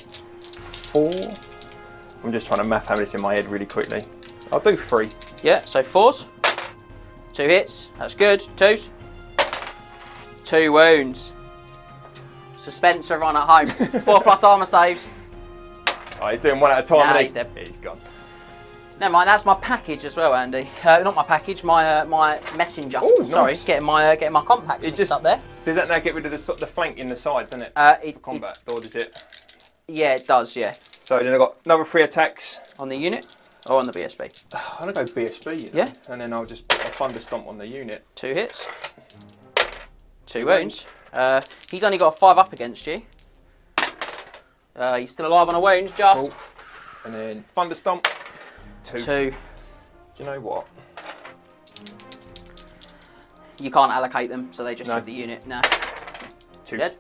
4... I'm just trying to math have this in my head really quickly. I'll do 3. Yeah, so 4s. 2 hits, that's good. 2s. 2 wounds. Suspense everyone at home. 4+ armour saves. Oh, he's doing 1 at a time, Nah, isn't he? he's dead. Yeah, he's gone. Never mind, that's my package as well, Andy. Not my package, my messenger. Oh, sorry, nice. getting my compact mixed up there. Does that now get rid of the flank in the side, doesn't it? For combat, or does it? Yeah, it does, yeah. So then I've got another 3 attacks. On the unit or on the BSB? I'm going to go BSB, you know? Yeah. And then I'll just put a thunder stomp on the unit. 2 hits. 2 wounds. He's only got 5 up against you. He's still alive on a wound, just. Cool. And then thunder stomp. 2. 2. Do you know what? You can't allocate them, so they just hit the unit. No. 2. Dead.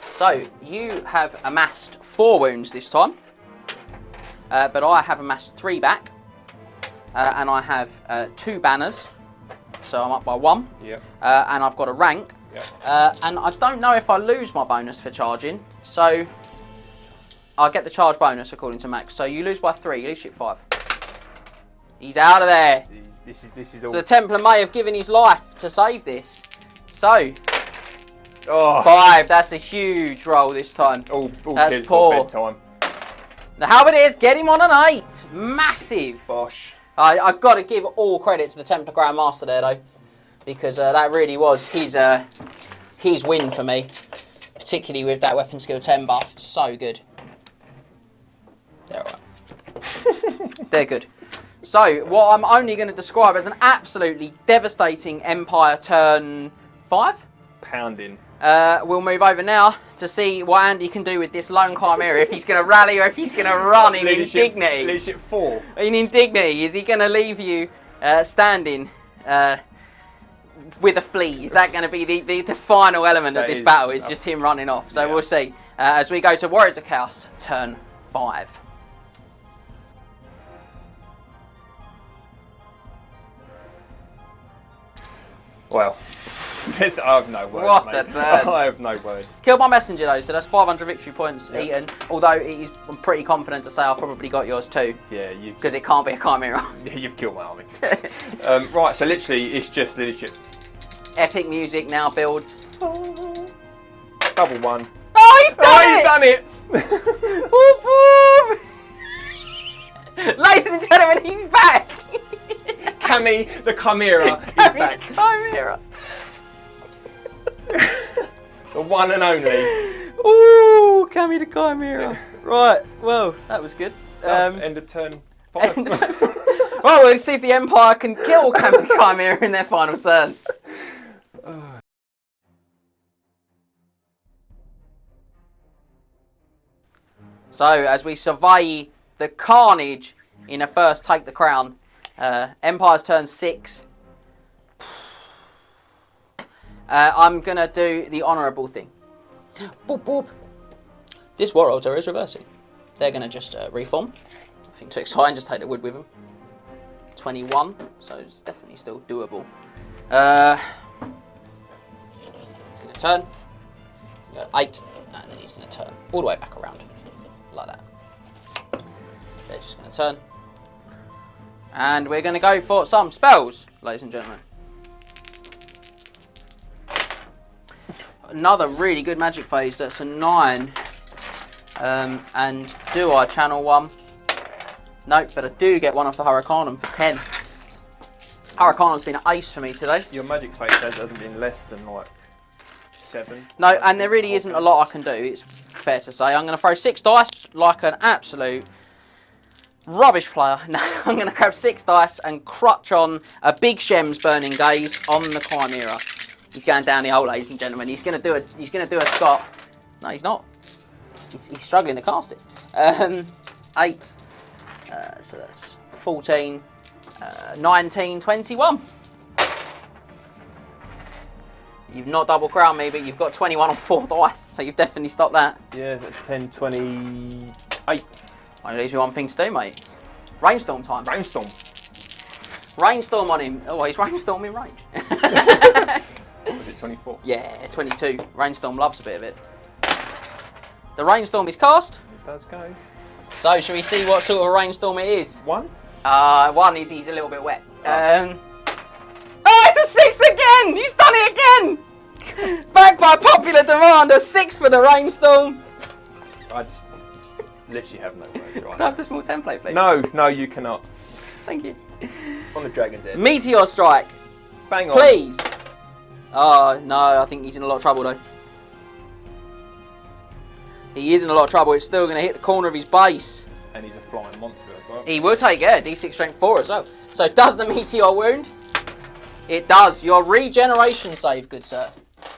So, you have amassed 4 wounds this time. But I have amassed 3 back. And I have 2 banners. So I'm up by 1. Yep. And I've got a rank. Yep. And I don't know if I lose my bonus for charging. So, I'll get the charge bonus according to Max. So you lose by 3, you lose ship 5. He's out of there. This is all... So the Templar may have given his life to save this. So, Oh. 5, that's a huge roll this time. All That's kids poor. got bedtime. The Halberdiers get him on an 8. Massive. Bosh. I've got to give all credit to the Templar Crown Master there though. Because that really was his win for me. Particularly with that weapon skill 10 buff. So good. They're alright. They're good. So, what I'm only going to describe as an absolutely devastating Empire turn 5. Pounding. We'll move over now to see what Andy can do with this lone Chimera. If he's going to rally or if he's going to run in indignity. Leadership 4. In indignity, is he going to leave you standing with a flea? Is that going to be the final element of this battle? Is just him running off. So we'll see as we go to Warriors of Chaos, turn 5. Well, I have no words. What mate. a turn. I have no words. Killed my messenger though, so that's 500 victory points eaten. Although I'm pretty confident to say I've probably got yours too. Yeah, because it can't be a Chimera. You've killed my army. Right, so literally it's just leadership. Epic music now builds. Double 1. Oh, he's done it! He's done it! Whoop, whoop. Ladies and gentlemen, he's back! Cammy the Chimera is back. Chimera. The one and only. Ooh, Cammy the Chimera. Right, well, that was good. End of turn 5. Well, we'll see if the Empire can kill Chimera in their final turn. So, as we survey the carnage in a first take the crown, Empire's turn 6. I'm going to do the honourable thing. Boop, boop. This War Altar is reversing. They're going to just reform. Nothing too exciting, just take the wood with them. 21, so it's definitely still doable. He's going to turn. He's going to go 8, and then he's going to turn all the way back around. Like that. They're just going to turn. And we're going to go for some spells, ladies and gentlemen. Another really good magic phase, that's a 9. And do I channel one? Nope, but I do get one off the Hurricanum for 10. Hurricanum's been an ace for me today. Your magic phase hasn't been less than like 7. No, and there really isn't a lot I can do, it's fair to say. I'm going to throw 6 dice like an absolute rubbish player. No, I'm going to grab 6 dice and crutch on a big Shem's Burning Gaze on the Chimera. He's going down the hole, ladies and gentlemen. He's going to do a Scott. No, he's not. He's struggling to cast it. 8. So that's 14, 19, 21. You've not double crowned me, but you've got 21 on 4 dice, so you've definitely stopped that. Yeah, that's 10, 28. Only leaves me one thing to do, mate. Rainstorm time. Rainstorm. Rainstorm on him. Oh, he's Rainstorm in range. Was it 24? Yeah, 22. Rainstorm loves a bit of it. The Rainstorm is cast. It does go. So, shall we see what sort of rainstorm it is? 1? 1 is he's a little bit wet. Oh, it's a 6 again! He's done it again! Back by popular demand, a 6 for the rainstorm. I just literally have no words. Right? Can I have the small template, please? No, you cannot. Thank you. On the dragon's head. Meteor strike. Bang on. Please. Oh, no, I think he's in a lot of trouble, though. He is in a lot of trouble. It's still going to hit the corner of his base. And he's a flying monster as well. He will take, yeah, D6 strength 4 as well. So does the meteor wound? It does. Your regeneration save, good sir.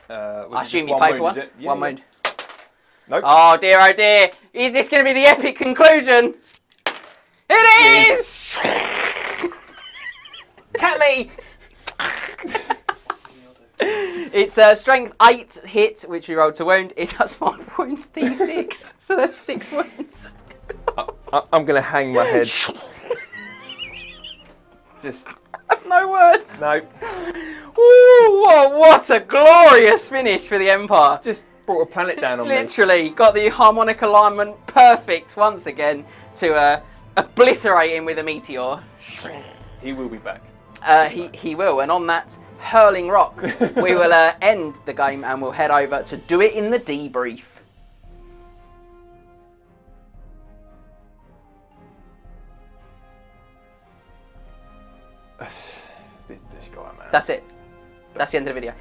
I assume you pay for one? Yeah, one wound. Nope. Oh dear. Is this going to be the epic conclusion? It is! Kelly! It's a strength 8 hit, which we rolled to wound. It does 5 wounds, D6. So there's 6 wounds. I'm going to hang my head. Just... I have no words. No. Ooh, what a glorious finish for the Empire. Just brought a planet down on me. Literally, got the harmonic alignment perfect once again to obliterate him with a meteor. He will be back. He will, and on that hurling rock, we will end the game and we'll head over to do it in the debrief. This guy, man. That's it. That's the end of the video.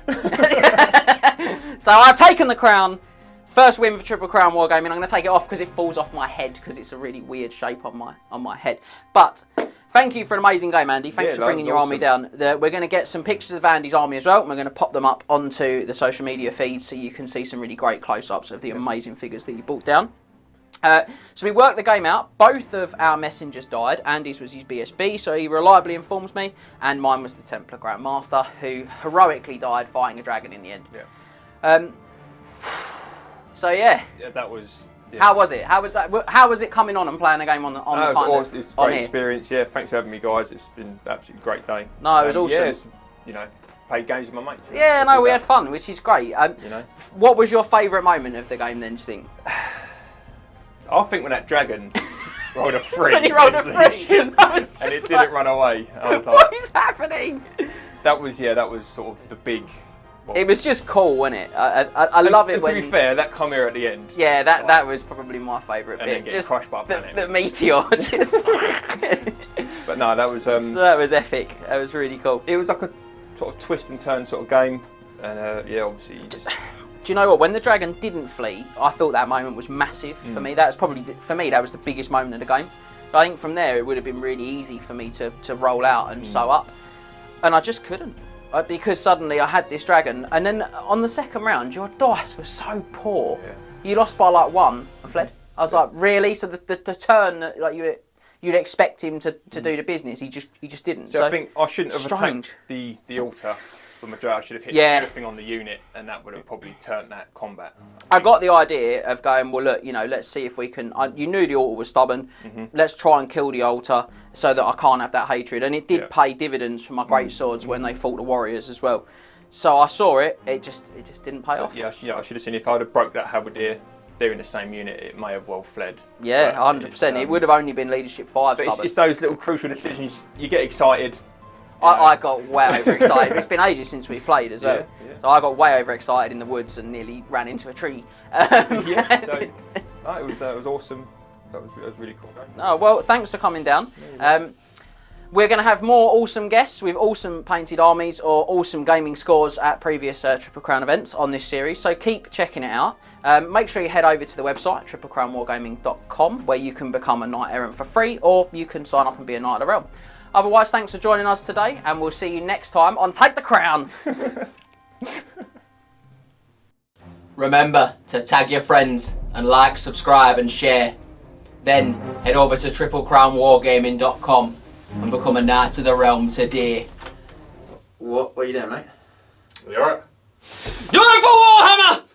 So I've taken the crown. First win for Triple Crown Wargaming. I'm going to take it off because it falls off my head because it's a really weird shape on my head. But thank you for an amazing game, Andy. Thanks for bringing your army down. We're going to get some pictures of Andy's army as well, and we're going to pop them up onto the social media feed so you can see some really great close-ups of the amazing figures that you brought down. So we worked the game out. Both of our messengers died. Andy's was his BSB, so he reliably informs me, and mine was the Templar Grand Master, who heroically died fighting a dragon in the end. Yeah. So yeah. That was. Yeah. How was it? How was it coming on and playing a game on It's a great experience. Yeah, thanks for having me, guys. It's been an absolutely great day. No, it was awesome. Yeah, played games with my mates. Yeah, no, we had fun, which is great. What was your favourite moment of the game then? Do you think? I think when that dragon rolled a 3. When he rolled a 3, and it didn't run away. I was like, what is happening? That was sort of the big. It was just cool, wasn't it? I love it. To be fair, that Chimera at the end. Yeah, that was probably my favourite bit. Just crushed by a planet. The meteor. Just. But no, that was. So that was epic. That was really cool. It was like a sort of twist and turn sort of game, and obviously you just. Do you know what? When the dragon didn't flee, I thought that moment was massive for me. That was probably that was the biggest moment of the game. I think from there it would have been really easy for me to roll out and sew up. And I just couldn't. Because suddenly I had this dragon. And then on the second round, your dice were so poor. Yeah. You lost by like 1 and fled. I was like, really? So the turn that like you'd expect him to do the business, he just didn't. So I think I shouldn't have attacked the altar for my dragon. I should have hit everything on the unit, and that would have probably turned that combat. I got the idea of going, well, look, let's see if we can. You knew the altar was stubborn. Let's try and kill the altar so that I can't have that hatred. And it did pay dividends for my great swords when they fought the warriors as well. So I saw it. It just didn't pay off. Yeah, I should have seen if I'd have broke that halberdier. They're in the same unit, it may have well fled. Yeah, 100%. It would have only been leadership 5 stubborn. It's those little crucial decisions. You get excited. I got way overexcited. It's been ages since we've played as well. Yeah. So I got way overexcited in the woods and nearly ran into a tree. It was awesome. That was really cool. Oh, well, thanks for coming down. We're going to have more awesome guests with awesome painted armies or awesome gaming scores at previous Triple Crown events on this series, so keep checking it out. Make sure you head over to the website, triplecrownwargaming.com, where you can become a Knight Errant for free, or you can sign up and be a Knight of the Realm. Otherwise, thanks for joining us today, and we'll see you next time on Take the Crown. Remember to tag your friends and like, subscribe and share. Then head over to triplecrownwargaming.com and become a Knight of the Realm today. What are you doing, mate? Are you alright? Do it for Warhammer!